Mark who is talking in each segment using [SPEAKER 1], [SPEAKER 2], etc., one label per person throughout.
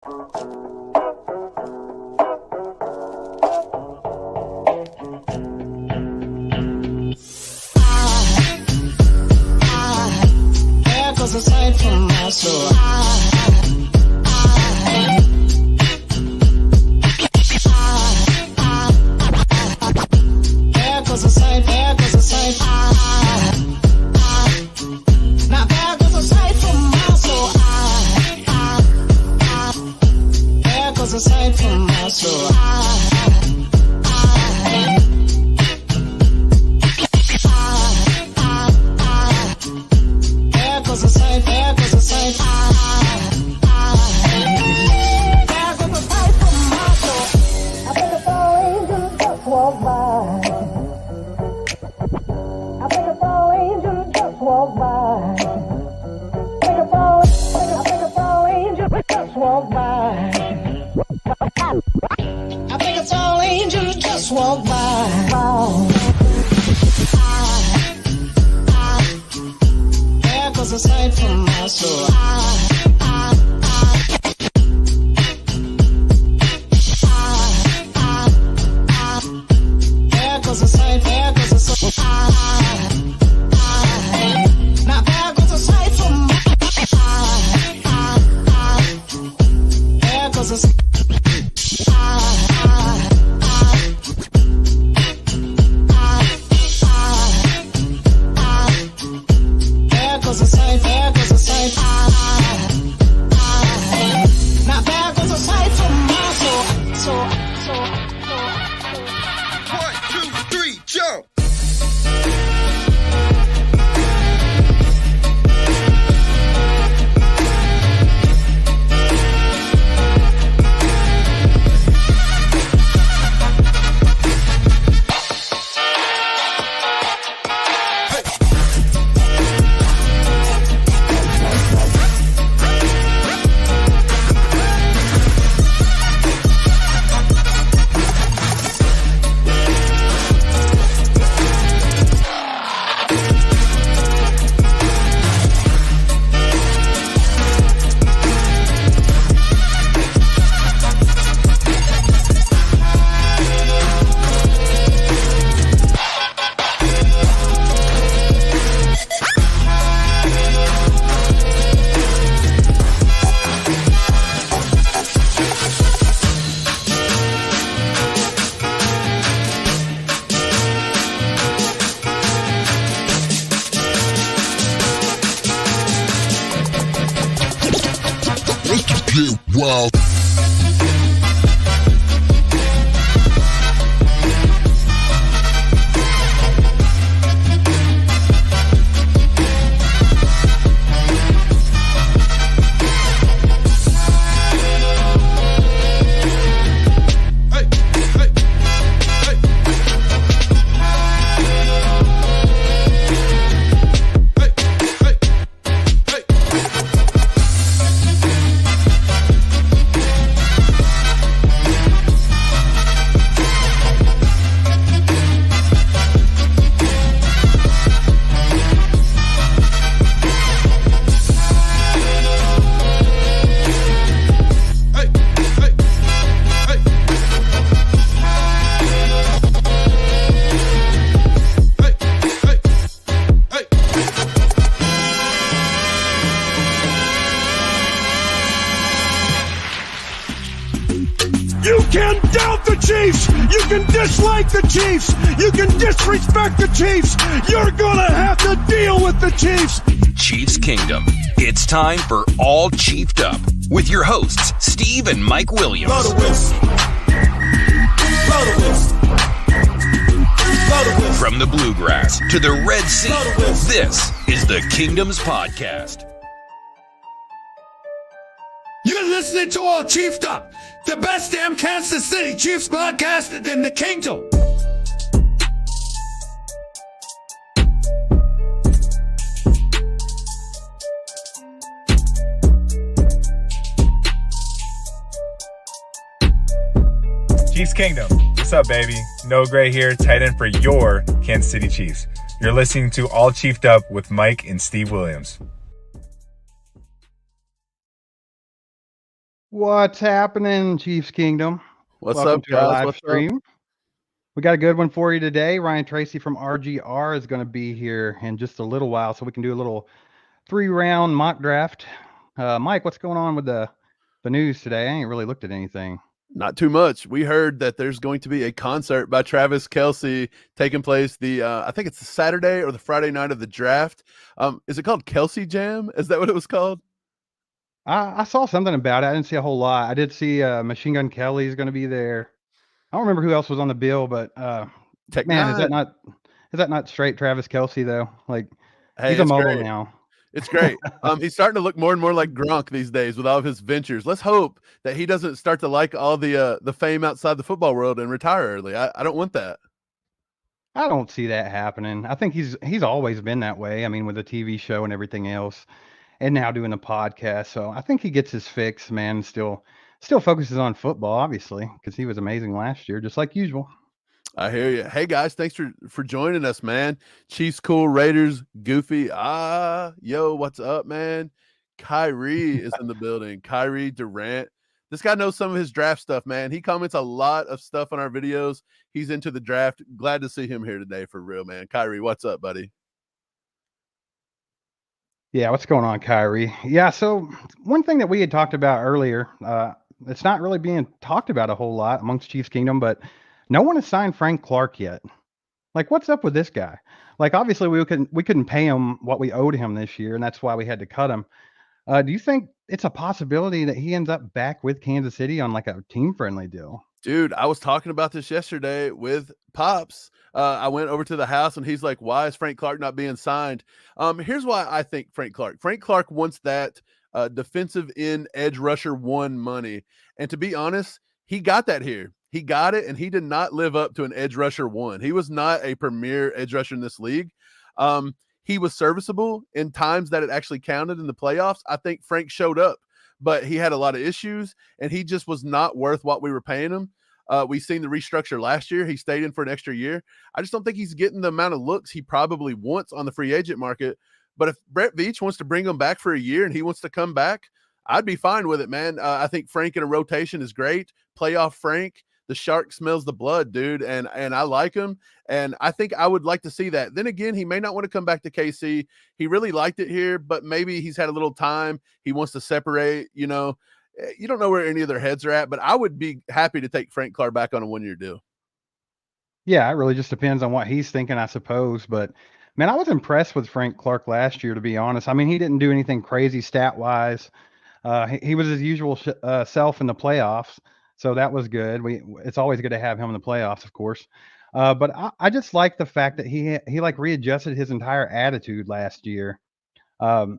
[SPEAKER 1] There goes a sight from my soul. There goes a sight, there goes a sight. Now there goes a sight from my soul. There goes a sight from my soul. There goes a sight, there goes a sight. There goes a sight from my soul. I think it's all angels just walk by. I think it's all angels just walk by. I think it's all angels just walk by. I think it's all angels just walk by. There goes a sight from my soul. There goes a sight, there goes a sight. Now there goes a sight from my there goes a sight. There goes a sight, there goes a sight. Now there goes a sight from my soul.
[SPEAKER 2] One, two, three, jump!
[SPEAKER 3] Get wild.
[SPEAKER 4] You can doubt the Chiefs. You can dislike the Chiefs. You can disrespect the Chiefs. You're gonna have to deal with the Chiefs.
[SPEAKER 5] Chiefs Kingdom. It's time for All Chiefed Up with your hosts, Steve and Mike Williams.
[SPEAKER 2] Blow the whistle. Blow the whistle. Blow the whistle.
[SPEAKER 5] From the Bluegrass to the Red Sea,
[SPEAKER 2] Blow the whistle.
[SPEAKER 5] this is the Kingdoms Podcast.
[SPEAKER 4] You're listening to All Chiefed Up, the best damn Kansas City Chiefs podcast in the kingdom.
[SPEAKER 6] Chiefs Kingdom. What's up, baby? No Gray here, tight end for your Kansas City Chiefs. You're listening to All Chiefed Up with Mike and Steve Williams.
[SPEAKER 3] What's happening, Chiefs Kingdom?
[SPEAKER 7] What's
[SPEAKER 3] Welcome
[SPEAKER 7] up,
[SPEAKER 3] to our
[SPEAKER 7] guys?
[SPEAKER 3] live
[SPEAKER 7] What's up?
[SPEAKER 3] stream. We got a good one for you today. Ryan Tracy from RGR is going to be here in just a little while, so we can do a little 3-round mock draft. Mike, what's going on with the news today? I ain't really looked at anything.
[SPEAKER 7] Not too much. We heard that there's going to be a concert by Travis Kelce taking place I think it's the Saturday or the Friday night of the draft. Is it called Kelce Jam? Is that what it was called?
[SPEAKER 3] I saw something about it. I didn't see a whole lot. I did see Machine Gun Kelly is going to be there. I don't remember who else was on the bill, but
[SPEAKER 7] Tech
[SPEAKER 3] man, is
[SPEAKER 7] Nine.
[SPEAKER 3] that not straight Travis Kelce though? Like
[SPEAKER 7] Hey,
[SPEAKER 3] he's a
[SPEAKER 7] it's
[SPEAKER 3] mogul
[SPEAKER 7] great.
[SPEAKER 3] now.
[SPEAKER 7] It's great. He's starting to look more and more like Gronk these days with all of his ventures. Let's hope that he doesn't start to like all the fame outside the football world and retire early. I don't want that.
[SPEAKER 3] I don't see that happening. I think he's always been that way. I mean, with the TV show and everything else, and now doing the podcast. So I think he gets his fix, man. Still focuses on football, obviously, because he was amazing last year, just like usual.
[SPEAKER 7] I hear you. Hey guys, thanks for joining us, man. Chiefs cool, Raiders goofy. Yo, what's up, man? Kyrie is in the building. Kyrie Durant. This guy knows some of his draft stuff, man. He comments a lot of stuff on our videos. He's into the draft. Glad to see him here today for real, man. Kyrie, what's up, buddy?
[SPEAKER 3] Yeah, what's going on, Kyrie? Yeah, so one thing that we had talked about earlier, it's not really being talked about a whole lot amongst Chiefs Kingdom, but no one has signed Frank Clark yet. Like, what's up with this guy? Like, obviously, we couldn't pay him what we owed him this year, and that's why we had to cut him. Do you think it's a possibility that he ends up back with Kansas City on like a team friendly deal?
[SPEAKER 7] Dude, I was talking about this yesterday with Pops. I went over to the house and he's like, why is Frank Clark not being signed? Here's why I think Frank Clark. Frank Clark wants that defensive end edge rusher one money. And to be honest, he got that here. He got it, and he did not live up to an edge rusher one. He was not a premier edge rusher in this league. He was serviceable in times that it actually counted in the playoffs. I think Frank showed up, but he had a lot of issues, and he just was not worth what we were paying him. We seen the restructure last year. He stayed in for an extra year. I just don't think he's getting the amount of looks he probably wants on the free agent market. But if Brett Veach wants to bring him back for a year and he wants to come back, I'd be fine with it, man. I think Frank in a rotation is great. Playoff Frank. The shark smells the blood, dude, and I like him, and I think I would like to see that. Then again, he may not want to come back to KC. He really liked it here, but maybe he's had a little time. He wants to separate, you know. You don't know where any of their heads are at, but I would be happy to take Frank Clark back on a one-year deal.
[SPEAKER 3] Yeah, it really just depends on what he's thinking, I suppose. But man, I was impressed with Frank Clark last year, to be honest. I mean, he didn't do anything crazy stat wise. He was his usual self in the playoffs, so that was good. It's always good to have him in the playoffs, of course. But I just like the fact that he like readjusted his entire attitude last year.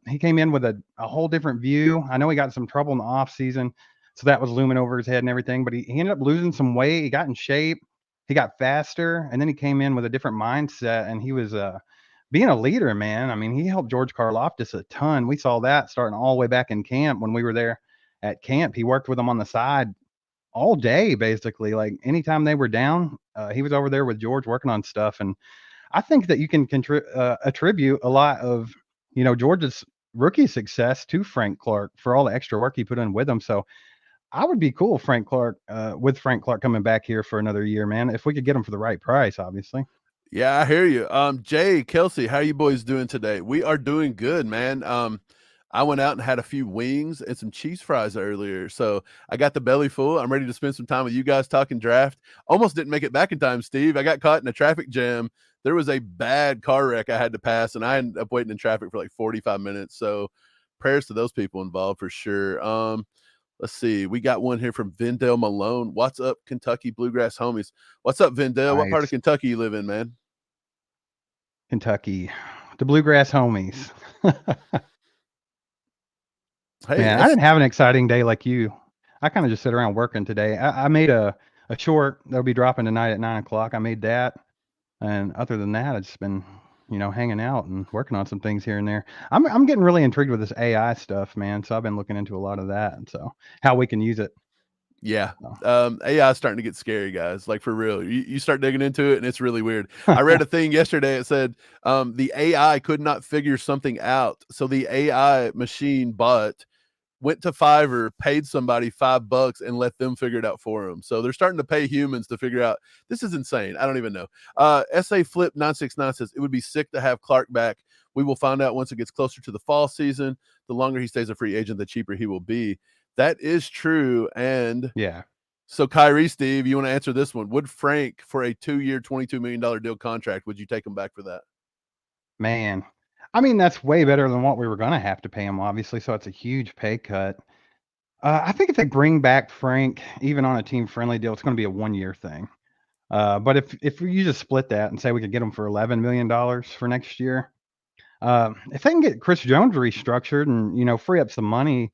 [SPEAKER 3] He came in with a whole different view. I know he got in some trouble in the off season, so that was looming over his head and everything. But he ended up losing some weight. He got in shape. He got faster, and then he came in with a different mindset, and he was being a leader, man. I mean, he helped George Karlaftis a ton. We saw that starting all the way back in camp when we were there at camp. He worked with them on the side all day, basically. Like anytime they were down, he was over there with George working on stuff. And I think that you can attribute a lot of, George's rookie success to Frank Clark for all the extra work he put in with him. So I would be cool with Frank Clark coming back here for another year, man. If we could get him for the right price, obviously.
[SPEAKER 7] Yeah, I hear you. Jay, Kelsey, how are you boys doing today? We are doing good, man. I went out and had a few wings and some cheese fries earlier. So I got the belly full. I'm ready to spend some time with you guys talking draft. Almost didn't make it back in time, Steve. I got caught in a traffic jam. There was a bad car wreck I had to pass, and I ended up waiting in traffic for like 45 minutes. So prayers to those people involved for sure. Let's see. We got one here from Vendale Malone. What's up, Kentucky Bluegrass homies? What's up, Vendale? What part of
[SPEAKER 3] Nice.
[SPEAKER 7] Kentucky you live in, man?
[SPEAKER 3] Kentucky, the Bluegrass homies.
[SPEAKER 7] Hey,
[SPEAKER 3] Man, I didn't have an exciting day like you. I kind of just sit around working today. I made a short that'll be dropping tonight at 9 o'clock. I made that, and other than that, I've just been, hanging out and working on some things here and there. I'm getting really intrigued with this AI stuff, man. So I've been looking into a lot of that, and so how we can use it.
[SPEAKER 7] yeah.
[SPEAKER 3] So.
[SPEAKER 7] AI is starting to get scary, guys. Like for real. You start digging into it and it's really weird. I read a thing yesterday. It said the AI could not figure something out. So the AI machine bot went to Fiverr, paid somebody $5 and let them figure it out for him. So they're starting to pay humans to figure out. This is insane. I don't even know. SA Flip 969 says it would be sick to have Clark back. We will find out once it gets closer to the fall season. The longer he stays a free agent, the cheaper he will be. That is true. And
[SPEAKER 3] Yeah.
[SPEAKER 7] so Kyrie, Steve, you want to answer this one? Would Frank, for a 2-year, $22 million deal contract, would you take him back for that?
[SPEAKER 3] Man, I mean, that's way better than what we were going to have to pay him, obviously. So it's a huge pay cut. I think if they bring back Frank, even on a team-friendly deal, it's going to be a 1-year thing. But if you just split that and say we could get him for $11 million for next year, if they can get Chris Jones restructured and free up some money,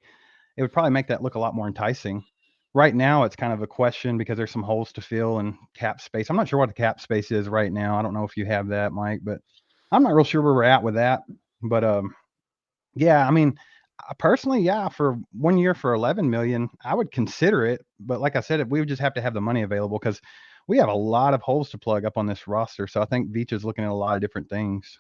[SPEAKER 3] it would probably make that look a lot more enticing. Right now, it's kind of a question because there's some holes to fill and cap space. I'm not sure what the cap space is right now. I don't know if you have that, Mike, but I'm not real sure where we're at with that. But yeah, I mean, personally, yeah, for 1 year for 11 million, I would consider it. But like I said, we would just have to have the money available because we have a lot of holes to plug up on this roster. So I think Veach is looking at a lot of different things.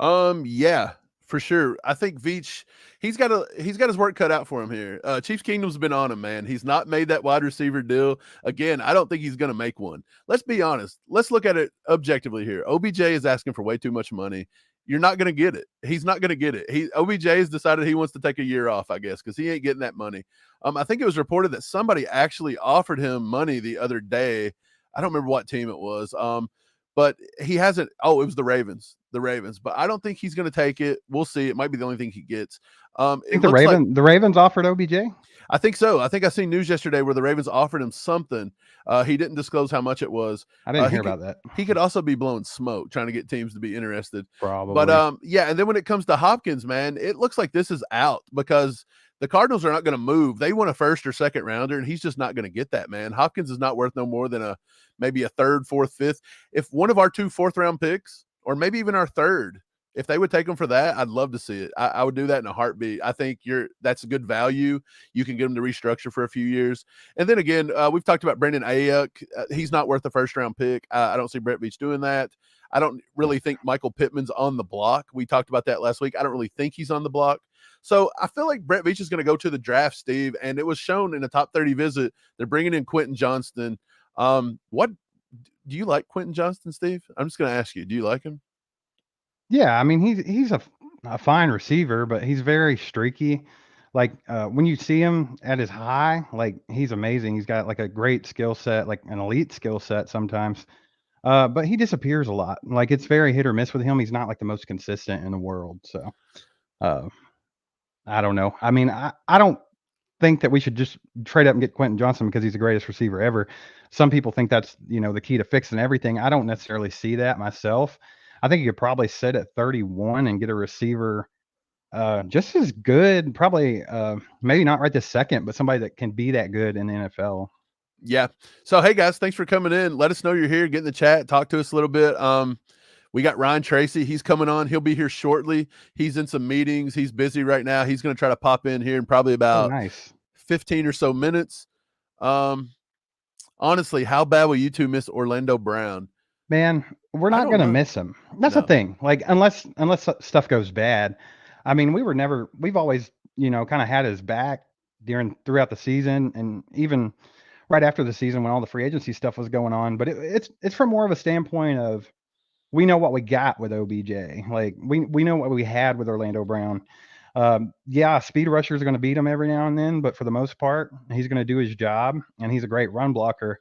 [SPEAKER 7] Yeah, for sure. I think Veach, he's got his work cut out for him here. Chiefs Kingdom's been on him, man. He's not made that wide receiver deal. Again, I don't think he's going to make one. Let's be honest. Let's look at it objectively here. OBJ is asking for way too much money. You're not going to get it. He's not going to get it. OBJ has decided he wants to take a year off, I guess, because he ain't getting that money. I think it was reported that somebody actually offered him money the other day. I don't remember what team it was. But he hasn't. Oh, it was the Ravens. But I don't think he's going to take it. We'll see. It might be the only thing he gets.
[SPEAKER 3] I think the Ravens offered OBJ.
[SPEAKER 7] I think so. I think I seen news yesterday where the Ravens offered him something. He didn't disclose how much it was.
[SPEAKER 3] I didn't hear about that.
[SPEAKER 7] He could also be blowing smoke, trying to get teams to be interested.
[SPEAKER 3] Probably.
[SPEAKER 7] But yeah. And then when it comes to Hopkins, man, it looks like this is out because the Cardinals are not going to move. They want a first or second rounder, and he's just not going to get that, man. Hopkins is not worth no more than maybe a third, fourth, fifth. If one of our 2 4th-round picks, or maybe even our third, if they would take him for that, I'd love to see it. I would do that in a heartbeat. I think that's a good value. You can get him to restructure for a few years. And then again, we've talked about Brandon Ayuk. He's not worth a first-round pick. I don't see Brett Veach doing that. I don't really think Michael Pittman's on the block. We talked about that last week. I don't really think he's on the block. So I feel like Brett Veach is going to go to the draft, Steve, and it was shown in a top 30 visit. They're bringing in Quentin Johnston. What do you like Quentin Johnston, Steve? I'm just going to ask you, do you like him?
[SPEAKER 3] Yeah, I mean he's a fine receiver, but he's very streaky. Like when you see him at his high, like he's amazing. He's got like a great skill set, like an elite skill set sometimes. But he disappears a lot. Like it's very hit or miss with him. He's not like the most consistent in the world. So I don't know. I mean, I don't think that we should just trade up and get Quentin Johnson because he's the greatest receiver ever. Some people think that's the key to fixing everything. I don't necessarily see that myself. I think you could probably sit at 31 and get a receiver just as good, probably maybe not right this second, but somebody that can be that good in the NFL.
[SPEAKER 7] Yeah. So, hey, guys, thanks for coming in. Let us know you're here. Get in the chat. Talk to us a little bit. We got Ryan Tracy. He's coming on. He'll be here shortly. He's in some meetings. He's busy right now. He's going to try to pop in here in probably about 15 or so minutes. Honestly, how bad will you two miss Orlando Brown?
[SPEAKER 3] Man, we're not going to miss him. That's the thing. Like, unless stuff goes bad. I mean, we've always, kind of had his back throughout the season and even right after the season when all the free agency stuff was going on. But it's from more of a standpoint of we know what we got with OBJ. Like we know what we had with Orlando Brown. Yeah, speed rushers are going to beat him every now and then, but for the most part, he's going to do his job and he's a great run blocker.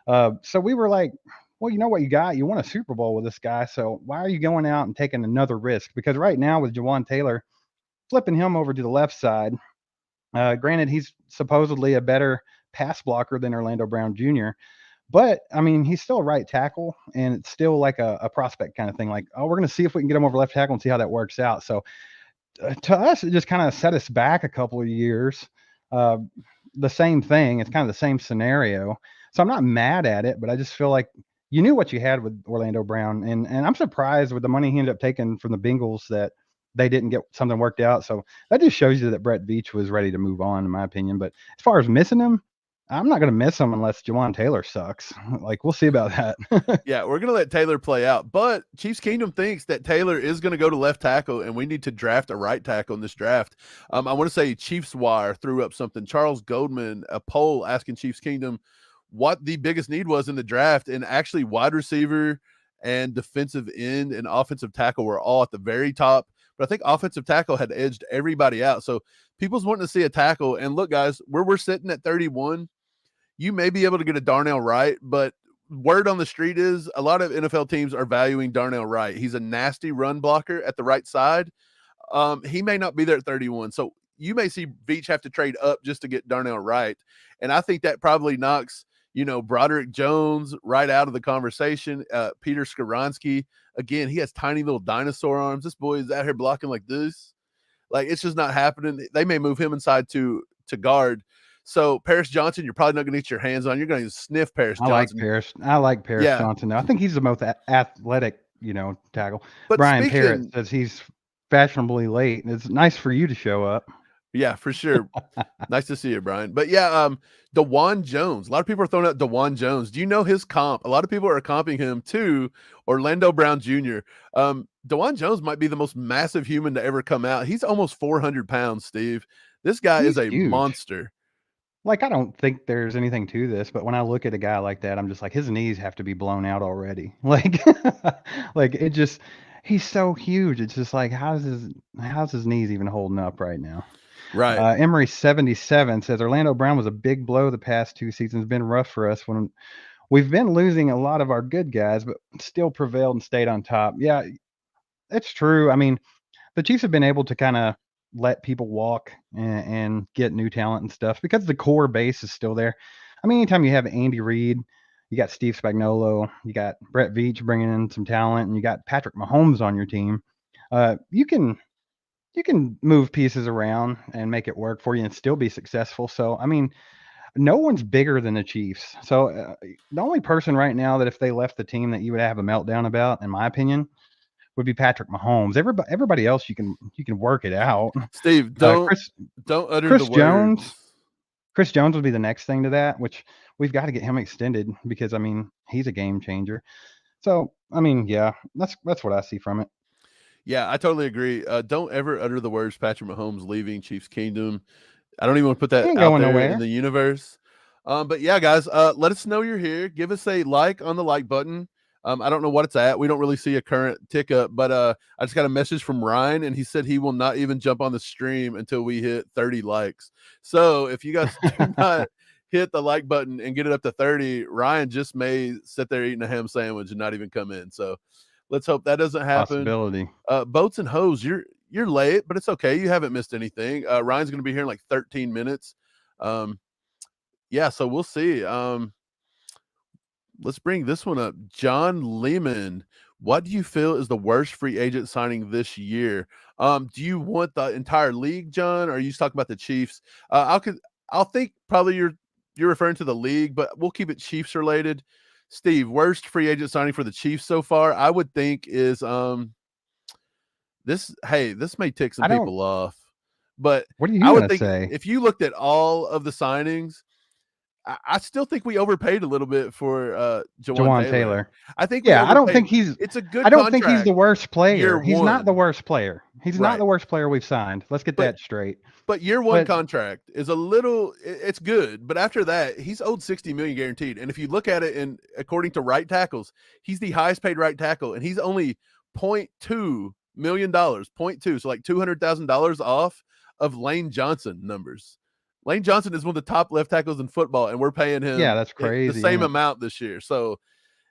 [SPEAKER 3] So we were like, well, you know what you got? You won a Super Bowl with this guy. So why are you going out and taking another risk? Because right now with Jawan Taylor, flipping him over to the left side, granted, he's supposedly a better pass blocker than Orlando Brown Jr., but I mean, he's still a right tackle and it's still like a prospect kind of thing. Like, oh, we're going to see if we can get him over left tackle and see how that works out. So to us, it just kind of set us back a couple of years. The same thing. It's kind of the same scenario. So I'm not mad at it, but I just feel like you knew what you had with Orlando Brown. And I'm surprised with the money he ended up taking from the Bengals that they didn't get something worked out. So that just shows you that Brett Veach was ready to move on, in my opinion. But as far as missing him, I'm not going to miss him unless Jawan Taylor sucks. Like, we'll see about that.
[SPEAKER 7] Yeah, we're going to let Taylor play out. But Chiefs Kingdom thinks that Taylor is going to go to left tackle, and we need to draft a right tackle in this draft. I want to say Chiefs Wire threw up something. Charles Goldman, a poll asking Chiefs Kingdom what the biggest need was in the draft, and actually wide receiver and defensive end and offensive tackle were all at the very top. But I think offensive tackle had edged everybody out. So people's wanting to see a tackle. And look, guys, where we're sitting at 31, you may be able to get a Darnell Wright, but word on the street is a lot of NFL teams are valuing Darnell Wright. He's a nasty run blocker at the right side. He may not be there at 31. So you may see Veach have to trade up just to get Darnell Wright. And I think that probably knocks, Broderick Jones right out of the conversation. Peter Skoronsky, again, he has tiny little dinosaur arms. This boy is out here blocking like this. Like, it's just not happening. They may move him inside to guard. So Paris Johnson, you're probably not going to get your hands on. You're going to sniff Paris Johnson.
[SPEAKER 3] I like Paris Johnson. Though. I think he's the most athletic, tackle.
[SPEAKER 7] But
[SPEAKER 3] Brian Parrott says he's fashionably late. It's nice for you to show up.
[SPEAKER 7] Yeah, for sure. Nice to see you, Brian. But yeah, DeJuan Jones. A lot of people are throwing out DeJuan Jones. Do you know his comp? A lot of people are comping him to Orlando Brown Jr. DeJuan Jones might be the most massive human to ever come out. He's almost 400 pounds, Steve. This guy is a
[SPEAKER 3] huge.
[SPEAKER 7] monster.
[SPEAKER 3] Like, I don't think there's anything to this, but when I look at a guy like that, I'm just like, his knees have to be blown out already. Like, he's so huge. It's just like, how's his knees even holding up right now?
[SPEAKER 7] Right.
[SPEAKER 3] Emery 77 says Orlando Brown was a big blow the past 2 seasons. Been rough for us when we've been losing a lot of our good guys, but still prevailed and stayed on top. Yeah, it's true. I mean, the Chiefs have been able to kind of let people walk and get new talent and stuff because the core base is still there. I mean, anytime you have Andy Reid, you got Steve Spagnuolo, you got Brett Veach bringing in some talent, and you got Patrick Mahomes on your team. You can move pieces around and make it work for you and still be successful. So, I mean, no one's bigger than the Chiefs. So, the only person right now that if they left the team that you would have a meltdown about, in my opinion, would be Patrick Mahomes. Everybody else you can work it out.
[SPEAKER 7] Steve, don't utter
[SPEAKER 3] Chris
[SPEAKER 7] the
[SPEAKER 3] Jones.
[SPEAKER 7] words.
[SPEAKER 3] Chris Jones would be the next thing to that, which we've got to get him extended because I mean he's a game changer. So I mean, yeah, that's what I see from it.
[SPEAKER 7] Yeah, I totally agree. Don't ever utter the words Patrick Mahomes leaving Chiefs Kingdom. I don't even want to put that out there in the universe. But yeah, guys, let us know you're here. Give us a like on the like button. I don't know what it's at. We don't really see a current tick up, but I just got a message from Ryan, and he said he will not even jump on the stream until we hit 30 likes. So if you guys do not hit the like button and get it up to 30, Ryan just may sit there eating a ham sandwich and not even come in. So let's hope that doesn't happen.
[SPEAKER 3] Possibility.
[SPEAKER 7] Boats and Hose, you're late, but it's okay. You haven't missed anything. Ryan's going to be here in like 13 minutes. Yeah, so we'll see. Let's bring this one up. John Lehman, what do you feel is the worst free agent signing this year? Do you want the entire league, John, or are you just talking about the Chiefs? I'll think probably you're referring to the league, but we'll keep it Chiefs related. Steve, worst free agent signing for the Chiefs so far, I would think is this may tick some people off. But
[SPEAKER 3] what are you going to say?
[SPEAKER 7] If you looked at all of the signings, I still think we overpaid a little bit for Jawan Taylor. I think
[SPEAKER 3] I don't think
[SPEAKER 7] it's a good
[SPEAKER 3] I don't think he's the worst player. He's not the worst player. He's
[SPEAKER 7] Right.
[SPEAKER 3] not the worst player we've signed. Let's get that straight.
[SPEAKER 7] But year one contract is it's good, but after that, he's owed $60 million guaranteed. And if you look at it, and according to right tackles, he's the highest paid right tackle, and he's only $0.2 million, 0.2, so like $200,000 off of Lane Johnson numbers. Lane Johnson is one of the top left tackles in football, and we're paying him
[SPEAKER 3] that's crazy,
[SPEAKER 7] the same amount this year. So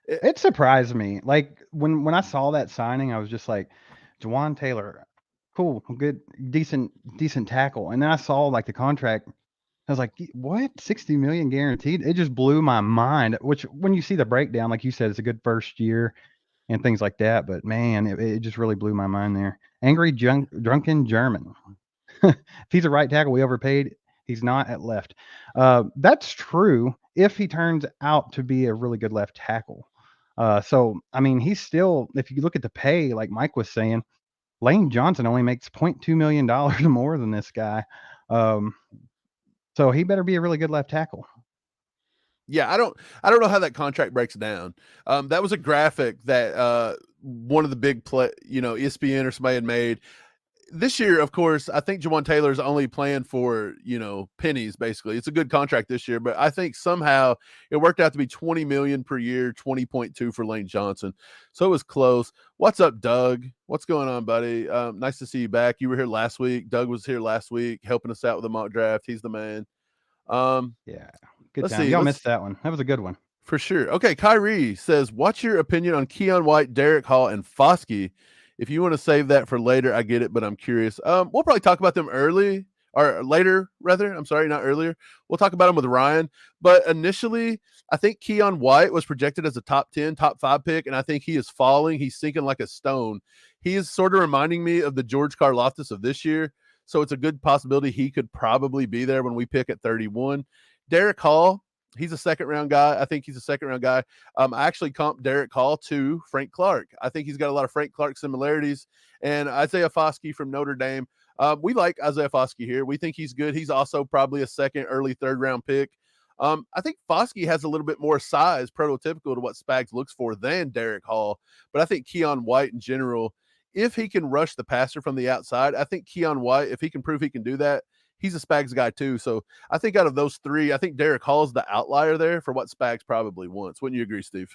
[SPEAKER 3] it surprised me. Like when I saw that signing, I was just like, Jawan Taylor, cool, good, decent tackle. And then I saw like the contract. I was like, what? 60 million guaranteed? It just blew my mind. Which when you see the breakdown, like you said, it's a good first year and things like that. But man, it just really blew my mind there. Angry drunken German. If he's a right tackle, we overpaid. He's not at left. That's true if he turns out to be a really good left tackle. So, I mean, he's still, if you look at the pay, like Mike was saying, Lane Johnson only makes $0.2 million more than this guy. So he better be a really good left tackle.
[SPEAKER 7] Yeah, I don't know how that contract breaks down. That was a graphic that one of the big ESPN or somebody had made. This year, of course, I think Jawan Taylor's only playing for, pennies, basically. It's a good contract this year, but I think somehow it worked out to be $20 million per year, 20.2 for Lane Johnson. So it was close. What's up, Doug? What's going on, buddy? Nice to see you back. You were here last week. Doug was here last week helping us out with the mock draft. He's the man.
[SPEAKER 3] Yeah, good
[SPEAKER 7] Let's
[SPEAKER 3] time.
[SPEAKER 7] see.
[SPEAKER 3] Y'all missed that one. That was a good one.
[SPEAKER 7] For sure. Okay, Kyrie says, what's your opinion on Keon White, Derek Hall, and Foskey? If you want to save that for later, I get it, but I'm curious. We'll probably talk about them early or later, rather. I'm sorry, not earlier. We'll talk about them with Ryan. But initially, I think Keon White was projected as a top 10, top 5 pick, and I think he is falling. He's sinking like a stone. He is sort of reminding me of the George Karlaftis of this year, so it's a good possibility he could probably be there when we pick at 31. Derek Hall, he's a second-round guy. I think he's a second-round guy. I actually comped Derek Hall to Frank Clark. I think he's got a lot of Frank Clark similarities. And Isaiah Foskey from Notre Dame. We like Isaiah Foskey here. We think he's good. He's also probably a second, early third-round pick. I think Foskey has a little bit more size, prototypical to what Spags looks for than Derek Hall. But I think Keon White in general, if he can rush the passer from the outside, I think Keon White, if he can prove he can do that, he's a Spags guy too. So I think out of those three, I think Derek Hall's the outlier there for what Spags probably wants. Wouldn't you agree, Steve?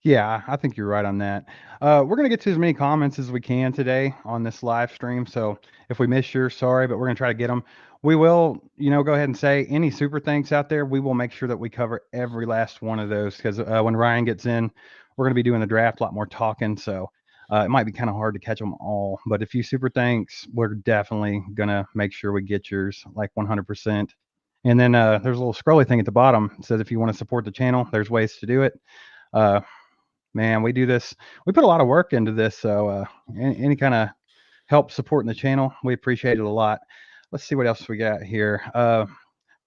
[SPEAKER 3] Yeah, I think you're right on that. We're going to get to as many comments as we can today on this live stream. So if we miss yours, sorry, but we're going to try to get them. We will, go ahead and say any super thanks out there. We will make sure that we cover every last one of those because when Ryan gets in, we're going to be doing the draft, a lot more talking. So it might be kind of hard to catch them all. But if you super thanks, we're definitely going to make sure we get yours like 100%. And then there's a little scrolly thing at the bottom. It says if you want to support the channel, there's ways to do it. Man, we do this. We put a lot of work into this. So any kind of help supporting the channel, we appreciate it a lot. Let's see what else we got here.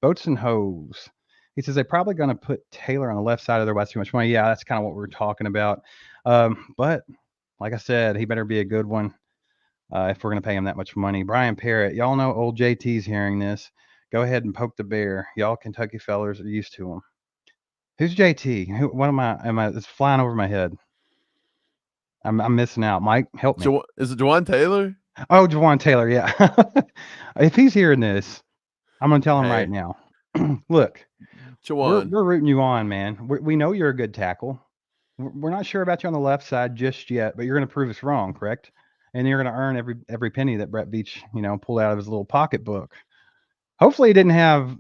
[SPEAKER 3] Boats and Hose. He says they're probably going to put Taylor on the left side of their too much money. Yeah, that's kind of what we're talking about. But like I said, he better be a good one if we're going to pay him that much money. Brian Parrott, y'all know old JT's hearing this. Go ahead and poke the bear. Y'all Kentucky fellers are used to him. Who's JT? What am I? It's flying over my head. I'm missing out. Mike, help me.
[SPEAKER 7] Is it Jawan Taylor?
[SPEAKER 3] Oh, Jawan Taylor. Yeah. If he's hearing this, I'm going to tell him right now. Look,
[SPEAKER 7] Jawan,
[SPEAKER 3] we're rooting you on, man. We know you're a good tackle. We're not sure about you on the left side just yet, but you're going to prove us wrong, correct? And you're going to earn every penny that Brett Beach, pulled out of his little pocketbook. Hopefully, he didn't have,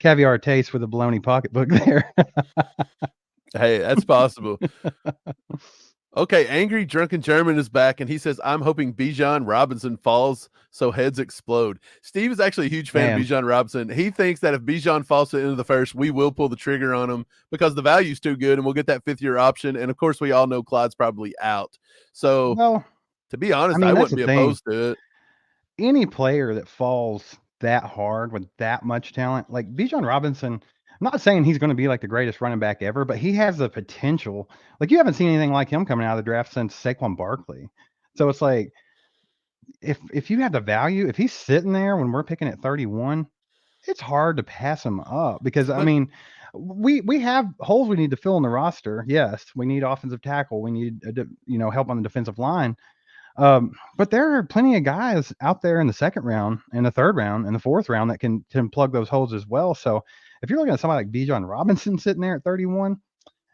[SPEAKER 3] caviar taste with a baloney pocketbook there.
[SPEAKER 7] Hey, that's possible. Okay, Angry Drunken German is back, and he says, I'm hoping Bijan Robinson falls so heads explode. Steve is actually a huge fan of Bijan Robinson. He thinks that if Bijan falls to the end of the first, we will pull the trigger on him because the value's too good, and we'll get that fifth-year option. And, of course, we all know Clyde's probably out. So,
[SPEAKER 3] well,
[SPEAKER 7] to be honest, I wouldn't be opposed to it.
[SPEAKER 3] Any player that falls that hard with that much talent, like Bijan Robinson, I'm not saying he's going to be like the greatest running back ever, but he has the potential. Like you haven't seen anything like him coming out of the draft since Saquon Barkley. So it's like, if you have the value, if he's sitting there when we're picking at 31, it's hard to pass him up because I mean, we have holes we need to fill in the roster. Yes, we need offensive tackle. We need help on the defensive line. But there are plenty of guys out there in the second round, and the third round, and the fourth round that can plug those holes as well. So if you're looking at somebody like Bijan Robinson sitting there at 31,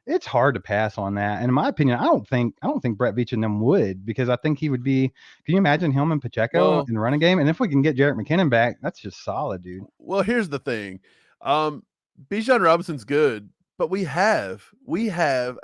[SPEAKER 3] it's hard to pass on that. And in my opinion, I don't think Brett Veach and them would, because I think he would be. Can you imagine him and Pacheco in the running game? And if we can get Jerick McKinnon back, that's just solid, dude.
[SPEAKER 7] Well, here's the thing. Bijan Robinson's good, but we have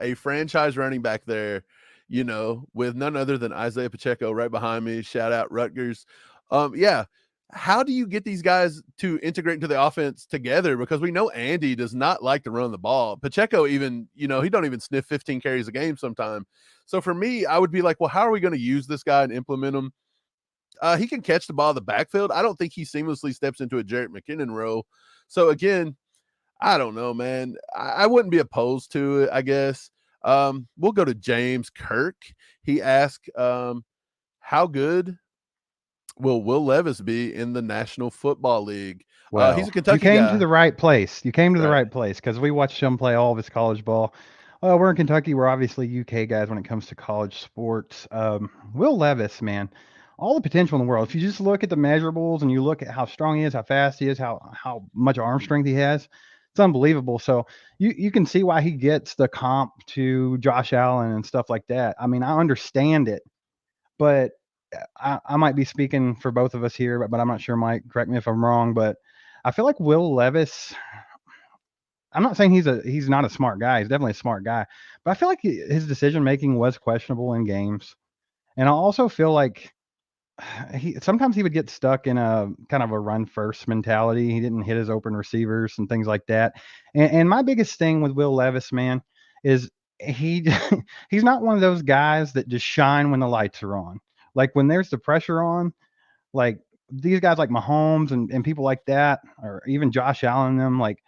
[SPEAKER 7] a franchise running back there, with none other than Isaiah Pacheco right behind me. Shout out Rutgers. Yeah. How do you get these guys to integrate into the offense together? Because we know Andy does not like to run the ball. Pacheco even, he don't even sniff 15 carries a game sometime. So for me, I would be like, well, how are we going to use this guy and implement him? He can catch the ball in the backfield. I don't think he seamlessly steps into a Jerick McKinnon role. So again, I don't know, man. I wouldn't be opposed to it, I guess. We'll go to James Kirk. He asked, how good will Will Levis be in the National Football League?
[SPEAKER 3] Well,
[SPEAKER 7] He's a Kentucky
[SPEAKER 3] you came
[SPEAKER 7] guy.
[SPEAKER 3] to the right place. You came to the
[SPEAKER 7] Right.
[SPEAKER 3] right place because we watched him play all of his college ball. We're in Kentucky. We're obviously UK guys when it comes to college sports. Will Levis, man, all the potential in the world. If you just look at the measurables and you look at how strong he is, how fast he is, how much arm strength he has, it's unbelievable. So you can see why he gets the comp to Josh Allen and stuff like that. I mean, I understand it, but I might be speaking for both of us here, but I'm not sure, Mike. Correct me if I'm wrong, but I feel like Will Levis. I'm not saying he's not a smart guy. He's definitely a smart guy, but I feel like his decision making was questionable in games, and I also feel like he sometimes he would get stuck in a kind of a run first mentality. He didn't hit his open receivers and things like that. And my biggest thing with Will Levis, man, is he he's not one of those guys that just shine when the lights are on. Like when there's the pressure on, like these guys like Mahomes and people like that, or even Josh Allen, them like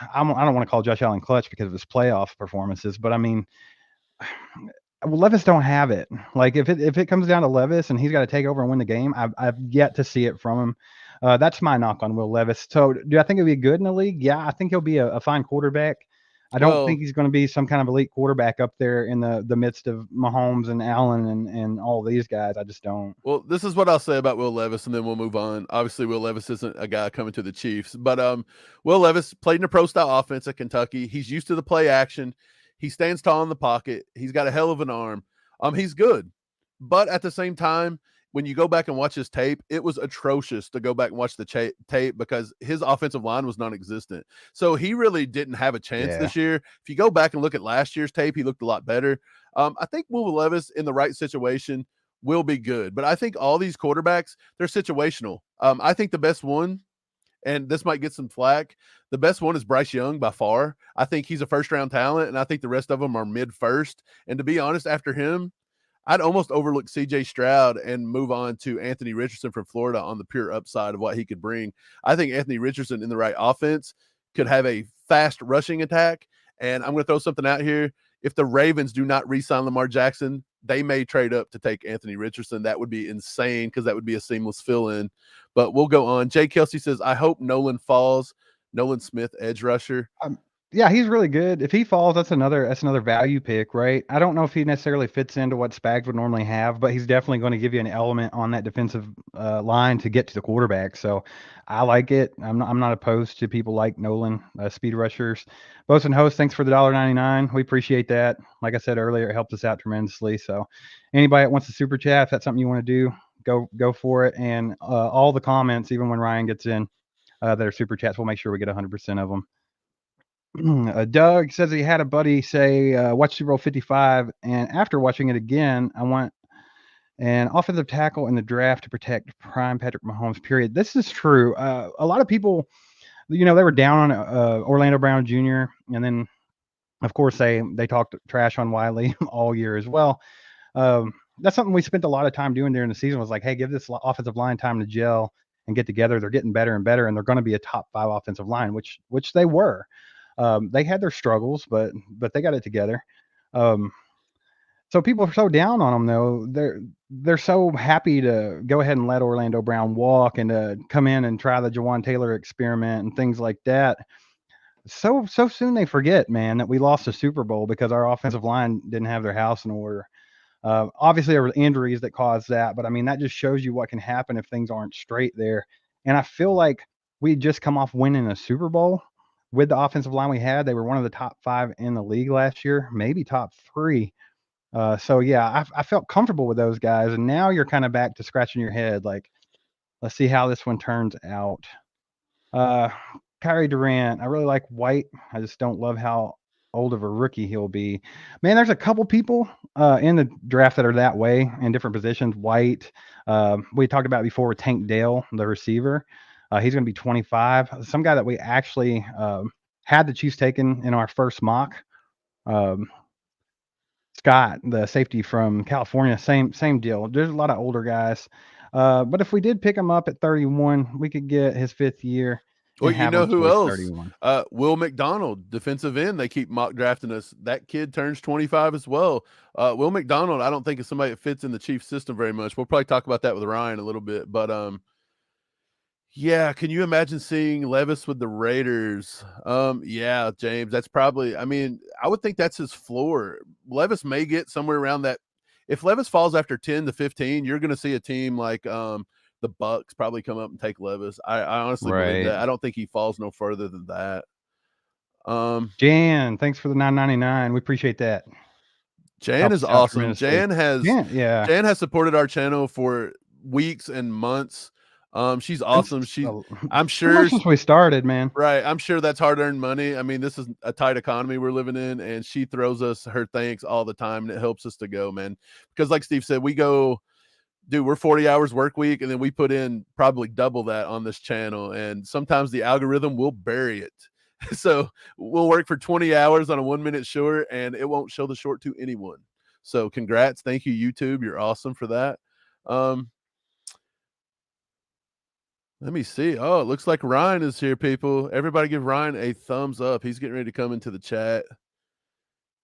[SPEAKER 3] I don't want to call Josh Allen clutch because of his playoff performances, but I mean, well, Levis don't have it. Like if it comes down to Levis and he's got to take over and win the game, I've yet to see it from him. That's my knock on Will Levis. So do I think he'll be good in the league? Yeah, I think he'll be a fine quarterback. I don't
[SPEAKER 7] Well,
[SPEAKER 3] think he's going to be some kind of elite quarterback up there in the midst of Mahomes and Allen and all these guys. I just don't.
[SPEAKER 7] Well, this is what I'll say about Will Levis, and then we'll move on. Obviously, Will Levis isn't a guy coming to the Chiefs, but Will Levis played in a pro-style offense at Kentucky. He's used to the play action. He stands tall in the pocket. He's got a hell of an arm. He's good, but at the same time, when you go back and watch his tape, it was atrocious to go back and watch the tape because his offensive line was non-existent. So he really didn't have a chance this year. If you go back and look at last year's tape, he looked a lot better. I think Will Levis in the right situation will be good. But I think all these quarterbacks, they're situational. I think the best one, and this might get some flack, the best one is Bryce Young by far. I think he's a first-round talent, and I think the rest of them are mid-first. And to be honest, after him, I'd almost overlook C.J. Stroud and move on to Anthony Richardson from Florida on the pure upside of what he could bring. I think Anthony Richardson in the right offense could have a fast rushing attack. And I'm going to throw something out here. If the Ravens do not re-sign Lamar Jackson, they may trade up to take Anthony Richardson. That would be insane because that would be a seamless fill-in. But we'll go on. Jay Kelsey says, I hope Nolan falls. Nolan Smith, edge rusher.
[SPEAKER 3] Yeah, he's really good. If he falls, that's another value pick, right? I don't know if he necessarily fits into what Spags would normally have, but he's definitely going to give you an element on that defensive line to get to the quarterback. So I like it. I'm not opposed to people like Nolan, speed rushers. Bosun Host, thanks for the $1.99. We appreciate that. Like I said earlier, it helped us out tremendously. So anybody that wants to super chat, if that's something you want to do, go for it. And all the comments, even when Ryan gets in, that are super chats, we'll make sure we get 100% of them. Doug says he had a buddy say, watch Super Bowl 55, and after watching it again, I want an offensive tackle in the draft to protect prime Patrick Mahomes, period. This is true. A lot of people, they were down on Orlando Brown Jr., and then, of course, they talked trash on Wiley all year as well. That's something we spent a lot of time doing during the season was like, hey, give this offensive line time to gel and get together. They're getting better and better, and they're going to be a top 5 offensive line, which they were. They had their struggles, but they got it together. So people are so down on them, though. They're so happy to go ahead and let Orlando Brown walk and to come in and try the Jawan Taylor experiment and things like that. So soon they forget, man, that we lost a Super Bowl because our offensive line didn't have their house in order. Obviously, there were injuries that caused that, but I mean, that just shows you what can happen if things aren't straight there. And I feel like we just come off winning a Super Bowl with the offensive line we had. They were one of the top 5 in the league last year, maybe top 3. So yeah, I felt comfortable with those guys, and now you're kind of back to scratching your head, like, let's see how this one turns out. Kyrie Durant, I really like White. I just don't love how old of a rookie he'll be. Man, there's a couple people in the draft that are that way in different positions. White, we talked about before with Tank Dell, the receiver. He's going to be 25. Some guy that we actually had the Chiefs taken in our first mock. Scott, the safety from California, same deal. There's a lot of older guys. But if we did pick him up at 31, we could get his 5th year.
[SPEAKER 7] Well, you know who else?
[SPEAKER 3] 31.
[SPEAKER 7] Will McDonald, defensive end. They keep mock drafting us. That kid turns 25 as well. Will McDonald, I don't think is somebody that fits in the Chiefs system very much. We'll probably talk about that with Ryan a little bit. But Yeah, can you imagine seeing Levis with the Raiders? Yeah, James, that's probably, I mean, I would think that's his floor. Levis may get somewhere around that. If Levis falls after 10 to 15, you're going to see a team like the Bucks probably come up and take Levis. I honestly believe that. I don't think he falls no further than that.
[SPEAKER 3] Jan, thanks for the $9.99. We appreciate that.
[SPEAKER 7] Jan is awesome. Jan has supported our channel for weeks and months. She's awesome. I'm sure
[SPEAKER 3] since we started, man.
[SPEAKER 7] Right. I'm sure that's hard-earned money. I mean, this is a tight economy we're living in, and she throws us her thanks all the time, and it helps us to go, man. Because like Steve said, we're 40 hours work week, and then we put in probably double that on this channel, and sometimes the algorithm will bury it. So we'll work for 20 hours on a 1 minute short, and it won't show the short to anyone. So congrats. Thank you, YouTube. You're awesome for that. Let me see. Oh, it looks like Ryan is here, people. Everybody give Ryan a thumbs up. He's getting ready to come into the chat.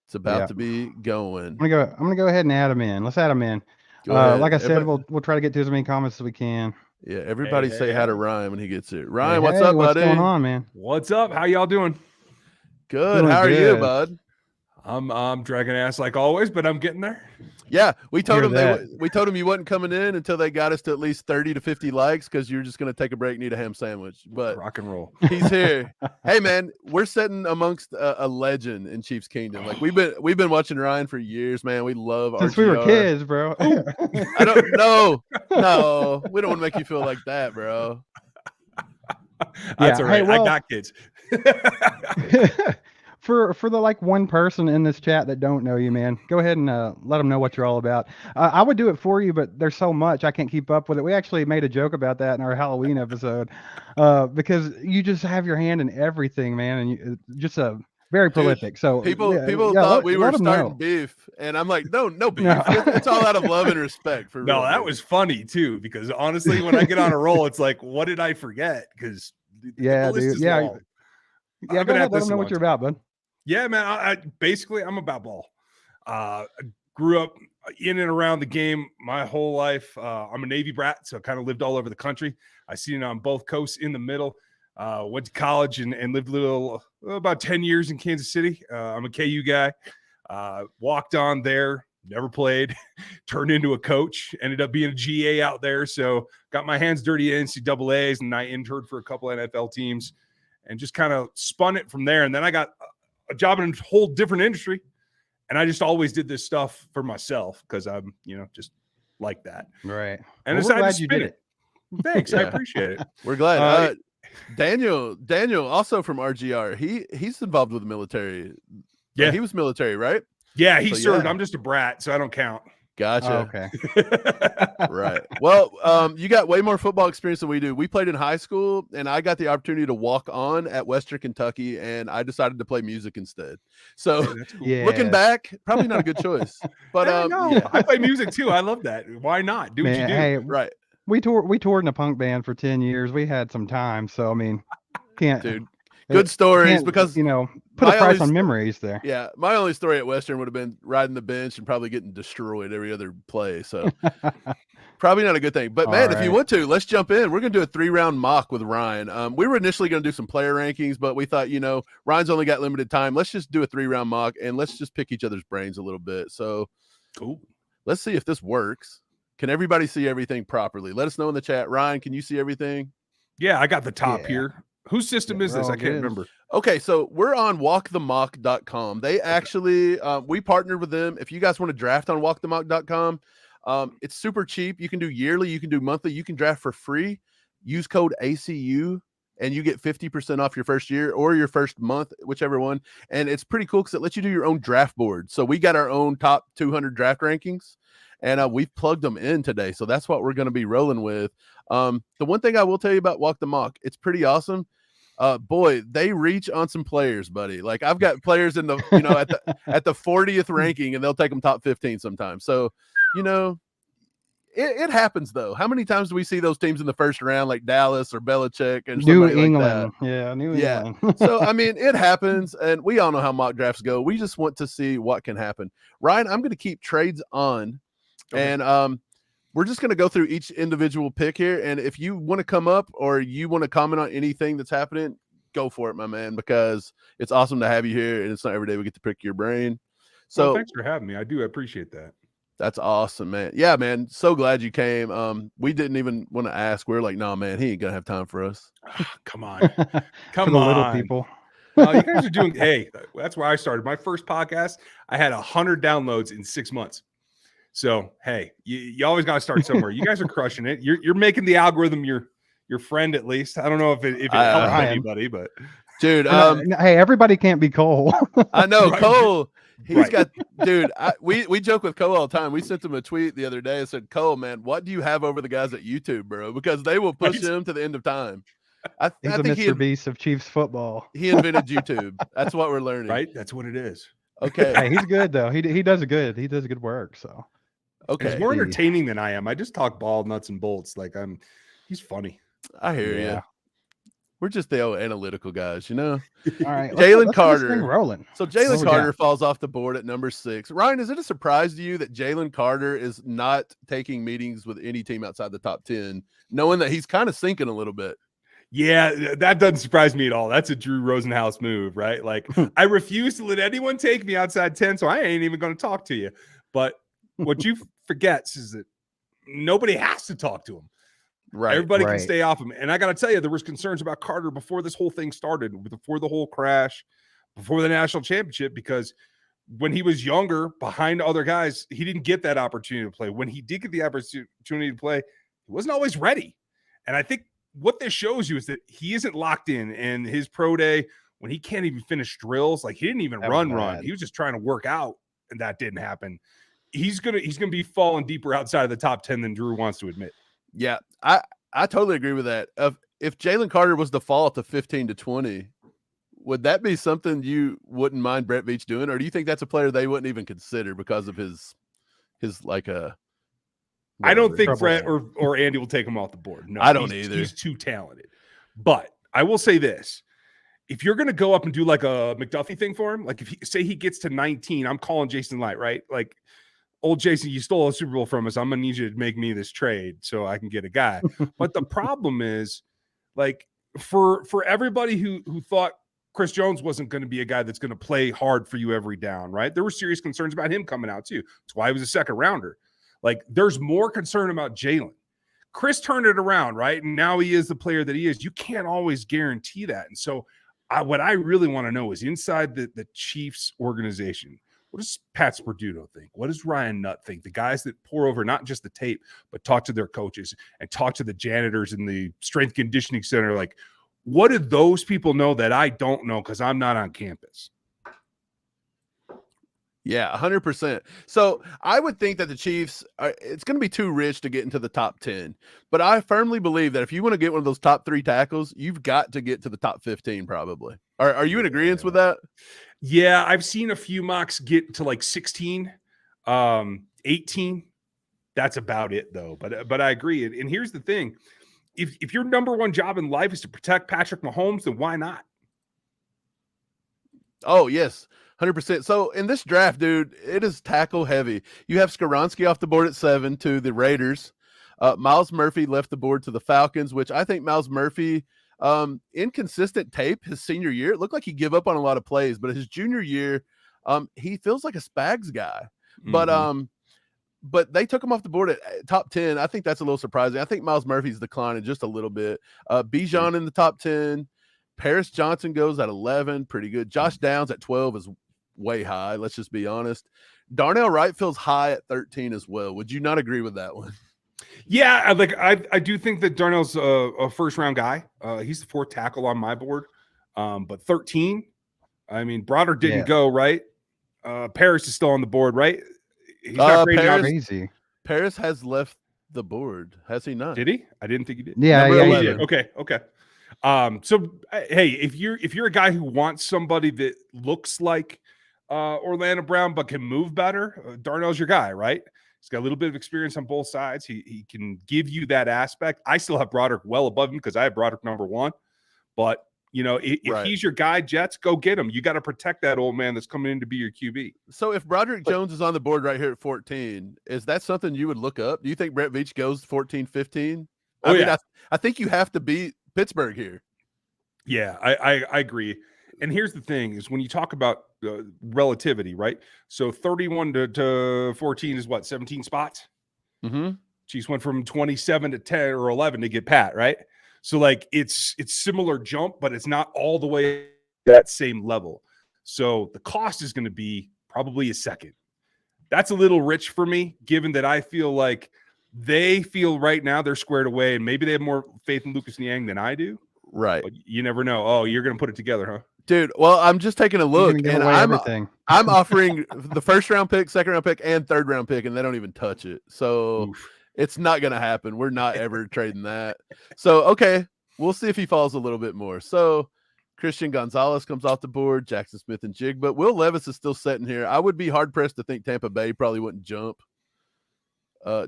[SPEAKER 7] It's about to be going.
[SPEAKER 3] I'm gonna go ahead and add him in. Let's add him in. Like I said, we'll try to get to as many comments as we can.
[SPEAKER 7] Yeah, everybody say hi to Ryan when he gets here. Ryan, what's up, buddy?
[SPEAKER 3] What's going on, man?
[SPEAKER 8] What's up? How y'all doing?
[SPEAKER 7] Good. How are you, bud?
[SPEAKER 8] I'm dragging ass like always, but I'm getting there.
[SPEAKER 7] Yeah, we told him you wasn't coming in until they got us to at least 30 to 50 likes because you're just going to take a break and eat a ham sandwich. But
[SPEAKER 8] rock and roll.
[SPEAKER 7] He's here. Hey, man, we're sitting amongst a legend in Chiefs Kingdom. Like we've been watching Ryan for years, man. We love RGR.
[SPEAKER 3] Since we were kids, bro.
[SPEAKER 7] I don't know. No, we don't want to make you feel like that, bro.
[SPEAKER 8] That's all right. I got kids.
[SPEAKER 3] For the like one person in this chat that don't know you, man, go ahead and let them know what you're all about. I would do it for you, but there's so much I can't keep up with it. We actually made a joke about that in our Halloween episode because you just have your hand in everything, man, and you just very prolific.
[SPEAKER 7] Dude,
[SPEAKER 3] so
[SPEAKER 7] people thought we were starting beef, and I'm like, no beef. No. It's all out of love and respect. For
[SPEAKER 8] no, that was funny too, because honestly, when I get on a roll, it's like, what did I forget? Because
[SPEAKER 3] dude, go ahead, let them know what you're about, bud.
[SPEAKER 8] Yeah, man. I basically, I'm about ball. I grew up in and around the game my whole life. I'm a Navy brat, so I kind of lived all over the country. I seen it on both coasts in the middle. Went to college and lived about 10 years in Kansas City. I'm a KU guy. Walked on there, never played, turned into a coach, ended up being a GA out there. So got my hands dirty at NCAAs, and I interned for a couple of NFL teams and just kind of spun it from there. And then I got a job in a whole different industry, and I just always did this stuff for myself because I'm, just like that.
[SPEAKER 3] Right.
[SPEAKER 8] And
[SPEAKER 3] we're glad you did it.
[SPEAKER 8] Thanks. I appreciate it.
[SPEAKER 7] We're glad. Daniel, also from RGR. He's involved with the military.
[SPEAKER 8] Yeah,
[SPEAKER 7] he was military, right?
[SPEAKER 8] Yeah, he served. Yeah. I'm just a brat, so I don't count.
[SPEAKER 7] Gotcha.
[SPEAKER 3] Oh, okay.
[SPEAKER 7] Right. Well, you got way more football experience than we do. We played in high school, and I got the opportunity to walk on at Western Kentucky, and I decided to play music instead. So looking back, probably not a good choice. But
[SPEAKER 8] I play music too. I love that. Why not? Do what you do.
[SPEAKER 3] Hey,
[SPEAKER 7] right.
[SPEAKER 3] We toured in a punk band for 10 years. We had some time, so I mean,
[SPEAKER 7] dude. Good stories because
[SPEAKER 3] put a price on memories there.
[SPEAKER 7] Yeah, my only story at Western would have been riding the bench and probably getting destroyed every other play. So probably not a good thing. But man, if you want to, let's jump in. We're gonna do a 3-round mock with Ryan. We were initially gonna do some player rankings, but we thought, Ryan's only got limited time. Let's just do a 3-round mock and let's just pick each other's brains a little bit. So
[SPEAKER 8] cool.
[SPEAKER 7] Let's see if this works. Can everybody see everything properly? Let us know in the chat. Ryan, can you see everything?
[SPEAKER 8] Yeah, I got the top here. Whose system is this? I can't remember.
[SPEAKER 7] Okay, so we're on walkthemock.com. They actually, we partnered with them. If you guys want to draft on walkthemock.com, it's super cheap. You can do yearly, you can do monthly, you can draft for free. Use code ACU, and you get 50% off your first year or your first month, whichever one. And it's pretty cool because it lets you do your own draft board. So we got our own top 200 draft rankings, and we've plugged them in today. So that's what we're going to be rolling with. The one thing I will tell you about Walk the Mock, it's pretty awesome. Boy, they reach on some players, buddy. Like I've got players in the, at the 40th ranking, and they'll take them top 15 sometimes. So, it happens though. How many times do we see those teams in the first round, like Dallas or Belichick and
[SPEAKER 3] New England? Like yeah, New England.
[SPEAKER 7] So I mean, it happens, and we all know how mock drafts go. We just want to see what can happen. Ryan, I'm going to keep trades on, and we're just going to go through each individual pick here. And if you want to come up or you want to comment on anything that's happening, go for it, my man, because it's awesome to have you here. And it's not every day we get to pick your brain. So
[SPEAKER 8] thanks for having me. I appreciate that.
[SPEAKER 7] That's awesome, man. Yeah, man. So glad you came. We didn't even want to ask. We are like, no, man, he ain't going to have time for us.
[SPEAKER 8] Come on.
[SPEAKER 3] For the little people.
[SPEAKER 8] No, you guys are doing, hey, that's where I started. My first podcast, I had 100 downloads in 6 months. So, hey, you always got to start somewhere. You guys are crushing it. You're making the algorithm your friend, at least. I don't know if it helps anybody, but
[SPEAKER 7] dude,
[SPEAKER 3] hey, everybody can't be Cole.
[SPEAKER 7] I know
[SPEAKER 8] Right.
[SPEAKER 7] Cole. He's got, dude. We joke with Cole all the time. We sent him a tweet the other day and said, Cole, man, what do you have over the guys at YouTube, bro? Because they will push him to the end of time. I
[SPEAKER 3] He's
[SPEAKER 7] think
[SPEAKER 3] a Mr. Beast of Chiefs football.
[SPEAKER 7] he invented YouTube. That's what we're learning,
[SPEAKER 8] right, that's what it is.
[SPEAKER 7] Okay,
[SPEAKER 3] Hey, he's good though. He does good. He does good work. So
[SPEAKER 7] okay,
[SPEAKER 8] He's more entertaining than I am. I just talk ball, nuts, and bolts. Like he's funny.
[SPEAKER 7] I hear
[SPEAKER 3] Yeah.
[SPEAKER 7] you. We're just the old analytical guys, you know.
[SPEAKER 3] all right,
[SPEAKER 7] Jalen
[SPEAKER 3] let's get this
[SPEAKER 7] Carter.
[SPEAKER 3] thing rolling.
[SPEAKER 7] So Jalen
[SPEAKER 3] What we
[SPEAKER 7] Carter
[SPEAKER 3] got?
[SPEAKER 7] falls off the board at number 6. Ryan, is it a surprise to you that Jalen Carter is not taking meetings with any team outside the top 10, knowing that he's kind of sinking a little bit?
[SPEAKER 8] Yeah, that doesn't surprise me at all. That's a Drew Rosenhaus move, right? Like, I refuse to let anyone take me outside 10, so I ain't even going to talk to you. But what you forgets is that nobody has to talk to him.
[SPEAKER 7] Right.
[SPEAKER 8] Everybody can
[SPEAKER 3] Right.
[SPEAKER 8] stay off him. And I got to tell you, there was concerns about Carter before this whole thing started, before the whole crash, before the national championship, because when he was younger, behind other guys, he didn't get that opportunity to play. When he did get the opportunity to play, he wasn't always ready. And I think what this shows you is that he isn't locked in. And his pro day, when he can't even finish drills, like he didn't even
[SPEAKER 3] That was
[SPEAKER 8] run.
[SPEAKER 3] bad.
[SPEAKER 8] He was just trying to work out, and that didn't happen. He's gonna be falling deeper outside of the top 10 than Drew wants to admit.
[SPEAKER 7] Yeah, I totally agree with that. If Jalen Carter was to fall to 15 to 20, would that be something you wouldn't mind Brett Veach doing, or do you think that's a player they wouldn't even consider because of his like a?
[SPEAKER 8] I don't think
[SPEAKER 3] Trouble.
[SPEAKER 8] Brett or Andy will take him off the board. No,
[SPEAKER 7] I don't
[SPEAKER 8] he's-
[SPEAKER 7] either.
[SPEAKER 8] He's too talented. But I will say this: if you're going to go up and do like a McDuffie thing for him, like if he gets to 19, I'm calling Jason Light, right? Like, old Jason, you stole a Super Bowl from us. I'm going to need you to make me this trade so I can get a guy. But the problem is, like, for everybody who thought Chris Jones wasn't going to be a guy that's going to play hard for you every down, right? There were serious concerns about him coming out too. That's why he was a second rounder. Like, there's more concern about Jalen. Chris turned it around, right? And now he is the player that he is. You can't always guarantee that. And so what I really want to know is inside the Chiefs organization, what does Pat Sperduto think? What does Ryan Nutt think? The guys that pour over not just the tape, but talk to their coaches and talk to the janitors in the strength conditioning center. Like, what do those people know that I don't know because I'm not on campus?
[SPEAKER 7] Yeah, 100%. So I would think that the Chiefs, it's going to be too rich to get into the top 10. But I firmly believe that if you want to get one of those top 3 tackles, you've got to get to the top 15 probably. Are you in agreement with that?
[SPEAKER 8] Yeah, I've seen a few mocks get to like 16, 18. That's about it, though. But I agree. And here's the thing. If your number one job in life is to protect Patrick Mahomes, then why not?
[SPEAKER 7] Oh, yes. 100%. So in this draft, dude, it is tackle heavy. You have Skoronski off the board at 7 to the Raiders. Miles Murphy left the board to the Falcons, which I think Miles Murphy, inconsistent tape his senior year. It looked like he gave up on a lot of plays, but his junior year, he feels like a Spags guy. But they took him off the board at top 10. I think that's a little surprising. I think Miles Murphy's declining just a little bit. Bijan in the top 10. Paris Johnson goes at 11. Pretty good. Josh Downs at 12 is way high. Let's just be honest. Darnell Wright feels high at 13 as well. Would you not agree with that one?
[SPEAKER 8] Yeah, I do think that Darnell's a first round guy. He's the 4th tackle on my board. But 13, I mean, Broderick didn't go, right? Paris is still on the board, right? He's not
[SPEAKER 3] Crazy.
[SPEAKER 7] Paris has left the board, has he not?
[SPEAKER 8] Did he? I didn't think he did.
[SPEAKER 3] Yeah,
[SPEAKER 7] Number
[SPEAKER 3] yeah, he
[SPEAKER 7] 11.
[SPEAKER 3] did.
[SPEAKER 8] Okay. So hey, if you're a guy who wants somebody that looks like Orlando Brown but can move better, Darnell's your guy, right? He's got a little bit of experience on both sides. He can give you that aspect. I still have Broderick well above him because I have Broderick number 1, but You know, if he's your guy, Jets, go get him. You got to protect that old man that's coming in to be your QB.
[SPEAKER 7] So if Broderick Jones is on the board right here at 14, is that something you would look up? Do you think Brett Veach goes 14, 15?
[SPEAKER 8] Oh, yeah.
[SPEAKER 7] I think you have to beat Pittsburgh here.
[SPEAKER 8] Yeah, I agree. And here's the thing is when you talk about relativity, right? So 31 to 14 is what, 17 spots?
[SPEAKER 7] Mm-hmm.
[SPEAKER 8] Chiefs went from 27 to 10 or 11 to get Pat, right? So like it's similar jump, but it's not all the way that same level. So the cost is going to be probably a second. That's a little rich for me, given that I feel like they feel right now they're squared away, and maybe they have more faith in Lucas Niang than I do.
[SPEAKER 7] Right.
[SPEAKER 8] But you never know. Oh, you're going to put it together, huh?
[SPEAKER 7] Dude, well, I'm just taking a look, and I'm offering the first round pick, second round pick, and third round pick, and they don't even touch it. So it's not going to happen. We're not ever trading that. So, okay, we'll see if he falls a little bit more. So Christian Gonzalez comes off the board, Jackson Smith and Jig, but Will Levis is still sitting here. I would be hard-pressed to think Tampa Bay probably wouldn't jump.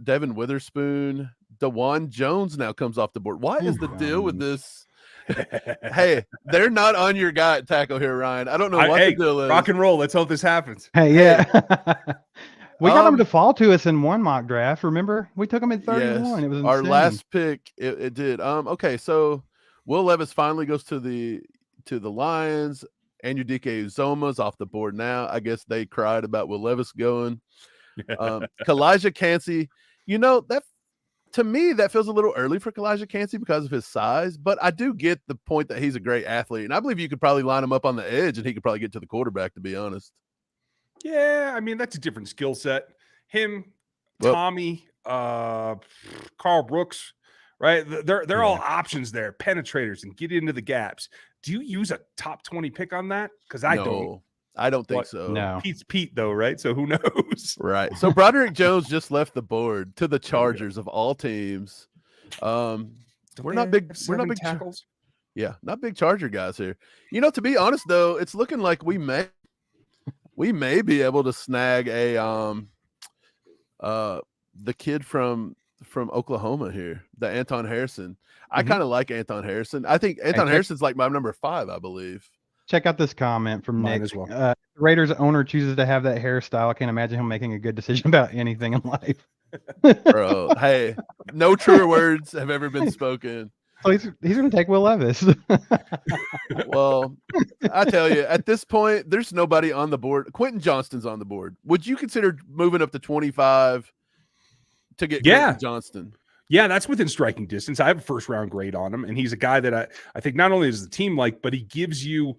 [SPEAKER 7] Devin Witherspoon, DeJuan Jones now comes off the board. What is the deal with this? Hey, they're not on your guy at tackle here, Ryan. I don't know what the deal is.
[SPEAKER 8] Rock and roll. Let's hope this happens.
[SPEAKER 3] Hey, yeah. We got him to fall to us in one mock draft. Remember? We took him at 31.
[SPEAKER 7] Yes,
[SPEAKER 3] it was
[SPEAKER 7] our
[SPEAKER 3] insane.
[SPEAKER 7] last pick. It did. Okay, so Will Levis finally goes to the Lions. Anyudike Uzoma's off the board now. I guess they cried about Will Levis going. Kalijah Kancey, that to me that feels a little early for Kalijah Kancey because of his size, but I do get the point that he's a great athlete, and I believe you could probably line him up on the edge and he could probably get to the quarterback, to be honest.
[SPEAKER 8] Yeah, I mean that's a different skill set. Him, Tommy, Carl Brooks, right? They're all options there, penetrators and get into the gaps. Do you use a top 20 pick on that? Because I don't.
[SPEAKER 7] I don't think so.
[SPEAKER 3] No.
[SPEAKER 8] Pete's Pete, though, right? So who knows?
[SPEAKER 7] Right. So Broderick Jones just left the board to the Chargers of all teams. We're not big
[SPEAKER 8] tackles.
[SPEAKER 7] Yeah, not big Charger guys here. To be honest though, it's looking like we may be able to snag the kid from Oklahoma here, the Anton Harrison. I kind of like Anton Harrison. I think Anton Harrison's like my number 5, I believe.
[SPEAKER 3] Check out this comment from
[SPEAKER 8] Mine
[SPEAKER 3] Nick.
[SPEAKER 8] as well.
[SPEAKER 3] The Raiders owner chooses to have that hairstyle. I can't imagine him making a good decision about anything in life.
[SPEAKER 7] Bro, hey, no truer words have ever been spoken.
[SPEAKER 3] So he's going to take Will Levis.
[SPEAKER 7] Well, I tell you, at this point, there's nobody on the board. Quentin Johnston's on the board. Would you consider moving up to 25 to get Quentin Johnston?
[SPEAKER 8] Yeah, that's within striking distance. I have a first round grade on him, and he's a guy that I think not only is the team like, but he gives you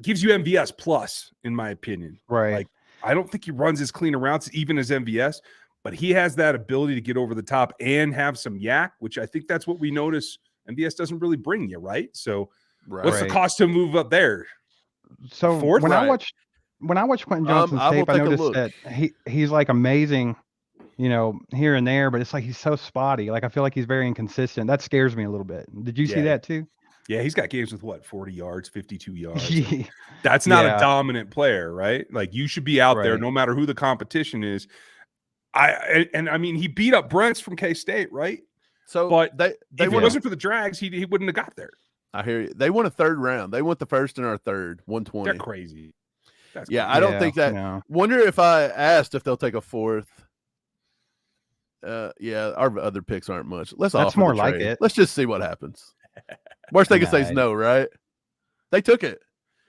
[SPEAKER 8] MVS plus, in my opinion.
[SPEAKER 3] Right.
[SPEAKER 8] Like, I don't think he runs as clean routes even as MVS, but he has that ability to get over the top and have some yak, which I think that's what we notice MVS doesn't really bring you, right? So what's the cost to move up there?
[SPEAKER 3] So
[SPEAKER 8] Fourth?
[SPEAKER 3] when I watch Quentin Johnston's tape, I noticed that he's like amazing, here and there, but it's like he's so spotty. Like I feel like he's very inconsistent. That scares me a little bit. Did you see that too?
[SPEAKER 8] Yeah, he's got games with 40 yards, 52 yards.
[SPEAKER 3] Yeah.
[SPEAKER 8] That's not a dominant player, right? Like you should be out there no matter who the competition is. I mean, he beat up Brents from K-State, right?
[SPEAKER 7] So,
[SPEAKER 8] but if it wasn't for the Drags, he wouldn't have got there.
[SPEAKER 7] I hear you. They won a third round. They went the first in our third, 120.
[SPEAKER 8] They're crazy.
[SPEAKER 7] I don't think that. No. Wonder if I asked if they'll take a fourth. Our other picks aren't much. That's
[SPEAKER 3] more like it.
[SPEAKER 7] Let's just see what happens. Worst they can say is no, right? They took it.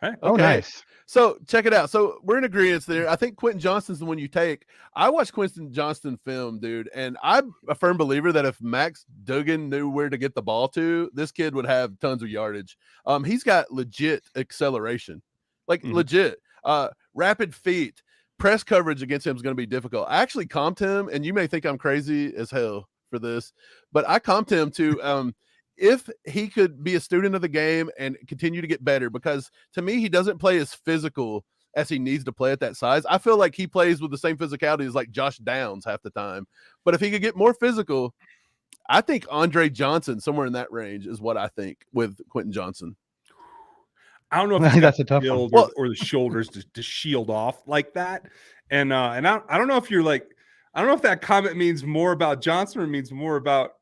[SPEAKER 8] Hey.
[SPEAKER 3] Okay. Oh, nice.
[SPEAKER 7] So check it out. So we're in agreement there. I think Quentin Johnston's the one you take. I watched Quentin Johnston film, dude, and I'm a firm believer that if Max Duggan knew where to get the ball to, this kid would have tons of yardage. He's got legit acceleration, legit. Rapid feet. Press coverage against him is going to be difficult. I actually comped him, and you may think I'm crazy as hell for this, but I comped him to if he could be a student of the game and continue to get better, because to me, he doesn't play as physical as he needs to play at that size. I feel like he plays with the same physicality as like Josh Downs half the time. But if he could get more physical, I think Andre Johnson, somewhere in that range, is what I think with Quentin Johnson.
[SPEAKER 8] I don't know if
[SPEAKER 3] that's a tough one.
[SPEAKER 8] or the shoulders to shield off like that. And I don't know if you're like, I don't know if that comment means more about Johnson or means more about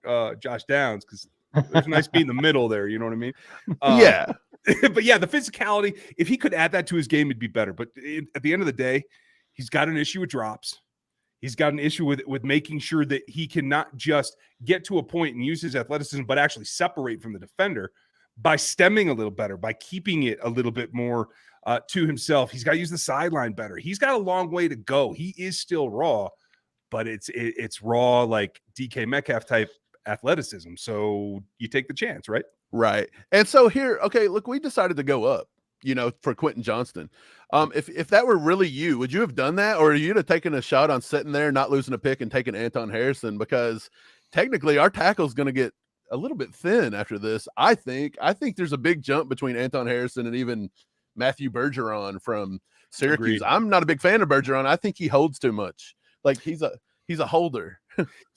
[SPEAKER 8] Josh Downs, because there's a nice beat in the middle there. You know what I mean?
[SPEAKER 7] Yeah.
[SPEAKER 8] But yeah, the physicality, if he could add that to his game, it'd be better. But at the end of the day, he's got an issue with drops. He's got an issue with making sure that he can not just get to a point and use his athleticism, but actually separate from the defender by stemming a little better, by keeping it a little bit more to himself. He's got to use the sideline better. He's got a long way to go. He is still raw, but it's raw like DK Metcalf type athleticism. So you take the chance, right?
[SPEAKER 7] Right. And so here, okay, look, we decided to go up, for Quentin Johnston. If that were really you, would you have done that? Or you'd have taken a shot on sitting there, not losing a pick and taking Anton Harrison? Because technically our tackle is going to get a little bit thin after this. I think there's a big jump between Anton Harrison and even Matthew Bergeron from Syracuse.
[SPEAKER 8] Agreed.
[SPEAKER 7] I'm not a big fan of Bergeron. I think he holds too much. Like he's a holder.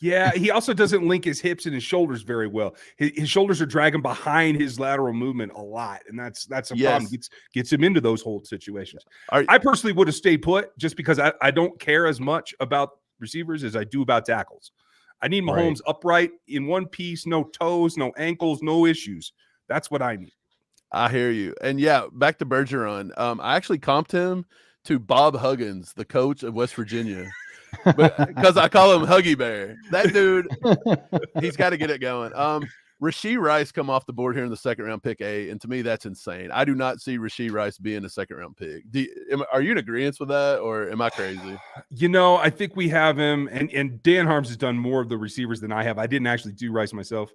[SPEAKER 8] Yeah, he also doesn't link his hips and his shoulders very well. His shoulders are dragging behind his lateral movement a lot, and that's a problem. Gets him into those hold situations. I personally would have stayed put just because I don't care as much about receivers as I do about tackles. I need Mahomes upright in one piece, no toes, no ankles, no issues. That's what I need.
[SPEAKER 7] I hear you. And yeah, back to Bergeron. I actually comped him to Bob Huggins, the coach of West Virginia. Because I call him Huggy Bear. That dude, he's got to get it going. Rashee Rice come off the board here in the second round, pick 8, and to me that's insane. I do not see Rashee Rice being a second round pick. Are you in agreement with that, or am I crazy?
[SPEAKER 8] I think we have him, and Dan Harms has done more of the receivers than I have. I didn't actually do Rice myself.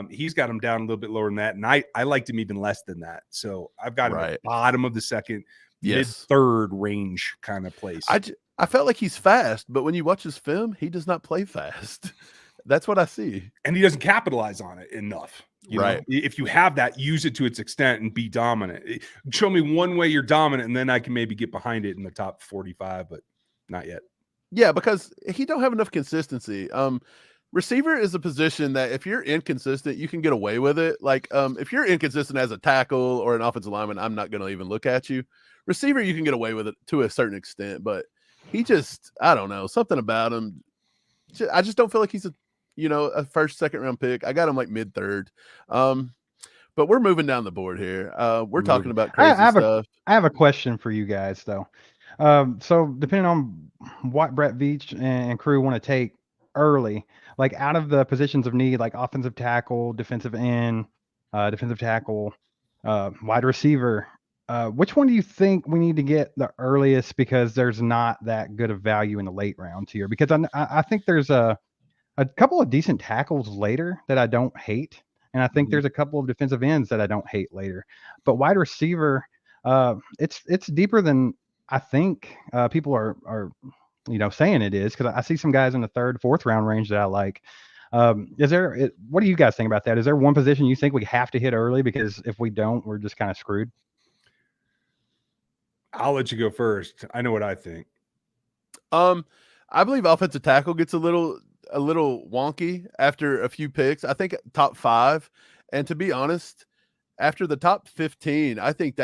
[SPEAKER 8] He's got him down a little bit lower than that, and I liked him even less than that. So I've got him at the bottom of the second, mid-third range kind of place.
[SPEAKER 7] I felt like he's fast, but when you watch his film, he does not play fast. That's what I see.
[SPEAKER 8] And he doesn't capitalize on it enough. You know? If you have that, use it to its extent and be dominant. Show me one way you're dominant, and then I can maybe get behind it in the top 45, but not yet.
[SPEAKER 7] Yeah, because he don't have enough consistency. Receiver is a position that if you're inconsistent, you can get away with it. Like if you're inconsistent as a tackle or an offensive lineman, I'm not going to even look at you. Receiver, you can get away with it to a certain extent, but he just, I don't know, something about him. I just don't feel like he's a first, second round pick. I got him like mid-third. But we're moving down the board here. We're talking about crazy stuff.
[SPEAKER 3] I have a question for you guys though. So depending on what Brett Veach and crew want to take early, like out of the positions of need, like offensive tackle, defensive end, defensive tackle, wide receiver, which one do you think we need to get the earliest, because there's not that good of value in the late rounds here? Because I think there's a couple of decent tackles later that I don't hate, and I think there's a couple of defensive ends that I don't hate later. But wide receiver, it's deeper than I think people are saying it is, because I see some guys in the third, fourth round range that I like. What do you guys think about that? Is there one position you think we have to hit early, because if we don't, we're just kind of screwed?
[SPEAKER 8] I'll let you go first. I know what I think.
[SPEAKER 7] I believe offensive tackle gets a little wonky after a few picks. I think top 5, and to be honest, after the top 15, I think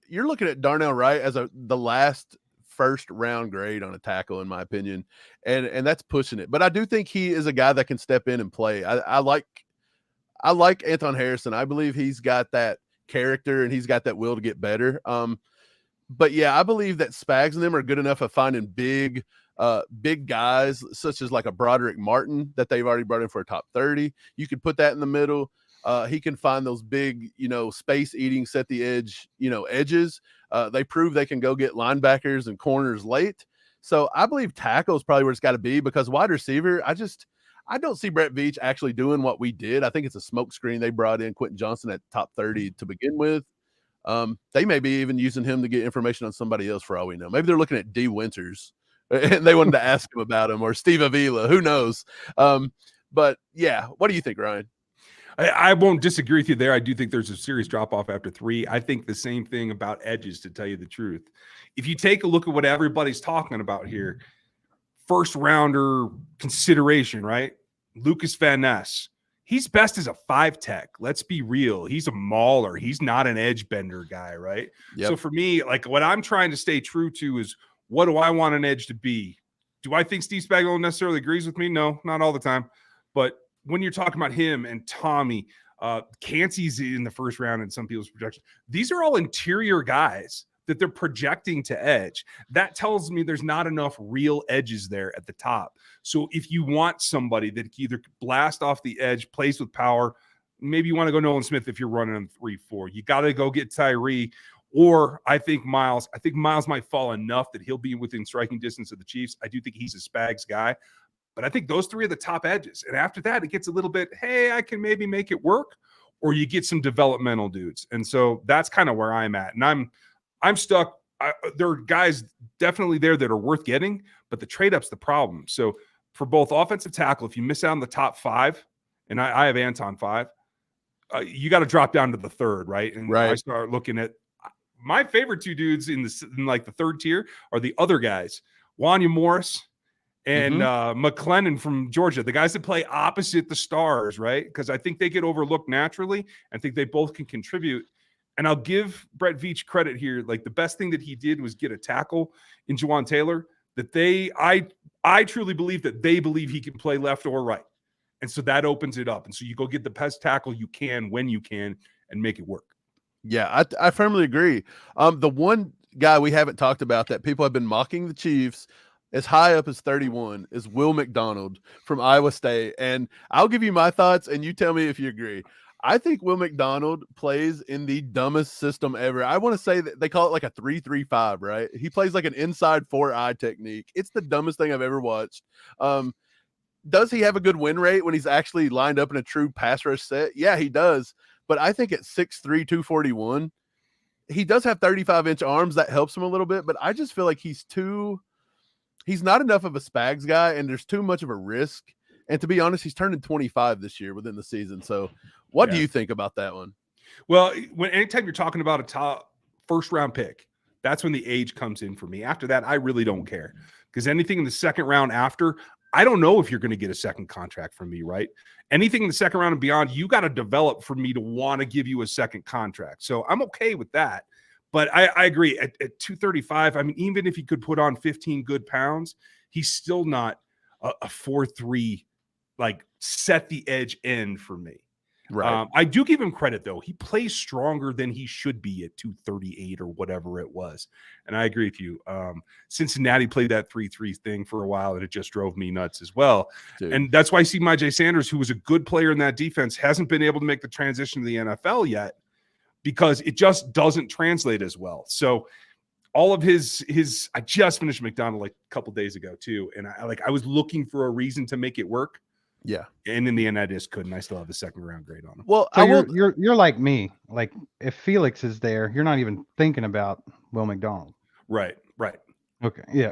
[SPEAKER 7] you're looking at Darnell Wright as the last first round grade on a tackle, in my opinion, and that's pushing it. But I do think he is a guy that can step in and play. I like Anton Harrison. I believe he's got that character and he's got that will to get better. But yeah, I believe that Spags and them are good enough at finding big guys, such as like a Broderick Martin that they've already brought in for a top 30. You could put that in the middle. He can find those big, space eating, set the edge, edges. They prove they can go get linebackers and corners late. So I believe tackle is probably where it's got to be, because wide receiver, I don't see Brett Veach actually doing what we did. I think it's a smokescreen. They brought in Quentin Johnston at top 30 to begin with. They may be even using him to get information on somebody else for all we know. Maybe they're looking at D. Winters and they wanted to ask him about him, or Steve Avila. Who knows? But yeah, what do you think, Ryan?
[SPEAKER 8] I won't disagree with you there. I do think there's a serious drop-off after 3. I think the same thing about edges, to tell you the truth. If you take a look at what everybody's talking about here, first-rounder consideration, right? Lucas Van Ness. He's best as a 5-tech. Let's be real. He's a mauler. He's not an edge bender guy, right?
[SPEAKER 7] Yep.
[SPEAKER 8] So for me, like, what I'm trying to stay true to is, what do I want an edge to be? Do I think Steve Spagnuolo necessarily agrees with me? No, not all the time. But when you're talking about him and Tommy, Cansey's in the first round in some people's projections. These are all interior guys that they're projecting to edge. That tells me there's not enough real edges there at the top. So if you want somebody that can either blast off the edge, plays with power, maybe you want to go Nolan Smith if you're running on 3-4. You got to go get Tyree. Or I think Miles might fall enough that he'll be within striking distance of the Chiefs. I do think he's a Spags guy. But I think those three are the top edges. And after that, it gets a little bit, hey, I can maybe make it work. Or you get some developmental dudes. And so that's kind of where I'm at. And I'm stuck. There are guys definitely there that are worth getting, but the trade-up's the problem. So for both offensive tackle, if you miss out on the top 5, and I have Anton 5, you got to drop down to the 3rd, right? And I start looking at my favorite 2 dudes in like the 3rd tier are the other guys, Wanya Morris and McClendon from Georgia, the guys that play opposite the stars, right? Because I think they get overlooked naturally. I think they both can contribute. And I'll give Brett Veach credit here. Like the best thing that he did was get a tackle in Juwan Taylor that I truly believe that they believe he can play left or right. And so that opens it up. And so you go get the best tackle you can when you can and make it work.
[SPEAKER 7] Yeah, I firmly agree. The one guy we haven't talked about that people have been mocking the Chiefs as high up as 31 is Will McDonald from Iowa State. And I'll give you my thoughts and you tell me if you agree. I think Will McDonald plays in the dumbest system ever. I want to say that they call it like a 3-3-5, right? He plays like an inside 4-eye technique. It's the dumbest thing I've ever watched. Does he have a good win rate when he's actually lined up in a true pass rush set? Yeah, he does. But I think at 6'3", 241, he does have 35-inch arms. That helps him a little bit. But I just feel like he's not enough of a Spags guy, and there's too much of a risk. And to be honest, he's turning 25 this year within the season. So what do you think about that one?
[SPEAKER 8] Well, anytime you're talking about a top first-round pick, that's when the age comes in for me. After that, I really don't care. Because anything in the second round after, I don't know if you're going to get a second contract from me, right? Anything in the second round and beyond, you got to develop for me to want to give you a second contract. So I'm okay with that. But I agree. At 235, I mean, even if he could put on 15 good pounds, he's still not a 4-3, like set the edge end for me.
[SPEAKER 7] Right.
[SPEAKER 8] I do give him credit, though. He plays stronger than he should be at 238 or whatever it was. And I agree with you. Cincinnati played that 3-3 thing for a while, and it just drove me nuts as well.
[SPEAKER 7] Dude.
[SPEAKER 8] And that's why I see Myjai Sanders, who was a good player in that defense, hasn't been able to make the transition to the NFL yet because it just doesn't translate as well. So all of his I just finished McDonald like a couple days ago too. And I was looking for a reason to make it work.
[SPEAKER 7] Yeah.
[SPEAKER 8] And in the end, I just couldn't. I still have a second round grade on him.
[SPEAKER 7] Well,
[SPEAKER 3] So you're like me. Like if Felix is there, you're not even thinking about Will McDonald.
[SPEAKER 8] Right.
[SPEAKER 3] Okay. Yeah.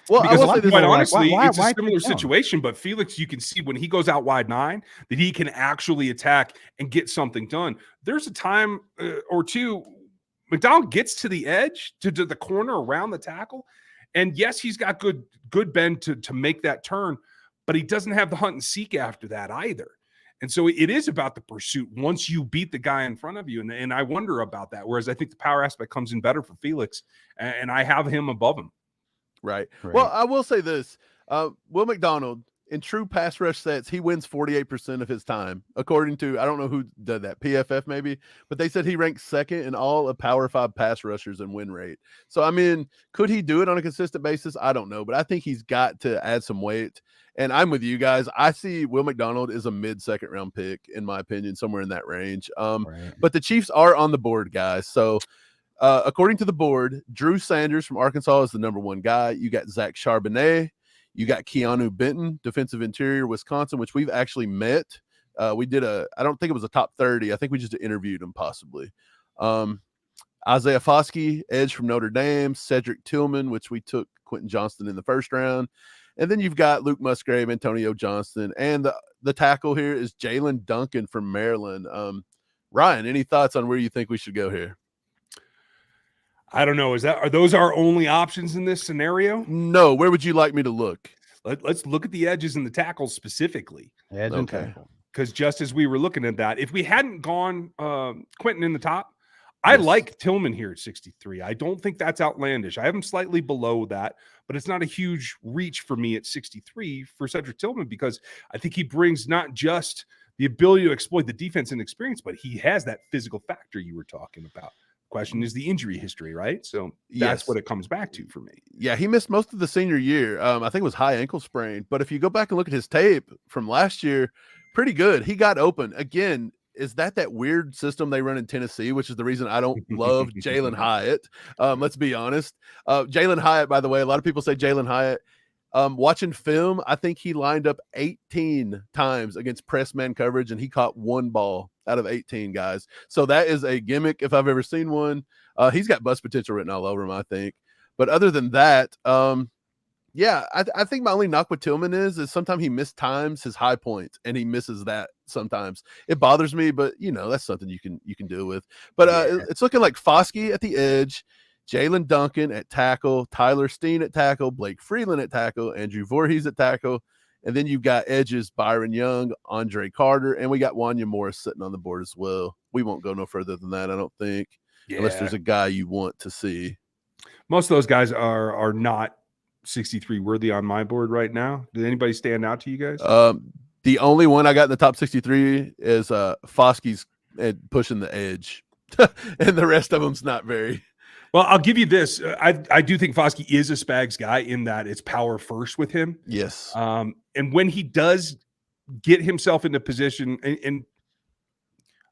[SPEAKER 7] Well,
[SPEAKER 8] because
[SPEAKER 7] I will say this,
[SPEAKER 8] quite
[SPEAKER 3] like,
[SPEAKER 8] honestly,
[SPEAKER 3] why
[SPEAKER 8] it's a
[SPEAKER 3] keep
[SPEAKER 8] similar
[SPEAKER 3] going?
[SPEAKER 8] situation, but Felix, you can see when he goes out wide 9 that he can actually attack and get something done. There's a time or two, McDonald gets to the edge, to the corner around the tackle. And yes, he's got good bend to make that turn, but he doesn't have the hunt and seek after that either. And so it is about the pursuit once you beat the guy in front of you. And I wonder about that. Whereas I think the power aspect comes in better for Felix, and I have him above him.
[SPEAKER 7] Right. Well, I will say this. Will McDonald, in true pass rush sets, he wins 48% of his time. According to, I don't know who did that, PFF maybe, but they said he ranks second in all of Power 5 pass rushers in win rate. So, I mean, could he do it on a consistent basis? I don't know, but I think he's got to add some weight. And I'm with you guys. I see Will McDonald is a mid-second round pick, in my opinion, somewhere in that range. But the Chiefs are on the board, guys. So, according to the board, Drew Sanders from Arkansas is the number 1 guy. You got Zach Charbonnet. You got Keanu Benton, defensive interior, Wisconsin, which we've actually met. We did I don't think it was a top 30. I think we just interviewed him possibly. Isaiah Foskey, edge from Notre Dame. Cedric Tillman, which we took Quentin Johnston in the first round. And then you've got Luke Musgrave, Antonio Johnston. And the tackle here is Jalen Duncan from Maryland. Ryan, any thoughts on where you think we should go here?
[SPEAKER 8] I don't know. Are those our only options in this scenario?
[SPEAKER 7] No. Where would you like me to look?
[SPEAKER 8] Let's look at the edges and the tackles specifically.
[SPEAKER 3] Edge and tackle.
[SPEAKER 8] Because just as we were looking at that, if we hadn't gone Quentin in the top, I like Tillman here at 63. I don't think that's outlandish. I have him slightly below that, but it's not a huge reach for me at 63 for Cedric Tillman because I think he brings not just the ability to exploit the defense and experience, but he has that physical factor you were talking about. Question is the injury history, right? So that's what it comes back to for me.
[SPEAKER 7] Yeah, he missed most of the senior year. I think it was high ankle sprain. But if you go back and look at his tape from last year, pretty good. He got open. Again, is that weird system they run in Tennessee, which is the reason I don't love Jalen Hyatt. Let's be honest. Jalen Hyatt, by the way, a lot of people say Jalen Hyatt. Watching film, I think he lined up 18 times against press man coverage, and he caught 1 ball out of 18 guys. So that is a gimmick if I've ever seen one. He's got bust potential written all over him, I think. But other than that, I think my only knock with Tillman is sometimes he mistimes his high points, and he misses that sometimes. It bothers me, but that's something you can deal with. But it's looking like Foskey at the edge, Jalen Duncan at tackle, Tyler Steen at tackle, Blake Freeland at tackle, Andrew Voorhees at tackle. And then you've got edges, Byron Young, Andre Carter, and we got Wanya Morris sitting on the board as well. We won't go no further than that, I don't think, unless there's a guy you want to see.
[SPEAKER 8] Most of those guys are not 63 worthy on my board right now. Did anybody stand out to you guys?
[SPEAKER 7] The only one I got in the top 63 is Foskey's pushing the edge, and the rest of them's not very.
[SPEAKER 8] Well, I'll give you this. I do think Foskey is a Spags guy in that it's power first with him.
[SPEAKER 7] Yes.
[SPEAKER 8] And when he does get himself into position, and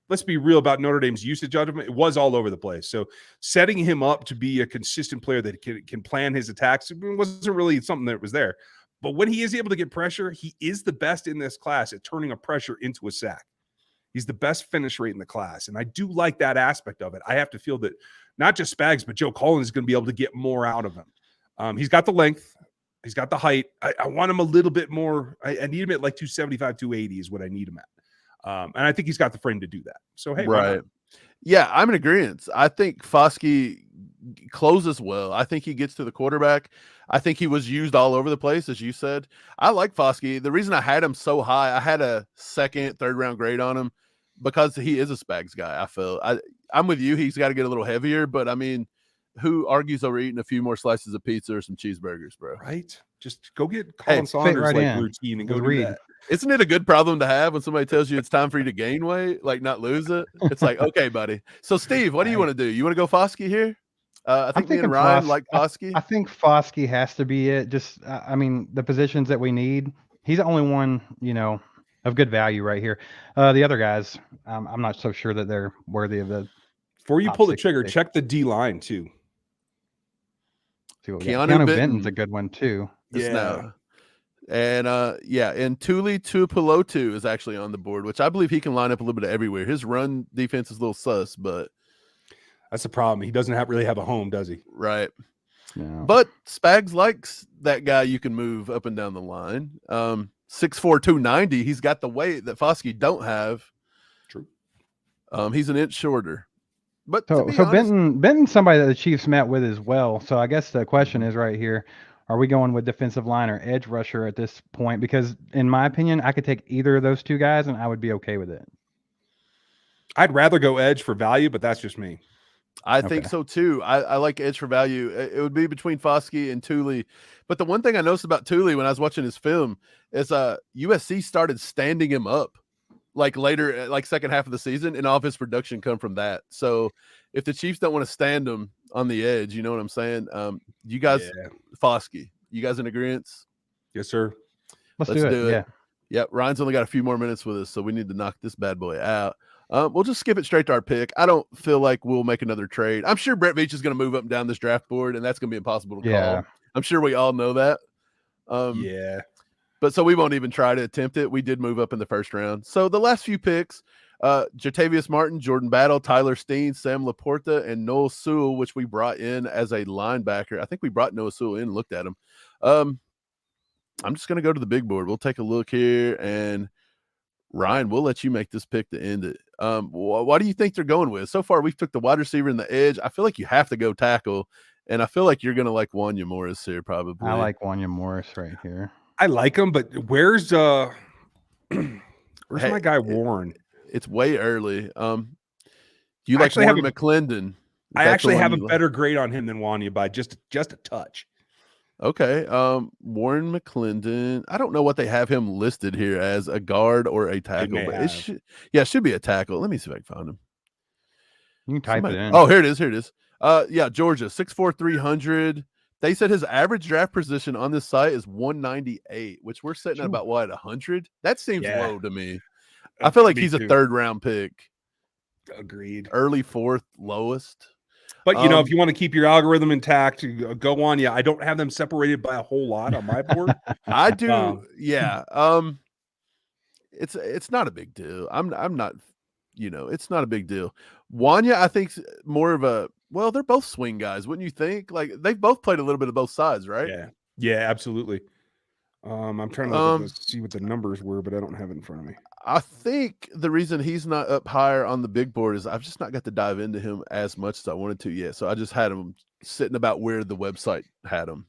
[SPEAKER 8] let's be real about Notre Dame's usage of him, it was all over the place. So setting him up to be a consistent player that can plan his attacks wasn't really something that was there. But when he is able to get pressure, he is the best in this class at turning a pressure into a sack. He's the best finish rate in the class. And I do like that aspect of it. I have to feel that not just Spags, but Joe Collins is going to be able to get more out of him. He's got the length. He's got the height. I want him a little bit more. I need him at like 275, 280 is what I need him at. And I think he's got the frame to do that. So, hey.
[SPEAKER 7] Right. Yeah, I'm in agreement. I think Foskey closes well. I think he gets to the quarterback. I think he was used all over the place, as you said. I like Foskey. The reason I had him so high, I had a second, third round grade on him because he is a Spags guy. I feel I'm with you. He's got to get a little heavier, but I mean, who argues over eating a few more slices of pizza or some cheeseburgers, bro?
[SPEAKER 8] Right. Just go get Colin Saunders routine and go do that.
[SPEAKER 7] Isn't it a good problem to have when somebody tells you it's time for you to gain weight, like not lose it? It's like, okay, buddy. So, Steve, what do you want to do? You want to go Foskey here? I think me and Ryan like Foskey.
[SPEAKER 3] I think Foskey has to be it. Just, I mean, the positions that we need, he's the only one, of good value right here. The other guys, I'm not so sure that they're worthy of the.
[SPEAKER 8] Before you pull the trigger, check the D line too.
[SPEAKER 3] Keanu Benton's a good one too.
[SPEAKER 7] Yeah. And and Tuli Tuipulotu is actually on the board, which I believe he can line up a little bit of everywhere. His run defense is a little sus, but
[SPEAKER 8] that's the problem. He doesn't really have a home, does he?
[SPEAKER 7] Right.
[SPEAKER 3] No.
[SPEAKER 7] But Spags likes that guy you can move up and down the line. 6'4", 290. He's got the weight that Foskey don't have.
[SPEAKER 8] True.
[SPEAKER 7] He's an inch shorter. But
[SPEAKER 3] so Benton's somebody that the Chiefs met with as well. So I guess the question is right here. Are we going with defensive line or edge rusher at this point? Because in my opinion, I could take either of those two guys and I would be okay with it.
[SPEAKER 8] I'd rather go edge for value, but that's just me.
[SPEAKER 7] I think so too. I like edge for value. It would be between Foskey and Tuli. But the one thing I noticed about Tuli when I was watching his film is USC started standing him up like later, like second half of the season, and all of his production come from that. So if the Chiefs don't want to stand him on the edge, you know what I'm saying? You guys, Foskey, you guys in agreement?
[SPEAKER 8] Yes, sir.
[SPEAKER 3] Let's do it. Yeah.
[SPEAKER 7] Yep. Ryan's only got a few more minutes with us, so we need to knock this bad boy out. We'll just skip it straight to our pick. I don't feel like we'll make another trade. I'm sure Brett Veach is going to move up and down this draft board, and that's going to be impossible to call. I'm sure we all know that. But so we won't even try to attempt it. We did move up in the first round. So the last few picks, Jatavius Martin, Jordan Battle, Tyler Steen, Sam Laporta, and Noah Sewell, which we brought in as a linebacker. I think we brought Noah Sewell in and looked at him. I'm just going to go to the big board. We'll take a look here, and Ryan, we'll let you make this pick to end it. What do you think they're going with? So far, we've took the wide receiver and the edge. I feel like you have to go tackle, and I feel like you're going to like Wanya Morris here probably.
[SPEAKER 3] I like Wanya Morris right here.
[SPEAKER 8] I like him, but where's my guy Warren?
[SPEAKER 7] It's way early. You like Warren McClendon?
[SPEAKER 8] I actually have a better grade on him than Wanya by just a touch.
[SPEAKER 7] Okay. Warren McClendon. I don't know what they have him listed here as, a guard or a tackle,
[SPEAKER 8] may
[SPEAKER 7] but
[SPEAKER 8] have.
[SPEAKER 7] it should be a tackle. Let me see if I can find him.
[SPEAKER 3] You can type it in.
[SPEAKER 7] Oh, here it is. Here it is. Yeah, Georgia, 6'4", 300. They said his average draft position on this site is 198, which we're sitting at about 100. That seems low to me. I feel like
[SPEAKER 8] Me
[SPEAKER 7] he's a
[SPEAKER 8] too.
[SPEAKER 7] 3rd round pick.
[SPEAKER 8] Agreed.
[SPEAKER 7] Early 4th lowest.
[SPEAKER 8] But if you want to keep your algorithm intact, go on. Yeah, I don't have them separated by a whole lot on my board.
[SPEAKER 7] I do. Yeah. It's not a big deal. I'm not. It's not a big deal. Wanya, I think, more of a. Well, they're both swing guys, wouldn't you think? Like, they've both played a little bit of both sides, right?
[SPEAKER 8] Yeah, absolutely. I'm trying to look at see what the numbers were, but I don't have it in front of me.
[SPEAKER 7] I think the reason he's not up higher on the big board is I've just not got to dive into him as much as I wanted to yet. So I just had him sitting about where the website had him,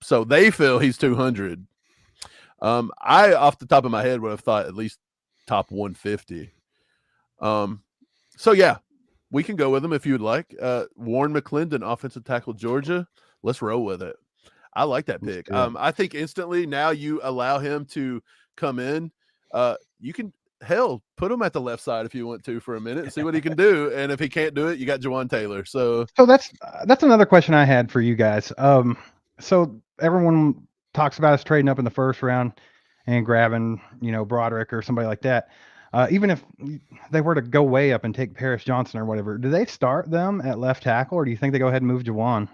[SPEAKER 7] So they feel he's 200. I, off the top of my head, would have thought at least top 150. So yeah, we can go with him if you'd like. Warren McClendon, offensive tackle, Georgia. Let's roll with it. I like that pick. I think instantly now you allow him to come in. You can put him at the left side if you want to for a minute and see what he can do. And if he can't do it, you got Jawan Taylor. So
[SPEAKER 3] that's another question I had for you guys. So everyone talks about us trading up in the 1st round and grabbing, Broderick or somebody like that. Even if they were to go way up and take Paris Johnson or whatever, do they start them at left tackle, or do you think they go ahead and move Jawan?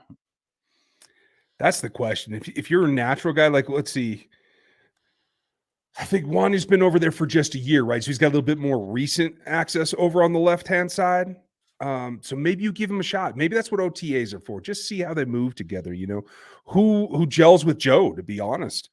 [SPEAKER 8] That's the question. If you're a natural guy, like, let's see, I think Wanya's been over there for just a year, right? So he's got a little bit more recent access over on the left-hand side. So maybe you give him a shot. Maybe that's what OTAs are for. Just see how they move together, who gels with Joe, to be honest.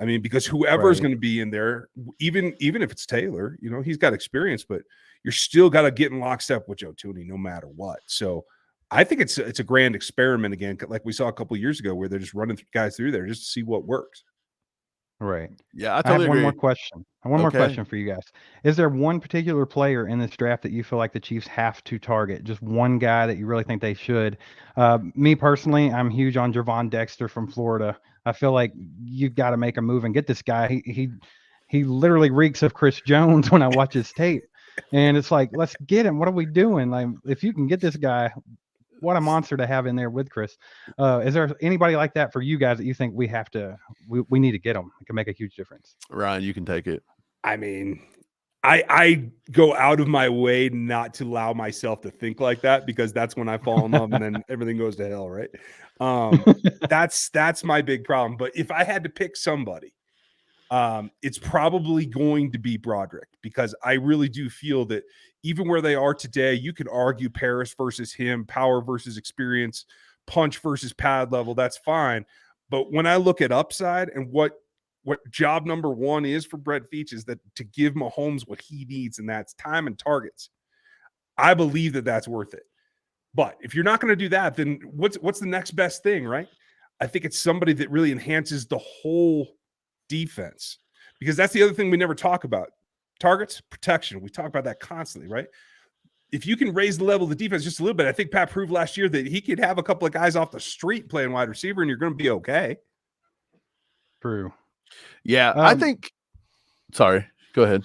[SPEAKER 8] I mean, because whoever is going to be in there, even if it's Taylor, he's got experience, but you're still got to get in lockstep with Joe Tooney no matter what. So I think it's a grand experiment again, like we saw a couple of years ago, where they're just running guys through there just to see what works.
[SPEAKER 3] Right.
[SPEAKER 7] Yeah,
[SPEAKER 3] I have one more question. One more question for you guys. Is there one particular player in this draft that you feel like the Chiefs have to target? Just one guy that you really think they should? Me personally, I'm huge on Javon Dexter from Florida. I feel like you've got to make a move and get this guy. He literally reeks of Chris Jones when I watch his tape. And it's like, let's get him. What are we doing? Like, if you can get this guy, what a monster to have in there with Chris. Is there anybody like that for you guys that you think we need to get them? It can make a huge difference.
[SPEAKER 7] Ryan, you can take it.
[SPEAKER 8] I mean, I go out of my way not to allow myself to think like that, because that's when I fall in love and then everything goes to hell, right? That's my big problem. But if I had to pick somebody, it's probably going to be Broderick, because I really do feel that even where they are today, you could argue Paris versus him, power versus experience, punch versus pad level. That's fine. But when I look at upside and what job number one is for Brett Veach is that to give Mahomes what he needs, and that's time and targets. I believe that that's worth it. But if you're not going to do that, then what's the next best thing, right? I think it's somebody that really enhances the whole defense, because that's the other thing we never talk about. Targets, protection. We talk about that constantly, right? If you can raise the level of the defense just a little bit, I think Pat proved last year that he could have a couple of guys off the street playing wide receiver and you're going to be okay.
[SPEAKER 3] True.
[SPEAKER 7] Yeah, I think – sorry, go ahead.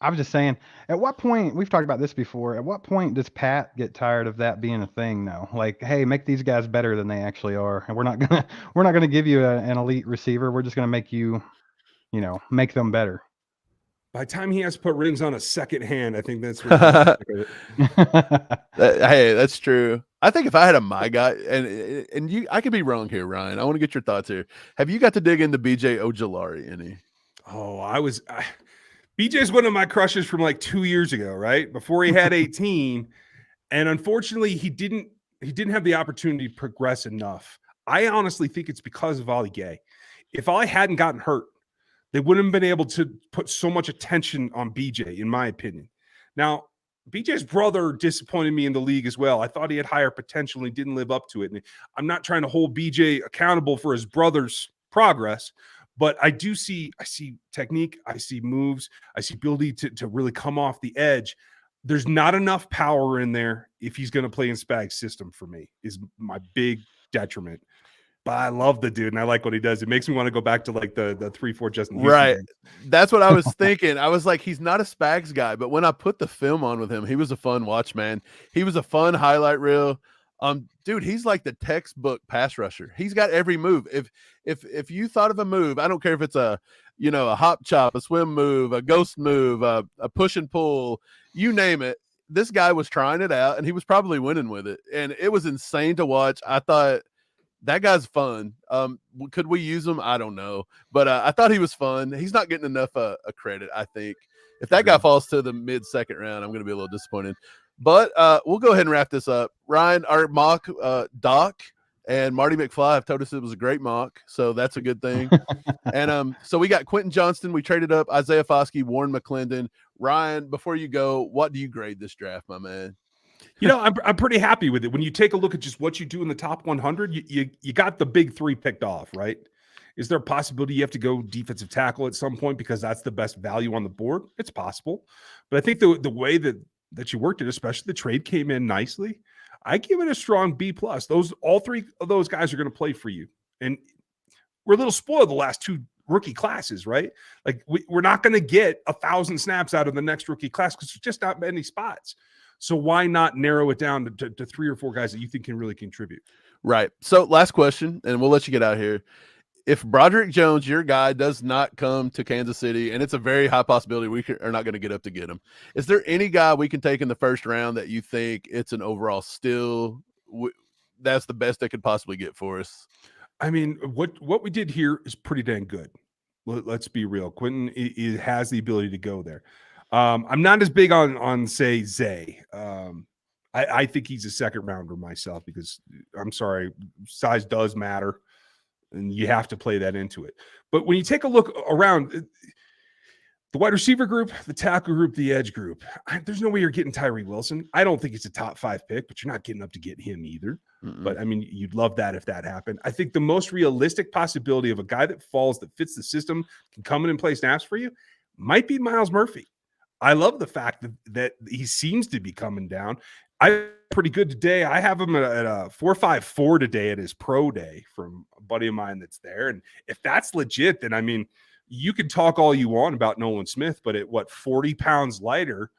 [SPEAKER 3] I was just saying, at what point – we've talked about this before. At what point does Pat get tired of that being a thing now? Like, hey, make these guys better than they actually are. And we're not gonna give you an elite receiver. We're just going to make you, make them better.
[SPEAKER 8] By the time he has to put rings on a second hand, I think that's
[SPEAKER 7] hey, that's true. I think if I had my guy, and you, I could be wrong here, Ryan. I want to get your thoughts here. Have you got to dig into BJ Ojulari any?
[SPEAKER 8] Oh, BJ's one of my crushes from like 2 years ago, right? Before he had 18. And unfortunately, he didn't have the opportunity to progress enough. I honestly think it's because of Ali Gay. If Ali hadn't gotten hurt, they wouldn't have been able to put so much attention on BJ, in my opinion. Now, BJ's brother disappointed me in the league as well. I thought he had higher potential and he didn't live up to it. And I'm not trying to hold BJ accountable for his brother's progress, but I see technique, I see moves, I see ability to really come off the edge. There's not enough power in there if he's going to play in Spag's system for me, is my big detriment. but I love the dude and I like what he does. It makes me want to go back to like the 3-4 Justin Houston
[SPEAKER 7] Right.
[SPEAKER 8] games.
[SPEAKER 7] That's what I was thinking. I was like, he's not a Spags guy, but when I put the film on with him, he was a fun watch, man. He was a fun highlight reel. Dude, he's like the textbook pass rusher. He's got every move. If you thought of a move, I don't care if it's a hop chop, a swim move, a ghost move, a push and pull, you name it. This guy was trying it out and he was probably winning with it. And it was insane to watch. I thought that guy's fun. Could we use him? I don't know. But I thought he was fun. He's not getting enough credit, I think. If that guy falls to the mid-second round, I'm going to be a little disappointed. But we'll go ahead and wrap this up. Ryan, our mock Doc and Marty McFly have told us it was a great mock, so that's a good thing. And so we got Quentin Johnston. We traded up Isaiah Foskey, Warren McClendon. Ryan, before you go, what do you grade this draft, my man?
[SPEAKER 8] I'm pretty happy with it. When you take a look at just what you do in the top 100, you got the big three picked off, right? Is there a possibility you have to go defensive tackle at some point because that's the best value on the board? It's possible. But I think the way that you worked it, especially the trade came in nicely, I give it a strong B+. All three of those guys are going to play for you. And we're a little spoiled the last two rookie classes, right? Like we're not going to get 1,000 snaps out of the next rookie class because there's just not many spots. So why not narrow it down to 3 or 4 guys that you think can really contribute?
[SPEAKER 7] Right. So last question, and we'll let you get out here. If Broderick Jones, your guy, does not come to Kansas City, and it's a very high possibility we are not going to get up to get him, is there any guy we can take in the first round that you think it's an overall steal? That's the best they could possibly get for us?
[SPEAKER 8] I mean, what we did here is pretty dang good. Let's be real. Quentin has the ability to go there. I'm not as big on say Zay. I think he's a second rounder myself because I'm sorry, size does matter. And you have to play that into it. But when you take a look around the wide receiver group, the tackle group, the edge group, there's no way you're getting Tyree Wilson. I don't think it's a top 5 pick, but you're not getting up to get him either. Mm-mm. But I mean, you'd love that if that happened. I think the most realistic possibility of a guy that falls, that fits the system, can come in and play snaps for you, might be Myles Murphy. I love the fact that he seems to be coming down. I'm pretty good today. I have him at a 4.54 today at his pro day from a buddy of mine that's there. And if that's legit, then I mean, you can talk all you want about Nolan Smith, but at 40 pounds lighter,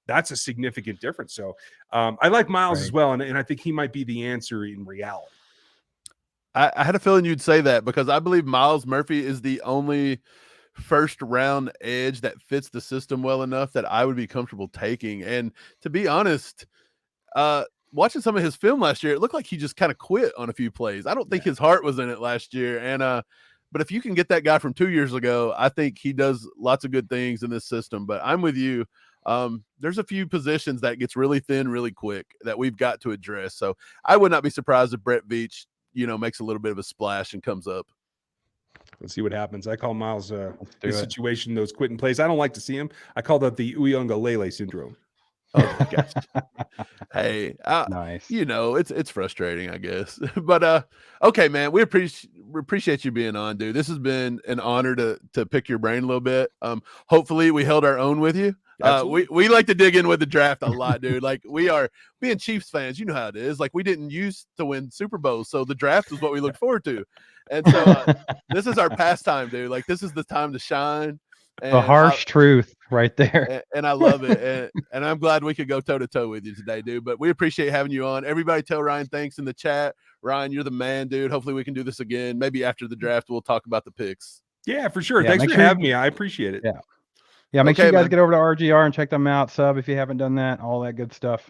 [SPEAKER 8] that's a significant difference. So I like Myles as well. And I think he might be the answer in reality.
[SPEAKER 7] I had a feeling you'd say that because I believe Myles Murphy is the only first round edge that fits the system well enough that I would be comfortable taking. And to be honest, watching some of his film last year, it looked like he just kind of quit on a few plays. I don't think his heart was in it last year. And but if you can get that guy from 2 years ago, I think he does lots of good things in this system. But I'm with you. There's a few positions that gets really thin really quick that we've got to address. So I would not be surprised if Brett Veach, makes a little bit of a splash and comes up.
[SPEAKER 8] Let's see what happens. I call Myles his situation, those quitting plays. I don't like to see him. I call that the Uyunglele syndrome.
[SPEAKER 7] Oh, gosh. Hey,
[SPEAKER 3] nice.
[SPEAKER 7] It's frustrating, I guess. But okay, man, we appreciate you being on, dude. This has been an honor to pick your brain a little bit. Hopefully we held our own with you. We like to dig in with the draft a lot, dude. Like we are being Chiefs fans, you know how it is. Like we didn't used to win Super Bowls, so the draft is what we look forward to. And so this is our pastime, dude. Like this is the time to shine. And
[SPEAKER 3] the harsh truth right there.
[SPEAKER 7] And I love it. And I'm glad we could go toe to toe with you today, dude. But we appreciate having you on. Everybody tell Ryan thanks in the chat. Ryan, you're the man, dude. Hopefully we can do this again. Maybe after the draft, we'll talk about the picks.
[SPEAKER 8] Yeah, for sure. Thanks for having me. I appreciate it.
[SPEAKER 3] Yeah. Make sure you guys get over to RGR and check them out. Sub if you haven't done that. All that good stuff.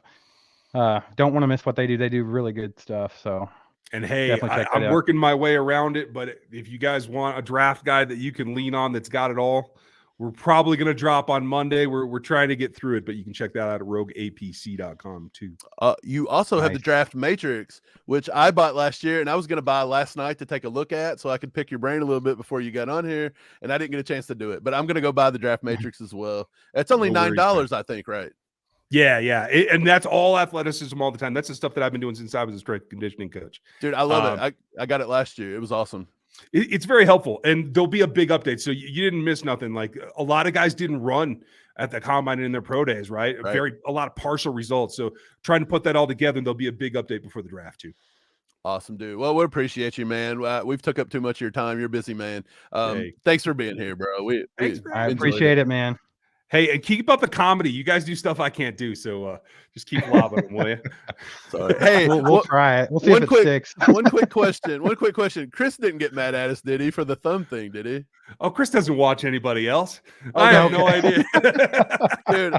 [SPEAKER 3] Don't want to miss what they do. They do really good stuff. So.
[SPEAKER 8] And hey, I'm working my way around it. But if you guys want a draft guide that you can lean on that's got it all, we're probably going to drop on Monday. We're trying to get through it, but you can check that out at rogueapc.com too.
[SPEAKER 7] You also have the Draft Matrix, which I bought last year, and I was going to buy last night to take a look at so I could pick your brain a little bit before you got on here, and I didn't get a chance to do it. But I'm going to go buy the Draft Matrix as well. It's only $9, I think, right?
[SPEAKER 8] Yeah. And that's all athleticism all the time. That's the stuff that I've been doing since I was a strength conditioning coach.
[SPEAKER 7] Dude, I love it. I got it last year. It was awesome.
[SPEAKER 8] It's very helpful, and there'll be a big update. So you didn't miss nothing. Like a lot of guys didn't run at the combine in their pro days, right? A lot of partial results. So trying to put that all together, and there'll be a big update before the draft too.
[SPEAKER 7] Awesome, dude. Well, we appreciate you, man. We've took up too much of your time. You're a busy man.
[SPEAKER 8] Hey,
[SPEAKER 7] Thanks for being here, bro.
[SPEAKER 8] thanks
[SPEAKER 7] We
[SPEAKER 8] for
[SPEAKER 3] I
[SPEAKER 8] having me.
[SPEAKER 7] enjoyed
[SPEAKER 3] appreciate
[SPEAKER 7] it.
[SPEAKER 3] it, man.
[SPEAKER 8] Hey, and keep up the comedy. You guys do stuff I can't do, so just keep lobbing them, will you?
[SPEAKER 7] Sorry. Hey,
[SPEAKER 3] We'll try it. We'll see if it sticks.
[SPEAKER 7] one quick question. Chris didn't get mad at us, did he, for the thumb thing? Did he?
[SPEAKER 8] Oh, Chris doesn't watch anybody else. I have no idea.
[SPEAKER 7] Dude,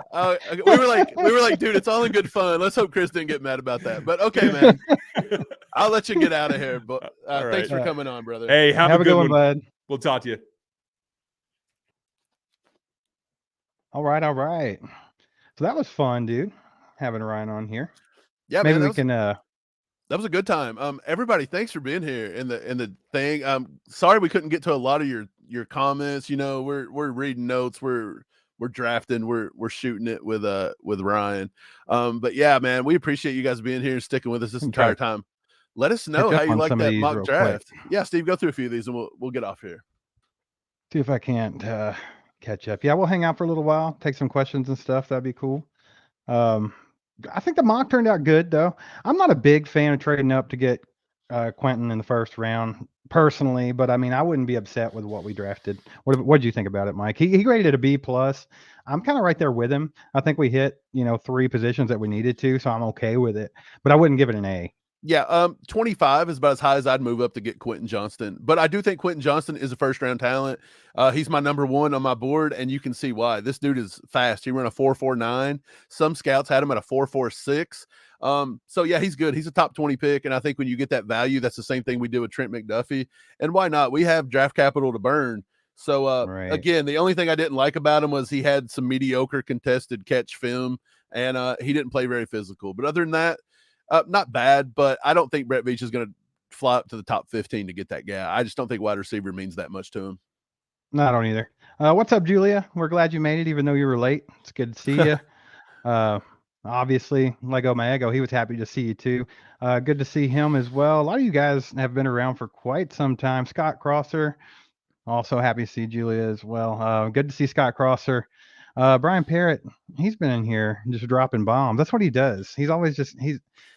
[SPEAKER 7] we were like, dude, it's all in good fun. Let's hope Chris didn't get mad about that. But okay, man, I'll let you get out of here. But
[SPEAKER 8] All right.
[SPEAKER 7] thanks for coming on, brother.
[SPEAKER 8] Hey, have a good one,
[SPEAKER 3] bud.
[SPEAKER 8] We'll talk to you.
[SPEAKER 3] All right. So that was fun, dude. Having Ryan on here.
[SPEAKER 7] Yeah,
[SPEAKER 3] Maybe
[SPEAKER 7] man,
[SPEAKER 3] we can.
[SPEAKER 7] that was a good time. Everybody, thanks for being here in the thing. Sorry we couldn't get to a lot of your comments. You know, we're reading notes, we're drafting, we're shooting it with Ryan. But yeah, man, we appreciate you guys being here and sticking with us this entire time. Let us know how you like that mock draft. Yeah, Steve, go through a few of these and we'll get off here.
[SPEAKER 3] See if I can't catch up. Yeah, we'll hang out for a little while, take some questions and stuff. That'd be cool. I think the mock turned out good, though. I'm not a big fan of trading up to get Quentin in the first round personally, but I mean, I wouldn't be upset with what we drafted. What did you think about it, Mike? He rated a B+. I'm kind of right there with him. I think we hit 3 positions that we needed to, so I'm okay with it. But I wouldn't give it an A.
[SPEAKER 7] Yeah, 25 is about as high as I'd move up to get Quentin Johnston. But I do think Quentin Johnston is a first-round talent. He's my number 1 on my board, and you can see why. This dude is fast. He ran a 4.49. Some scouts had him at a 4.46. So, yeah, he's good. He's a top 20 pick, and I think when you get that value, that's the same thing we did with Trent McDuffie. And why not? We have draft capital to burn. So, again, the only thing I didn't like about him was he had some mediocre contested catch film, and he didn't play very physical. But other than that, not bad, but I don't think Brett Veach is going to fly up to the top 15 to get that guy. I just don't think wide receiver means that much to him.
[SPEAKER 3] No, I don't either. What's up, Julia? We're glad you made it, even though you were late. It's good to see you. Obviously, Lego Maego, he was happy to see you too. Good to see him as well. A lot of you guys have been around for quite some time. Scott Crosser, also happy to see Julia as well. Good to see Scott Crosser. Brian Parrott, he's been in here just dropping bombs. That's what he does. He's always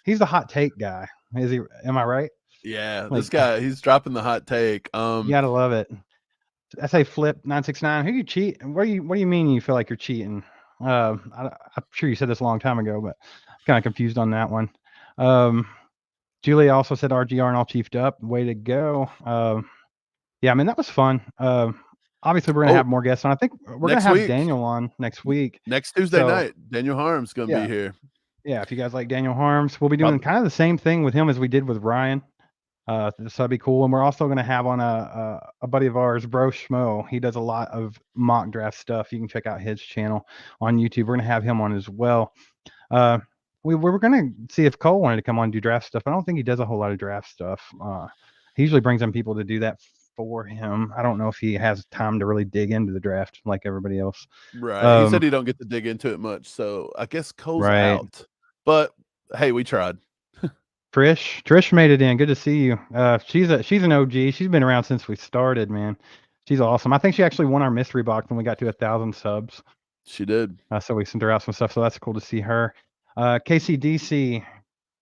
[SPEAKER 3] he's the hot take guy. Is he? Am I right?
[SPEAKER 7] Yeah, this guy, he's dropping the hot take.
[SPEAKER 3] You gotta love it. I say flip 969. Who you cheat? What do you mean you feel like you're cheating? I'm sure you said this a long time ago, but I'm kind of confused on that one. Julia also said RGR and all chiefed up. Way to go. Yeah, I mean that was fun. Obviously, we're going to have more guests on. I think we're going to have Daniel on next week.
[SPEAKER 7] Next Tuesday night, Daniel Harms going to be here.
[SPEAKER 3] Yeah, if you guys like Daniel Harms, we'll be doing kind of the same thing with him as we did with Ryan. So that'd be cool. And we're also going to have on a buddy of ours, Bro Schmo. He does a lot of mock draft stuff. You can check out his channel on YouTube. We're going to have him on as well. We were going to see if Cole wanted to come on and do draft stuff. I don't think he does a whole lot of draft stuff. He usually brings in people to do that for him. I don't know if he has time to really dig into the draft like everybody else.
[SPEAKER 7] Right. He said he don't get to dig into it much. So I guess Cole's out. But hey, we tried.
[SPEAKER 3] Trish made it in. Good to see you. She's an OG. She's been around since we started, man. She's awesome. I think she actually won our mystery box when we got to 1,000 subs.
[SPEAKER 7] She did.
[SPEAKER 3] So we sent her out some stuff. So that's cool to see her. KCDC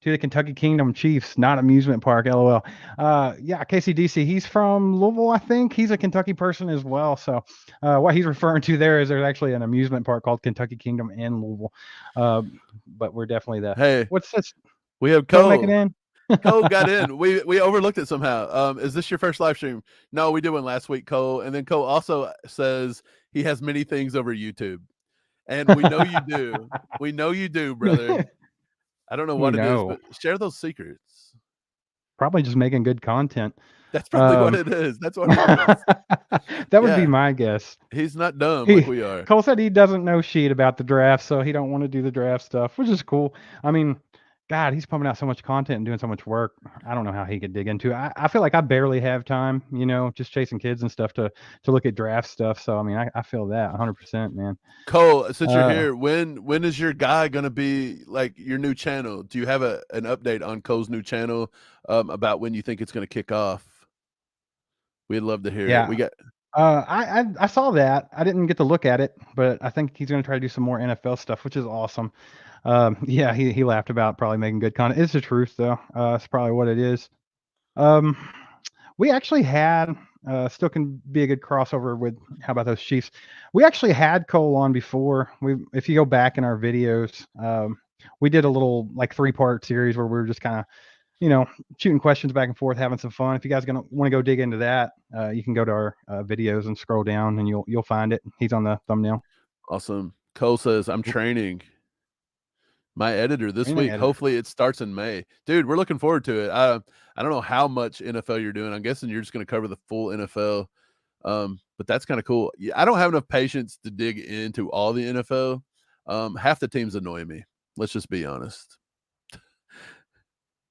[SPEAKER 3] to the Kentucky Kingdom Chiefs, not amusement park. LOL. Yeah, KCDC. He's from Louisville, I think. He's a Kentucky person as well. So what he's referring to there is there's actually an amusement park called Kentucky Kingdom in Louisville. But we're definitely the.
[SPEAKER 7] Hey,
[SPEAKER 3] what's this?
[SPEAKER 7] We have Cole.
[SPEAKER 3] Make it in.
[SPEAKER 7] Cole got in. We overlooked it somehow. Is this your first live stream? No, we did one last week, Cole. And then Cole also says he has many things over YouTube. And we know you do. We know you do, brother. I don't know what it is, but share those secrets.
[SPEAKER 3] Probably just making good content.
[SPEAKER 7] That's probably what it is. That's what it is.
[SPEAKER 3] That would be my guess.
[SPEAKER 7] He's not dumb like we are.
[SPEAKER 3] Cole said he doesn't know shit about the draft, so he don't want to do the draft stuff, which is cool. I mean, God, he's pumping out so much content and doing so much work. I don't know how he could dig into it. I feel like I barely have time, just chasing kids and stuff to look at draft stuff. So, I mean, I feel that 100%, man.
[SPEAKER 7] Cole, since you're here, when is your guy going to be like your new channel? Do you have an update on Cole's new channel about when you think it's going to kick off? We'd love to hear it. We got.
[SPEAKER 3] I saw that. I didn't get to look at it, but I think he's going to try to do some more NFL stuff, which is awesome. Yeah, he laughed about probably making good content. It's the truth, though. It's probably what it is. Um, we actually had still can be a good crossover with how about those Chiefs? We actually had Cole on before. If you go back in our videos, we did a little like 3-part series where we were just kind of shooting questions back and forth, having some fun. If you guys gonna want to go dig into that, you can go to our videos and scroll down, and you'll find it. He's on the thumbnail.
[SPEAKER 7] Awesome. Cole says, I'm training my editor this
[SPEAKER 3] Training
[SPEAKER 7] week.
[SPEAKER 3] editor.
[SPEAKER 7] Hopefully it starts in May. Dude, we're looking forward to it. I don't know how much NFL you're doing. I'm guessing you're just going to cover the full NFL. But that's kind of cool. Yeah, I don't have enough patience to dig into all the NFL. Half the teams annoy me. Let's just be honest.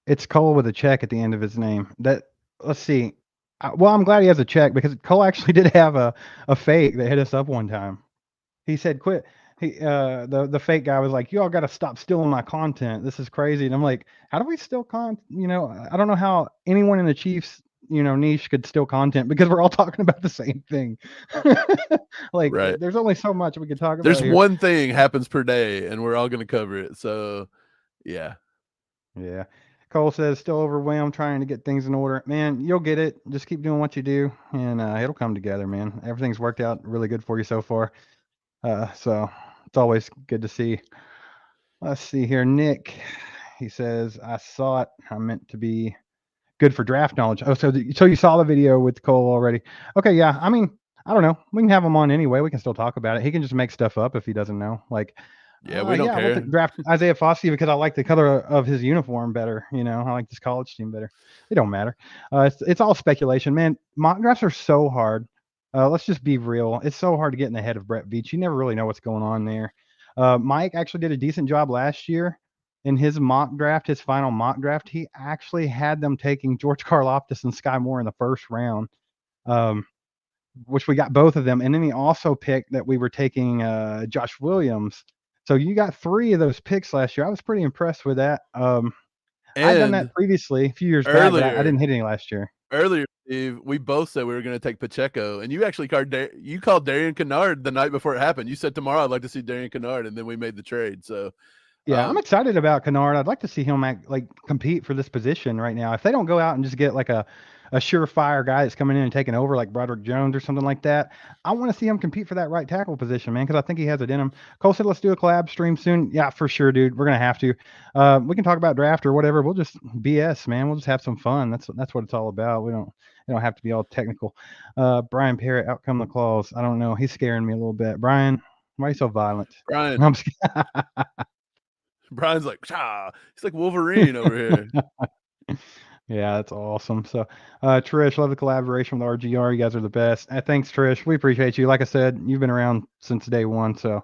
[SPEAKER 3] It's Cole with a check at the end of his name. Let's see. Well, I'm glad he has a check because Cole actually did have a fake that hit us up one time. He said, "Quit." The fake guy was like, "You all got to stop stealing my content. This is crazy." And I'm like, "How do we steal content? I don't know how anyone in the Chiefs niche could steal content because we're all talking about the same thing. Like,
[SPEAKER 7] Right.
[SPEAKER 3] there's only so much we could talk
[SPEAKER 7] There's
[SPEAKER 3] about here.
[SPEAKER 7] one thing happens per day, and we're all going to cover it. So, yeah.
[SPEAKER 3] Yeah. Cole says, still overwhelmed trying to get things in order. Man, you'll get it. Just keep doing what you do, and it'll come together, man. Everything's worked out really good for you so far. So it's always good to see. Let's see here. Nick, he says, I saw it. I meant to be good for draft knowledge. Oh, so you saw the video with Cole already. Okay, yeah. I mean, I don't know. We can have him on anyway. We can still talk about it. He can just make stuff up if he doesn't know. Like,
[SPEAKER 7] Yeah, we don't
[SPEAKER 3] yeah, I want to
[SPEAKER 7] care.
[SPEAKER 3] draft Isaiah Foskey because I like the color of his uniform better. I like this college team better. It don't matter. It's all speculation, man. Mock drafts are so hard. Let's just be real. It's so hard to get in the head of Brett Veach. You never really know what's going on there. Mike actually did a decent job last year in his mock draft, his final mock draft. He actually had them taking George Karlaftis and Sky Moore in the first round, which we got both of them. And then he also picked that we were taking Josh Williams. So you got 3 of those picks last year. I was pretty impressed with that. I'd done that previously a few years back, but I didn't hit any last year.
[SPEAKER 7] Earlier, Steve, we both said we were going to take Pacheco, and you actually called Darian Kennard the night before it happened. You said tomorrow I'd like to see Darian Kennard, and then we made the trade. So,
[SPEAKER 3] yeah, I'm excited about Kennard. I'd like to see him compete for this position right now. If they don't go out and just get like a surefire guy that's coming in and taking over like Broderick Jones or something like that, I want to see him compete for that right tackle position, man, because I think he has it in him. Cole said, let's do a collab stream soon. Yeah, for sure, dude. We're going to have to. We can talk about draft or whatever. We'll just BS, man. We'll just have some fun. That's what it's all about. We don't have to be all technical. Brian Parrott, out come the claws. I don't know. He's scaring me a little bit. Brian, why are you so violent?
[SPEAKER 7] Brian,
[SPEAKER 3] I'm scared.
[SPEAKER 7] Brian's like, he's like Wolverine over here.
[SPEAKER 3] Yeah, that's awesome. So, Trish, love the collaboration with RGR. You guys are the best. Thanks, Trish. We appreciate you. Like I said, you've been around since day one, so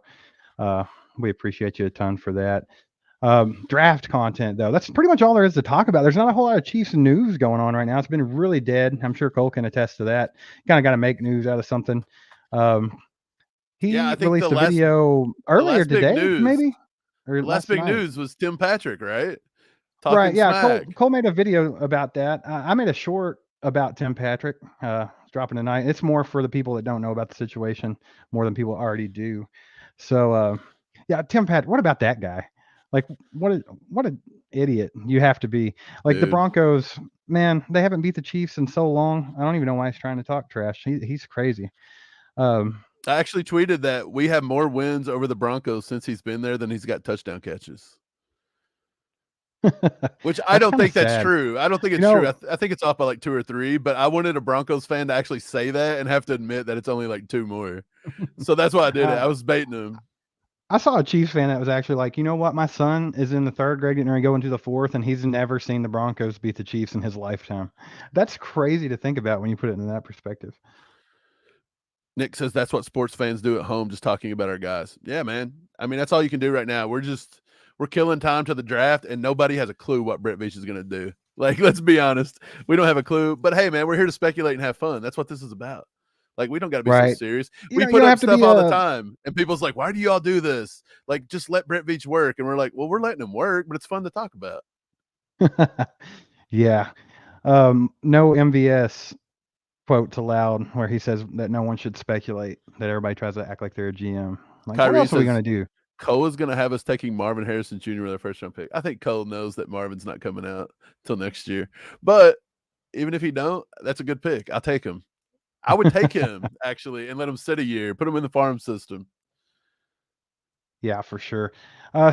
[SPEAKER 3] we appreciate you a ton for that. Draft content, though, that's pretty much all there is to talk about. There's not a whole lot of Chiefs news going on right now. It's been really dead. I'm sure Cole can attest to that. Kind of got to make news out of something. He
[SPEAKER 7] I think
[SPEAKER 3] released a video earlier today, maybe.
[SPEAKER 7] Or last big news was Tim Patrick, right?
[SPEAKER 3] Talking right, yeah. Cole made a video about that. I made a short about Tim Patrick. Dropping tonight. It's more for the people that don't know about the situation more than people already do. So, yeah, Tim Patrick. What about that guy? Like, what an idiot you have to be. Like, dude. The Broncos, man, they haven't beat the Chiefs in so long. I don't even know why he's trying to talk trash. He's crazy.
[SPEAKER 7] I actually tweeted that we have more wins over the Broncos since he's been there than he's got touchdown catches. Which I don't think that's true. I don't think it's true. I think it's off by like 2 or 3, but I wanted a Broncos fan to actually say that and have to admit that it's only like 2 more. So that's why I did it. I was baiting him.
[SPEAKER 3] I saw a Chiefs fan that was actually like, you know what? My son is in the 3rd grade getting ready to go into the 4th, and he's never seen the Broncos beat the Chiefs in his lifetime. That's crazy to think about when you put it in that perspective.
[SPEAKER 7] Nick says that's what sports fans do at home, just talking about our guys. Yeah, man. I mean, that's all you can do right now. We're killing time to the draft, and nobody has a clue what Brett Veach is going to do. Like, let's be honest. We don't have a clue. But, hey, man, we're here to speculate and have fun. That's what this is about. Like, we don't got to be so serious. We put up stuff all the time, and people's like, why do you all do this? Like, just let Brett Veach work. And we're like, well, we're letting him work, but it's fun to talk about.
[SPEAKER 3] Yeah. No MVS quote to Loud where he says that no one should speculate, that everybody tries to act like they're a GM. Like, what else are we going to do?
[SPEAKER 7] Cole is going to have us taking Marvin Harrison Jr. with our 1st round pick. I think Cole knows that Marvin's not coming out till next year. But even if he don't, that's a good pick. I'll take him. I would take him actually and let him sit a year, put him in the farm system.
[SPEAKER 3] Yeah, for sure.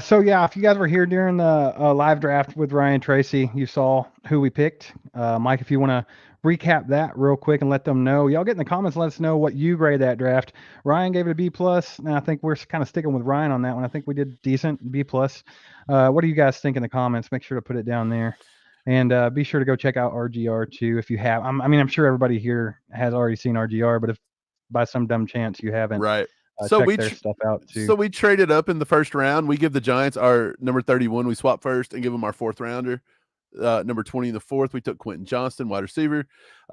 [SPEAKER 3] So yeah, if you guys were here during the live draft with Ryan and Tracy, you saw who we picked. Mike, if you want to recap that real quick and let them know, y'all get in the comments, let us know what you grade that draft. Ryan gave it a B plus, and I think we're kind of sticking with Ryan on that one. I think we did decent, B plus. What do you guys think in the comments? Make sure to put it down there, and be sure to go check out RGR too if you have. I mean, I'm sure everybody here has already seen RGR, but if by some dumb chance you haven't,
[SPEAKER 7] Right.
[SPEAKER 3] check their stuff out too.
[SPEAKER 7] So we traded up in the first round. We give the Giants our number 31. We swap first and give them our fourth rounder. Number 20 in the fourth, we took Quentin Johnston, wide receiver.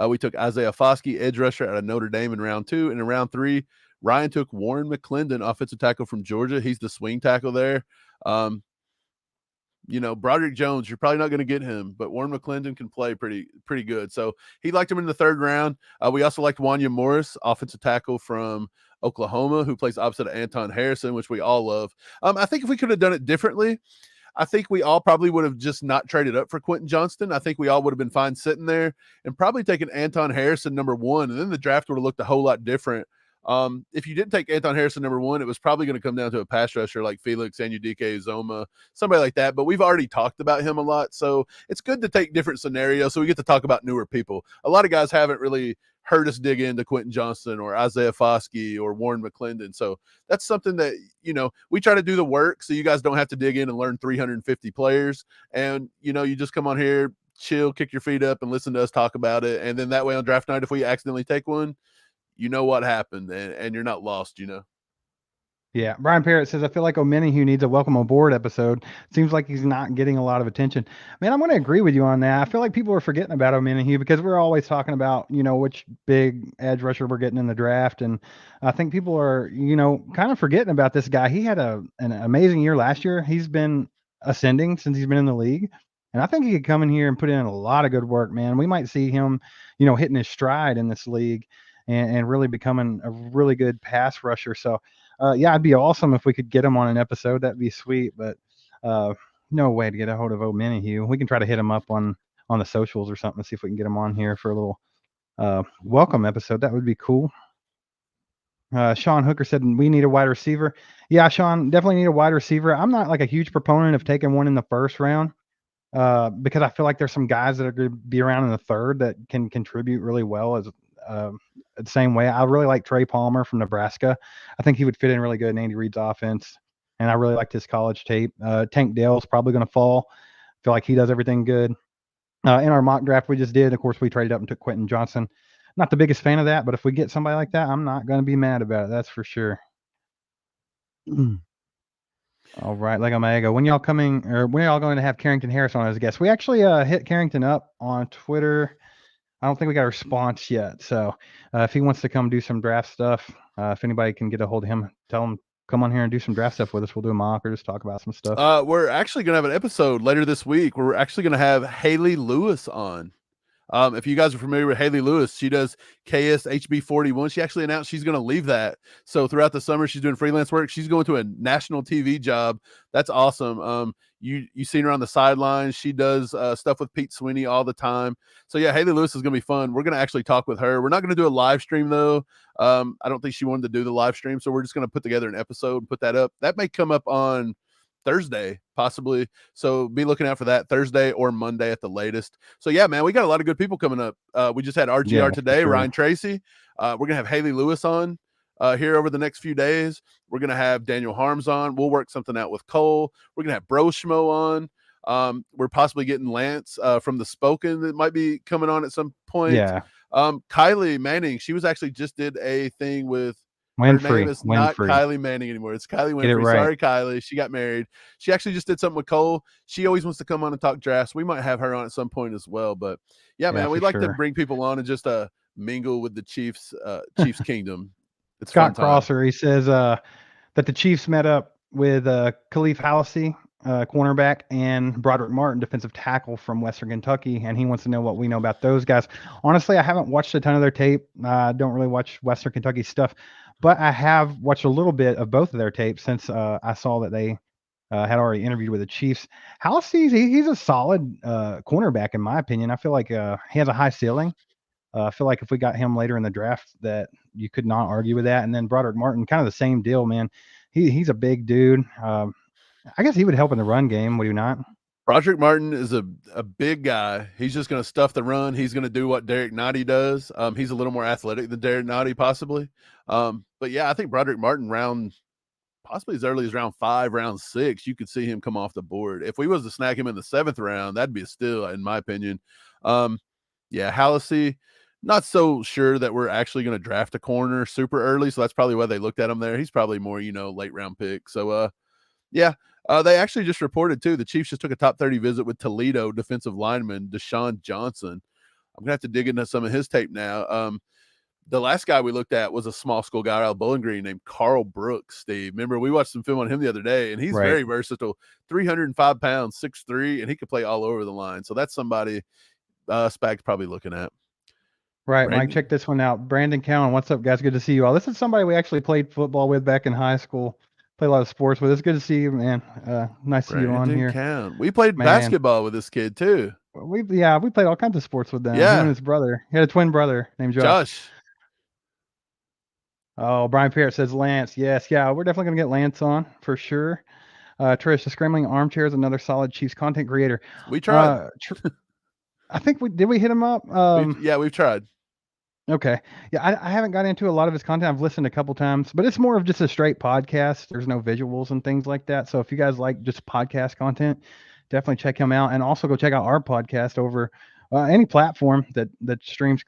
[SPEAKER 7] We took Isaiah Foskey, edge rusher out of Notre Dame in round 2. And in round 3, Ryan took Warren McClendon, offensive tackle from Georgia. He's the swing tackle there. Broderick Jones, you're probably not going to get him, but Warren McClendon can play pretty good. So he liked him in the third round. We also liked Wanya Morris, offensive tackle from Oklahoma, who plays opposite of Anton Harrison, which we all love. I think if we could have done it differently, I think we all probably would have just not traded up for Quentin Johnston. I think we all would have been fine sitting there and probably taken Anton Harrison number 1, and then the draft would have looked a whole lot different. If you didn't take Anton Harrison number 1, it was probably going to come down to a pass rusher like Felix Anudike Uzoma, somebody like that. But we've already talked about him a lot, so it's good to take different scenarios so we get to talk about newer people. A lot of guys haven't really heard us dig into Quentin Johnston or Isaiah Foskey or Warren McClendon. So that's something that, we try to do the work so you guys don't have to dig in and learn 350 players. And, you just come on here, chill, kick your feet up and listen to us talk about it. And then that way on draft night, if we accidentally take one, you know what happened and you're not lost,
[SPEAKER 3] Yeah, Brian Parrott says, I feel like O'Menihue needs a welcome aboard episode. Seems like he's not getting a lot of attention. Man, I'm going to agree with you on that. I feel like people are forgetting about O'Menihue because we're always talking about, which big edge rusher we're getting in the draft. And I think people are, kind of forgetting about this guy. He had an amazing year last year. He's been ascending since he's been in the league. And I think he could come in here and put in a lot of good work, man. We might see him, hitting his stride in this league and really becoming a really good pass rusher. So, yeah, it'd be awesome if we could get him on an episode. That'd be sweet, but no way to get a hold of O'Menihue. We can try to hit him up on the socials or something, see if we can get him on here for a little welcome episode. That would be cool. Sean Hooker said we need a wide receiver. Yeah, Sean, definitely need a wide receiver. I'm not like a huge proponent of taking one in the first round because I feel like there's some guys that are going to be around in the third that can contribute really well as the same way. I really like Trey Palmer from Nebraska. I think he would fit in really good in Andy Reid's offense, and I really liked his college tape. Tank Dell's probably going to fall. I feel like he does everything good. In our mock draft we just did, of course, we traded up and took Quentin Johnston. Not the biggest fan of that, but if we get somebody like that, I'm not going to be mad about it. That's for sure. All right, Lego Maego. When y'all going to have Carrington Harris on as a guest? We actually hit Carrington up on Twitter. I don't think we got a response yet. So if he wants to come do some draft stuff, if anybody can get a hold of him, tell him come on here and do some draft stuff with us. We'll do a mock or just talk about some stuff.
[SPEAKER 7] We're actually going to have an episode later this week. We're actually going to have Haley Lewis on. If you guys are familiar with Haley Lewis, she does KSHB 41. She actually announced she's going to leave that. So throughout the summer, she's doing freelance work. She's going to a national TV job. That's awesome. You seen her on the sidelines. She does stuff with Pete Sweeney all the time. So yeah, Haley Lewis is going to be fun. We're going to actually talk with her. We're not going to do a live stream though. I don't think she wanted to do the live stream. So we're just going to put together an episode and put that up. That may come up on Thursday, possibly. So be looking out for that Thursday or Monday at the latest. So yeah, man, we got a lot of good people coming up. We just had RGR today, sure. Ryan Tracy. We're going to have Haley Lewis on here over the next few days. We're going to have Daniel Harms on. We'll work something out with Cole. We're going to have Bro Schmo on. We're possibly getting Lance from the Spoken that might be coming on at some point.
[SPEAKER 3] Yeah.
[SPEAKER 7] Kylie Manning, she was actually just did a thing with
[SPEAKER 3] Winfrey.
[SPEAKER 7] Her name is not Kylie Manning anymore. It's Kylie Winfrey.
[SPEAKER 3] Right.
[SPEAKER 7] Sorry, Kylie. She got married. She actually just did something with Cole. She always wants to come on and talk drafts. We might have her on at some point as well. But yeah, man, we'd like to bring people on and just mingle with the Chiefs kingdom. It's
[SPEAKER 3] Scott Crosser, he says that the Chiefs met up with Khalif Halsey, cornerback, and Broderick Martin, defensive tackle from Western Kentucky, and he wants to know what we know about those guys. Honestly, I haven't watched a ton of their tape. I don't really watch Western Kentucky stuff, but I have watched a little bit of both of their tapes since I saw that they had already interviewed with the Chiefs. Halsey's he's a solid cornerback in my opinion. I feel like he has a high ceiling. I feel like if we got him later in the draft, that you could not argue with that. And then Broderick Martin, kind of the same deal, man. He's a big dude. I guess he would help in the run game, would he not?
[SPEAKER 7] Broderick Martin is a big guy. He's just going to stuff the run. He's going to do what Derek Nottie does. He's a little more athletic than Derek Nottie, possibly. But yeah, I think Broderick Martin possibly as early as round 5, round 6, you could see him come off the board. If we was to snag him in the 7th round, that'd be a steal, in my opinion. Yeah, Halsey, not so sure that we're actually going to draft a corner super early, so that's probably why they looked at him there. He's probably more, late round pick. So, yeah, they actually just reported, too, the Chiefs just took a top 30 visit with Toledo defensive lineman Deshaun Johnson. I'm going to have to dig into some of his tape now. The last guy we looked at was a small school guy out of Bowling Green named Carl Brooks, Steve. Remember, we watched some film on him the other day, and he's very versatile, 305 pounds, 6'3", and he could play all over the line. So that's somebody Spag's probably looking at.
[SPEAKER 3] Right,
[SPEAKER 7] Brandon.
[SPEAKER 3] Mike, check this one out. Brandon Cowan, what's up, guys? Good to see you all. This is somebody we actually played football with back in high school. Play a lot of sports with. It's good to see you, man. Nice to see you on here.
[SPEAKER 7] Cowan. We played basketball with this kid too.
[SPEAKER 3] We played all kinds of sports with them.
[SPEAKER 7] Yeah.
[SPEAKER 3] Him and his brother. He had a twin brother named Josh. Oh, Brian Parrott says Lance. Yes, yeah, we're definitely gonna get Lance on for sure. Trish, the Scrambling Armchair is another solid Chiefs content creator.
[SPEAKER 7] We tried.
[SPEAKER 3] I think we hit him up.
[SPEAKER 7] We've tried.
[SPEAKER 3] Okay. Yeah, I haven't got into a lot of his content. I've listened a couple times, but it's more of just a straight podcast. There's no visuals and things like that. So if you guys like just podcast content, definitely check him out. And also go check out our podcast over any platform that streams.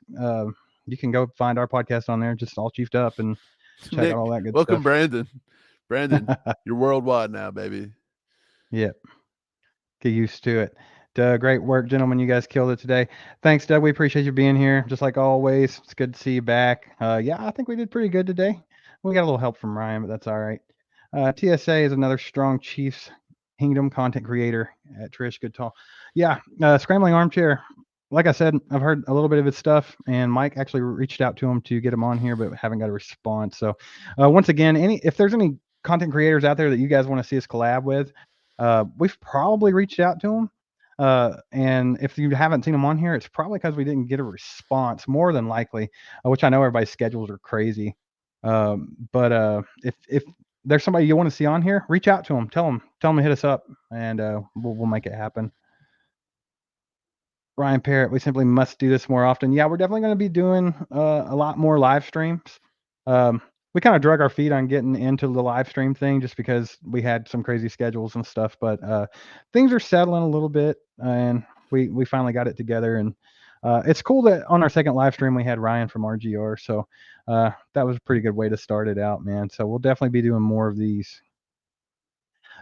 [SPEAKER 3] You can go find our podcast on there, just all chiefed up, and check out all that good
[SPEAKER 7] welcome,
[SPEAKER 3] stuff.
[SPEAKER 7] Brandon. Brandon, you're worldwide now, baby.
[SPEAKER 3] Yep. Get used to it. Great work, gentlemen. You guys killed it today. Thanks, Doug. We appreciate you being here, just like always. It's good to see you back. Yeah, I think we did pretty good today. We got a little help from Ryan, but that's all right. TSA is another strong Chiefs Kingdom content creator at Trish. Good talk. Yeah, Scrambling Armchair. Like I said, I've heard a little bit of his stuff, and Mike actually reached out to him to get him on here, but haven't got a response. So once again, if there's any content creators out there that you guys want to see us collab with, we've probably reached out to them. And if you haven't seen them on here, it's probably because we didn't get a response, more than likely, which I know everybody's schedules are crazy. But if there's somebody you want to see on here, reach out to them, tell them to hit us up, and we'll make it happen. Ryan Parrott, we simply must do this more often. Yeah, we're definitely going to be doing a lot more live streams. We kind of drug our feet on getting into the live stream thing just because we had some crazy schedules and stuff, but things are settling a little bit, and we finally got it together. And it's cool that on our second live stream we had Ryan from RGR, so that was a pretty good way to start it out, man. So we'll definitely be doing more of these.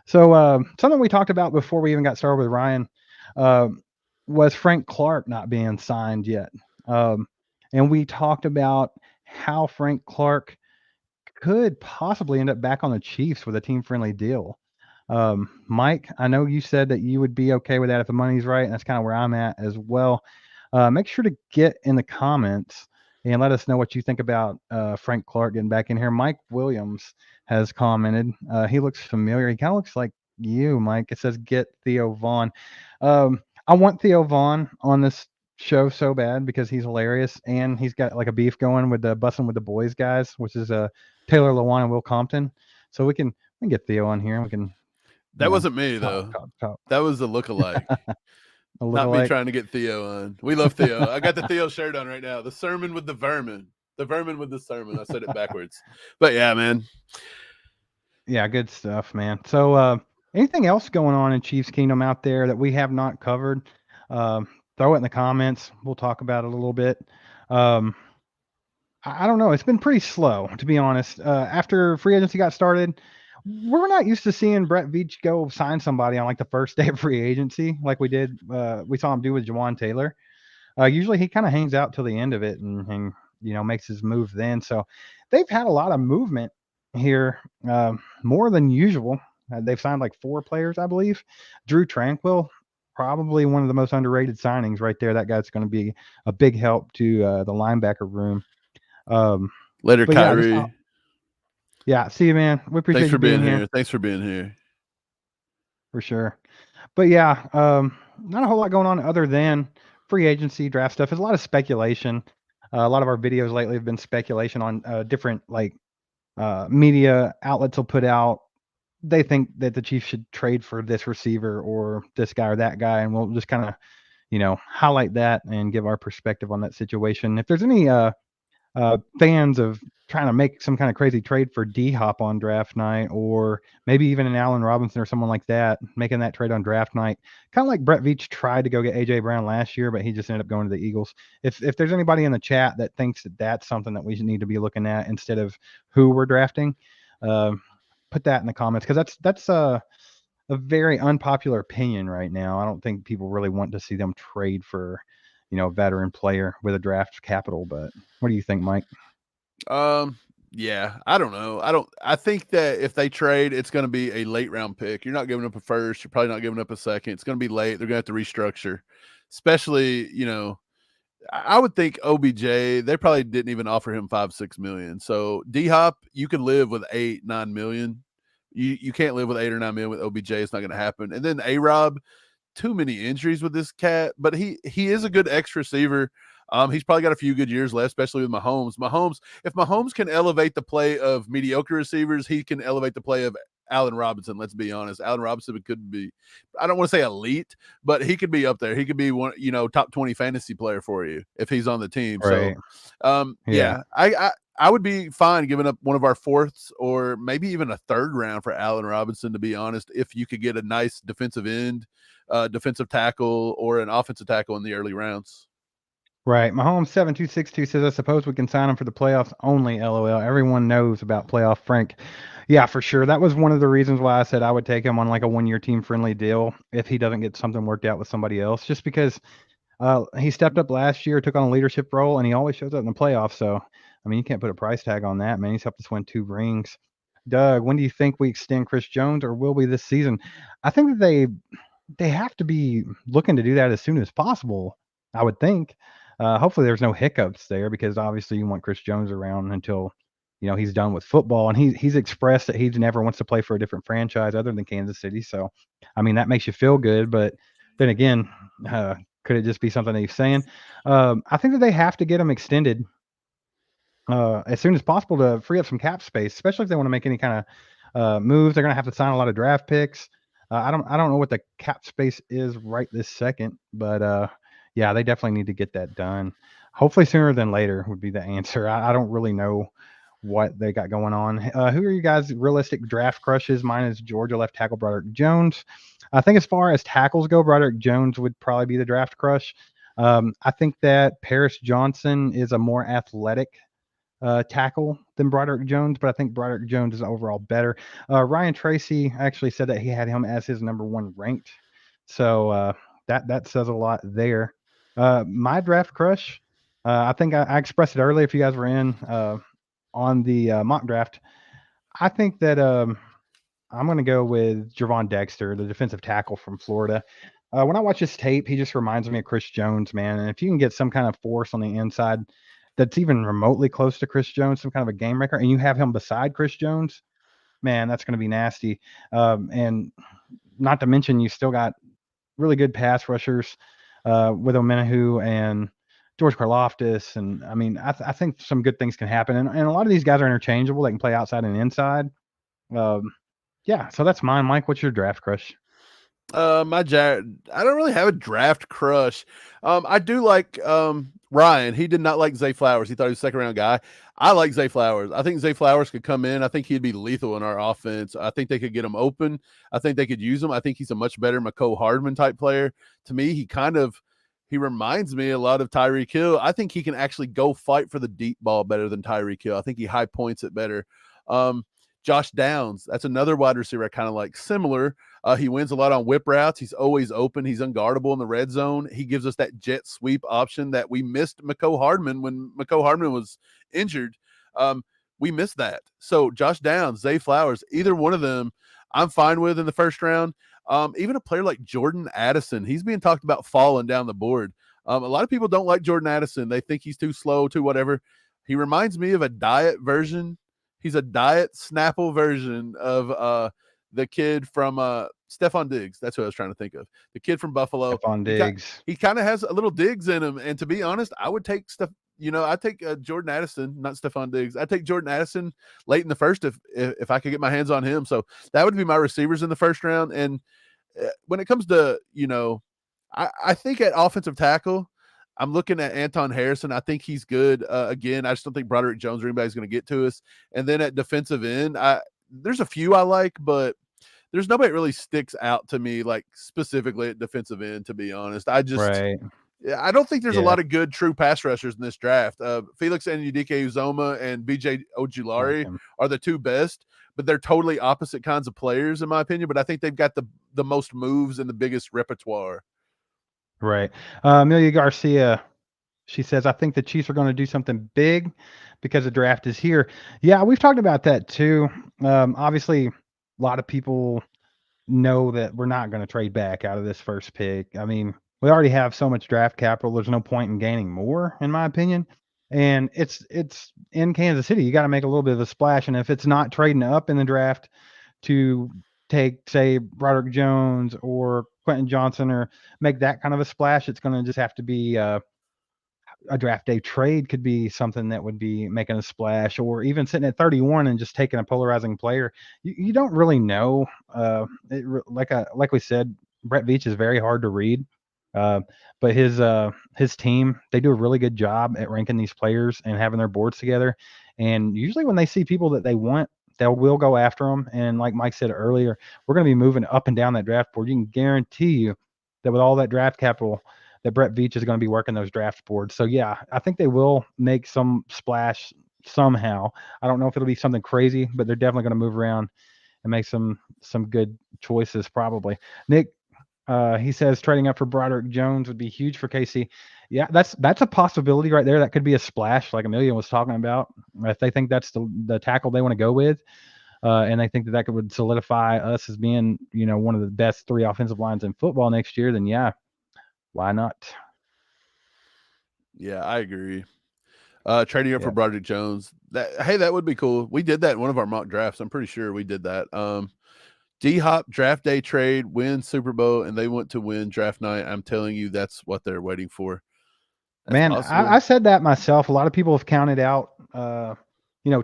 [SPEAKER 3] So something we talked about before we even got started with Ryan was Frank Clark not being signed yet. And we talked about how Frank Clark could possibly end up back on the Chiefs with a team-friendly deal. Mike, I know you said that you would be okay with that if the money's right, and that's kind of where I'm at as well. Make sure to get in the comments and let us know what you think about Frank Clark getting back in here. Mike Williams has commented. He looks familiar. He kind of looks like you, Mike. It says, get Theo Vaughn. I want Theo Vaughn on this show so bad because he's hilarious, and he's got like a beef going with the Bussin' with the Boys guys, which is Taylor Lewan and Will Compton. So we can get Theo on here. We can.
[SPEAKER 7] That wasn't me though. That was a lookalike. Not me trying to get Theo on. We love Theo. I got the Theo shirt on right now. The sermon with the vermin. The vermin with the sermon. I said it backwards. But yeah, man.
[SPEAKER 3] Yeah, good stuff, man. So anything else going on in Chiefs Kingdom out there that we have not covered? Throw it in the comments. We'll talk about it a little bit. I don't know. It's been pretty slow, to be honest. After free agency got started, we're not used to seeing Brett Veach go sign somebody on like the first day of free agency, like we did. We saw him do with Jawan Taylor. Usually he kind of hangs out till the end of it and makes his move then. So they've had a lot of movement here, more than usual. They've signed like 4 players, I believe. Drew Tranquil, probably one of the most underrated signings right there. That guy's going to be a big help to the linebacker room.
[SPEAKER 7] Later, Kyrie.
[SPEAKER 3] Yeah, see you, man. We appreciate
[SPEAKER 7] Thanks for
[SPEAKER 3] you being here.
[SPEAKER 7] Thanks for being here.
[SPEAKER 3] for sure. But yeah, not a whole lot going on other than free agency, draft stuff. There's a lot of speculation. A lot of our videos lately have been speculation on different media outlets will put out. They think that the Chiefs should trade for this receiver or this guy or that guy, and we'll just kind of highlight that and give our perspective on that situation. If there's any fans of trying to make some kind of crazy trade for D-Hop on draft night, or maybe even an Allen Robinson or someone like that, making that trade on draft night, kind of like Brett Veach tried to go get A.J. Brown last year, but he just ended up going to the Eagles. If there's anybody in the chat that thinks that that's something that we need to be looking at instead of who we're drafting, put that in the comments, because that's a very unpopular opinion right now. I don't think people really want to see them trade for a veteran player with a draft capital. But what do you think, Mike?
[SPEAKER 7] Yeah, I don't know. I think that if they trade, it's going to be a late round pick. You're not giving up a first. You're probably not giving up a second. It's going to be late. They're going to have to restructure, especially, I would think OBJ, they probably didn't even offer him 5-6 million. So D-Hop, you can live with 8-9 million. You can't live with 8 or 9 million with OBJ. It's not going to happen. And then A-Rob, too many injuries with this cat, but he is a good X receiver. He's probably got a few good years left, especially with Mahomes. If Mahomes can elevate the play of mediocre receivers, he can elevate the play of Allen Robinson. Let's be honest. Allen Robinson could be, I don't want to say elite, but he could be up there. He could be one, top 20 fantasy player for you if he's on the team.
[SPEAKER 3] Right.
[SPEAKER 7] So, yeah, I would be fine giving up one of our fourths or maybe even a third round for Allen Robinson, to be honest, if you could get a nice defensive end, defensive tackle, or an offensive tackle in the early rounds.
[SPEAKER 3] Right. Mahomes 7262 says, I suppose we can sign him for the playoffs only, LOL. Everyone knows about playoff Frank. Yeah, for sure. That was one of the reasons why I said I would take him on like a 1-year team friendly deal if he doesn't get something worked out with somebody else, just because he stepped up last year, took on a leadership role, and he always shows up in the playoffs. So, I mean, you can't put a price tag on that, man. He's helped us win 2 rings. Doug, when do you think we extend Chris Jones, or will we this season? I think that they have to be looking to do that as soon as possible, I would think. Hopefully there's no hiccups there, because obviously you want Chris Jones around until he's done with football, and he's expressed that he never wants to play for a different franchise other than Kansas City. So, I mean, that makes you feel good, but then again, could it just be something that he's saying? I think that they have to get him extended as soon as possible to free up some cap space, especially if they want to make any kind of moves. They're going to have to sign a lot of draft picks. I don't know what the cap space is right this second, but yeah, they definitely need to get that done. Hopefully sooner than later would be the answer. I don't really know what they got going on. Who are you guys' realistic draft crushes? Mine is Georgia left tackle Broderick Jones. I think as far as tackles go, Broderick Jones would probably be the draft crush. I think that Paris Johnson is a more athletic tackle than Broderick Jones, but I think Broderick Jones is overall better. Ryan Tracy actually said that he had him as his number 1 ranked. So that says a lot there. My draft crush, I think I expressed it earlier if you guys were in on the mock draft. I think that I'm going to go with Javon Dexter, the defensive tackle from Florida. When I watch his tape, he just reminds me of Chris Jones, man. And if you can get some kind of force on the inside that's even remotely close to Chris Jones, some kind of a game wrecker, and you have him beside Chris Jones, man, that's going to be nasty. And not to mention, you still got really good pass rushers with Omenahu and George Karlaftis. And I mean, I think some good things can happen. And a lot of these guys are interchangeable. They can play outside and inside. Yeah, so that's mine. Mike, what's your draft crush?
[SPEAKER 7] I don't really have a draft crush. I do like Ryan. He did not like Zay Flowers. He thought he was a second round guy. I like Zay Flowers. I think Zay Flowers could come in. I think he'd be lethal in our offense. I think they could get him open. I think they could use him. I think he's a much better Mecole Hardman type player. To me, he reminds me a lot of Tyreek Hill. I think he can actually go fight for the deep ball better than Tyreek Hill. I think he high points it better. Josh Downs, that's another wide receiver I kind of like, similar. He wins a lot on whip routes. He's always open. He's unguardable in the red zone. He gives us that jet sweep option that we missed Mecole Hardman when Mecole Hardman was injured. We missed that. So Josh Downs, Zay Flowers, either one of them I'm fine with in the first round. Even a player like Jordan Addison, he's being talked about falling down the board. A lot of people don't like Jordan Addison. They think he's too slow, too whatever. He reminds me of a diet version. He's a diet Snapple version of the kid from Stephon Diggs. That's what I was trying to think of. The kid from Buffalo.
[SPEAKER 3] Stephon Diggs.
[SPEAKER 7] He kind of has a little Diggs in him. And to be honest, I would take I take Jordan Addison, not Stephon Diggs. I take Jordan Addison late in the first if I could get my hands on him. So that would be my receivers in the first round. And when it comes to, I think at offensive tackle, I'm looking at Anton Harrison. I think he's good. Again, I just don't think Broderick Jones or anybody's going to get to us. And then at defensive end, there's a few I like, but there's nobody that really sticks out to me, like specifically at defensive end, to be honest. I don't think there's a lot of good true pass rushers in this draft. Felix Anudike-Uzomah and BJ Ojulari are the two best, but they're totally opposite kinds of players, in my opinion. But I think they've got the most moves and the biggest repertoire.
[SPEAKER 3] Right. Amelia Garcia, she says, I think the Chiefs are going to do something big because the draft is here. Yeah, we've talked about that too. Obviously, a lot of people know that we're not going to trade back out of this first pick. I mean, we already have so much draft capital. There's no point in gaining more, in my opinion. And it's in Kansas City. You got to make a little bit of a splash. And if it's not trading up in the draft to take, say, Broderick Jones or Quentin Johnson or make that kind of a splash, it's going to just have to be a draft day trade could be something that would be making a splash, or even sitting at 31 and just taking a polarizing player. You don't really know. Like we said, Brett Veach is very hard to read. But his team, they do a really good job at ranking these players and having their boards together. And usually when they see people that they want, will go after them. And like Mike said earlier, we're going to be moving up and down that draft board. You can guarantee you that with all that draft capital, that Brett Veach is going to be working those draft boards. So yeah, I think they will make some splash somehow. I don't know if it'll be something crazy, but they're definitely going to move around and make some good choices probably. Nick, he says trading up for Broderick Jones would be huge for KC. Yeah, that's a possibility right there. That could be a splash, like Amelia was talking about. If they think that's the tackle they want to go with, and they think that would solidify us as being, one of the best 3 offensive lines in football next year, then yeah, why not?
[SPEAKER 7] Yeah, I agree. Trading up for Broderick Jones, that would be cool. We did that in one of our mock drafts. I'm pretty sure we did that. D-Hop draft day trade, win Super Bowl, and they want to win draft night. I'm telling you, that's what they're waiting for.
[SPEAKER 3] Man, I said that myself. A lot of people have counted out,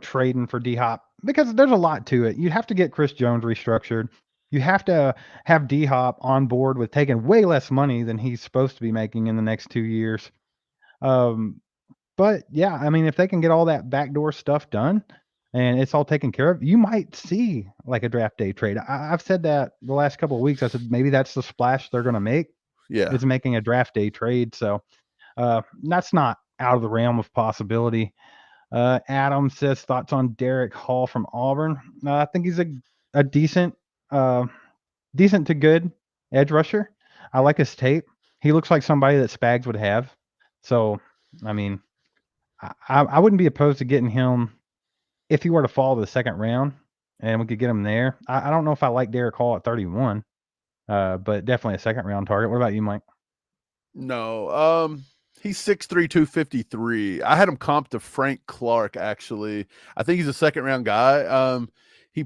[SPEAKER 3] trading for D-Hop because there's a lot to it. You'd have to get Chris Jones restructured. You have to have D-Hop on board with taking way less money than he's supposed to be making in the next 2 years. But yeah, I mean, if they can get all that backdoor stuff done and it's all taken care of, you might see like a draft day trade. I've said that the last couple of weeks. I said maybe that's the splash they're going to make.
[SPEAKER 7] Yeah,
[SPEAKER 3] it's making a draft day trade. So that's not out of the realm of possibility. Adam says thoughts on Derek Hall from Auburn. I think he's a decent to good edge rusher. I like his tape. He looks like somebody that Spags would have. So, I mean, I wouldn't be opposed to getting him if he were to fall to the second round and we could get him there. I don't know if I like Derek Hall at 31, but definitely a second round target. What about you, Mike?
[SPEAKER 7] No, he's 6'3", 253. I had him comped to Frank Clark, actually. I think he's a second round guy. He's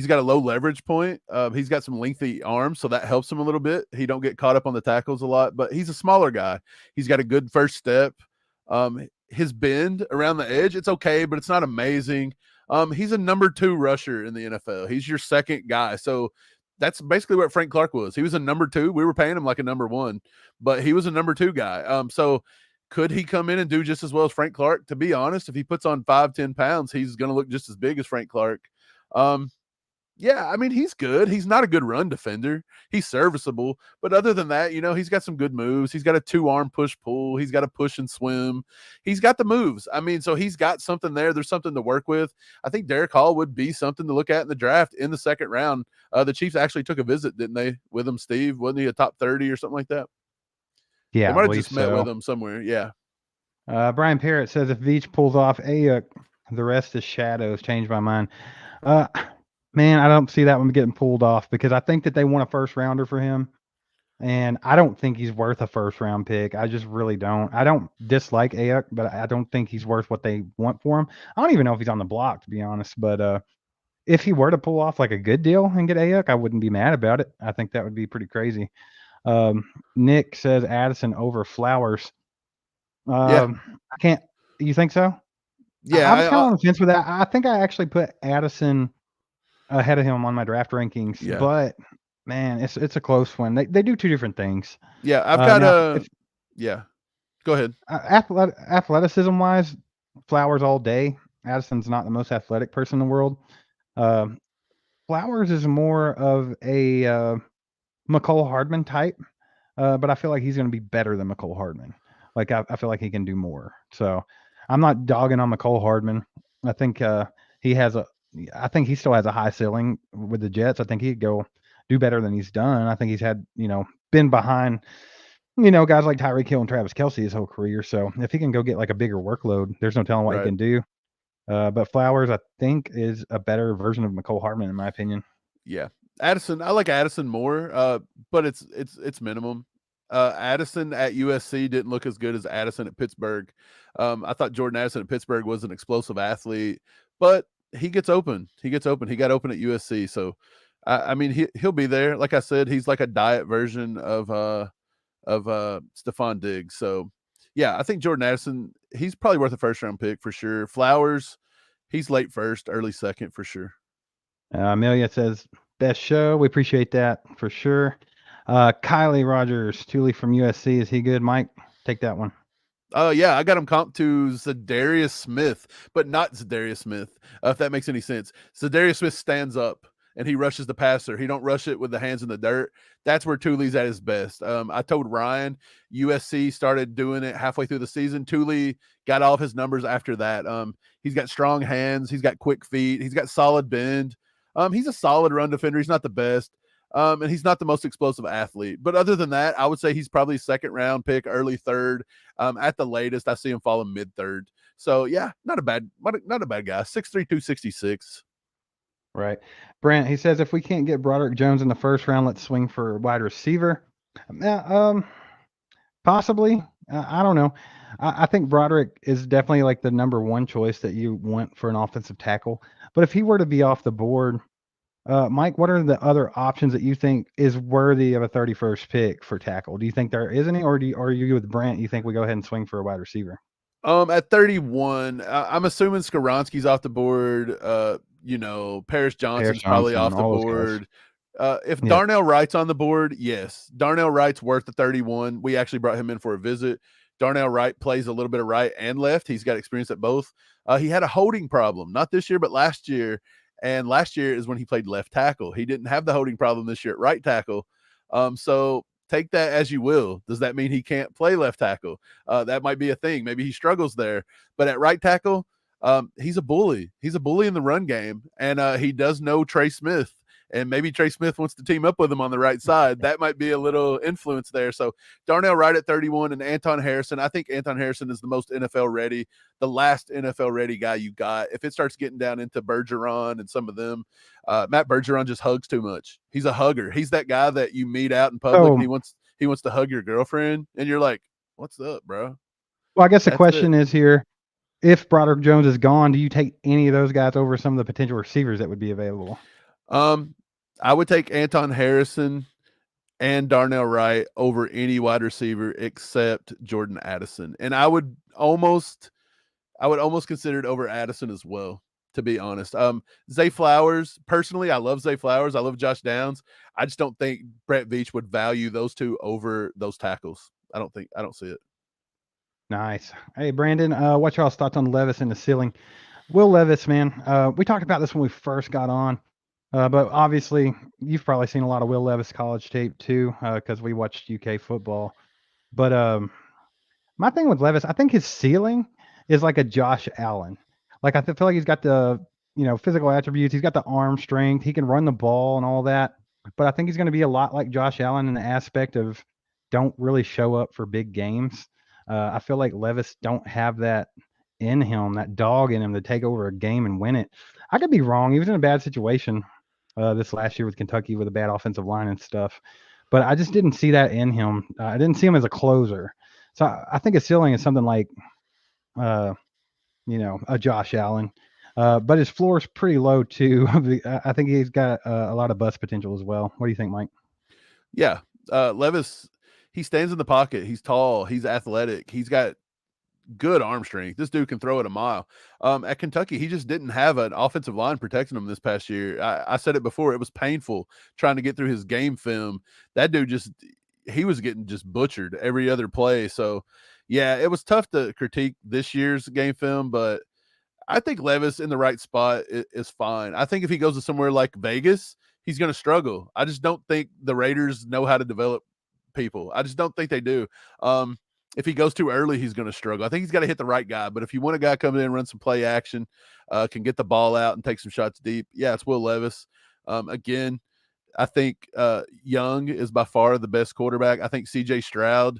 [SPEAKER 7] got a low leverage point. He's got some lengthy arms, so that helps him a little bit. He don't get caught up on the tackles a lot, but he's a smaller guy. He's got a good first step. His bend around the edge, it's okay, but it's not amazing. He's a number 2 rusher in the NFL. He's your second guy. So that's basically what Frank Clark was. He was a number 2. We were paying him like a number 1, but he was a number 2 guy. So could he come in and do just as well as Frank Clark? To be honest, if he puts on 5-10 pounds, he's going to look just as big as Frank Clark. Yeah, I mean, he's good. He's not a good run defender. He's serviceable. But other than that, he's got some good moves. He's got a 2-arm push-pull. He's got a push and swim. He's got the moves. I mean, so he's got something there. There's something to work with. I think Derek Hall would be something to look at in the draft in the second round. The Chiefs actually took a visit, didn't they, with him, Steve? Wasn't he a top 30 or something like that?
[SPEAKER 3] Yeah,
[SPEAKER 7] they might have just met with him somewhere. Yeah.
[SPEAKER 3] Brian Parrott says if Veach pulls off Ayuk, the rest is shadows. Changed my mind. Man, I don't see that one getting pulled off because I think that they want a first rounder for him. And I don't think he's worth a first round pick. I just really don't. I don't dislike Ayuk, but I don't think he's worth what they want for him. I don't even know if he's on the block, to be honest. But if he were to pull off like a good deal and get Ayuk, I wouldn't be mad about it. I think that would be pretty crazy. Nick says Addison over Flowers.
[SPEAKER 7] Yeah,
[SPEAKER 3] I can't. You think so?
[SPEAKER 7] yeah.
[SPEAKER 3] I was kind of on the fence with that. I think I actually put Addison ahead of him on my draft rankings,
[SPEAKER 7] Yeah.
[SPEAKER 3] but man, it's a close one. They do two different things.
[SPEAKER 7] Yeah, I've got
[SPEAKER 3] Now,
[SPEAKER 7] a.
[SPEAKER 3] if
[SPEAKER 7] Yeah, go ahead.
[SPEAKER 3] athleticism wise, Flowers all day. Addison's not the most athletic person in the world. Um, Flowers is more of a McCole Hardman type, but I feel like he's going to be better than McCole Hardman. Like I feel like he can do more. So I'm not dogging on McCole Hardman. I think he has a. I think he still has a high ceiling with the Jets. I think he'd go do better than he's done. I think he's had been behind guys like Tyreek Hill and Travis Kelce his whole career. So if he can go get like a bigger workload, there's no telling what he
[SPEAKER 7] Right.
[SPEAKER 3] can do. But Flowers, I think, is a better version of McCole Hardman, in my opinion.
[SPEAKER 7] Yeah, Addison. I like Addison more, but it's minimum. Addison at USC didn't look as good as Addison at Pittsburgh. I thought Jordan Addison at Pittsburgh was an explosive athlete, but he gets open. He gets open. He got open at USC, so I mean he'll be there. Like I said, he's like a diet version of Stephon Diggs. So yeah, I think Jordan Addison, he's probably worth a first round pick for sure. Flowers, he's late first, early second for sure.
[SPEAKER 3] Amelia says, best show. We appreciate that for sure. Kylie Rogers, Thule from USC. Is he good, Mike? Take that one.
[SPEAKER 7] Yeah, I got him comp to Zadarius Smith, but not Zadarius Smith, if that makes any sense. Zadarius Smith stands up and he rushes the passer. He don't rush it with the hands in the dirt. That's where Thule's at his best. I told Ryan, USC started doing it halfway through the season. Thule got all of his numbers after that. He's got strong hands. He's got quick feet. He's got solid bend. He's a solid run defender. He's not the best. And he's not the most explosive athlete. But other than that, I would say he's probably second round pick, early third. At the latest, I see him falling mid third. So yeah, not a bad guy. 6'3", 266.
[SPEAKER 3] Right. Brent, he says if we can't get Broderick Jones in the first round, let's swing for wide receiver. Possibly. I don't know. I think Broderick is definitely like the number one choice that you want for an offensive tackle. But if he were to be off the board, Mike, what are the other options that you think is worthy of a 31st pick for tackle? Do you think there is any, or are you with Brent? You think we go ahead and swing for a wide receiver?
[SPEAKER 7] At 31, I'm assuming Skoronski's off the board. Paris Johnson's probably off the board. If Darnell Wright's on the board, yes. Darnell Wright's worth the 31. We actually brought him in for a visit. Darnell Wright plays a little bit of right and left. He's got experience at both. He had a holding problem, not this year, but last year. And last year is when he played left tackle. He didn't have the holding problem this year at right tackle. So take that as you will. Does that mean he can't play left tackle? That might be a thing. Maybe he struggles there. But at right tackle, he's a bully. He's a bully in the run game. And he does know Trey Smith. And maybe Trey Smith wants to team up with him on the right side. That might be a little influence there. So Darnell Wright at 31 and Anton Harrison. I think Anton Harrison is the most NFL ready, the last NFL ready guy you got. If it starts getting down into Bergeron and some of them, Matt Bergeron just hugs too much. He's a hugger. He's that guy that you meet out in public and he wants to hug your girlfriend. And you're like, what's up, bro?
[SPEAKER 3] Well, I guess the question is here, if Broderick Jones is gone, do you take any of those guys over some of the potential receivers that would be available?
[SPEAKER 7] I would take Anton Harrison and Darnell Wright over any wide receiver except Jordan Addison. And I would almost consider it over Addison as well, to be honest. Zay Flowers, personally, I love Zay Flowers. I love Josh Downs. I just don't think Brett Veach would value those two over those tackles. I don't see it.
[SPEAKER 3] Nice. Hey, Brandon, what's y'all's thoughts on Levis in the ceiling? Will Levis, man, we talked about this when we first got on. But obviously, you've probably seen a lot of Will Levis college tape too, because we watched UK football. But my thing with Levis, I think his ceiling is like a Josh Allen. Like I feel like he's got the physical attributes. He's got the arm strength. He can run the ball and all that. But I think he's going to be a lot like Josh Allen in the aspect of don't really show up for big games. I feel like Levis don't have that in him, that dog in him to take over a game and win it. I could be wrong. He was in a bad situation this last year with Kentucky with a bad offensive line and stuff. But I just didn't see that in him. I didn't see him as a closer. So I think his ceiling is something like, a Josh Allen. But his floor is pretty low too. I think he's got a lot of bust potential as well. What do you think, Mike?
[SPEAKER 7] Yeah. Levis, he stands in the pocket. He's tall. He's athletic. He's got good arm strength. This dude can throw it a mile. At Kentucky, he just didn't have an offensive line protecting him this past year. I said it before. It was painful trying to get through his game film. That dude he was getting just butchered every other play. So, yeah, it was tough to critique this year's game film, but I think Levis in the right spot is fine. I think if he goes to somewhere like Vegas, he's going to struggle. I just don't think the Raiders know how to develop people. I just don't think they do. If he goes too early, he's going to struggle. I think he's got to hit the right guy. But if you want a guy coming in, run some play action, can get the ball out and take some shots deep, yeah, it's Will Levis. Again, I think Young is by far the best quarterback. I think C.J. Stroud,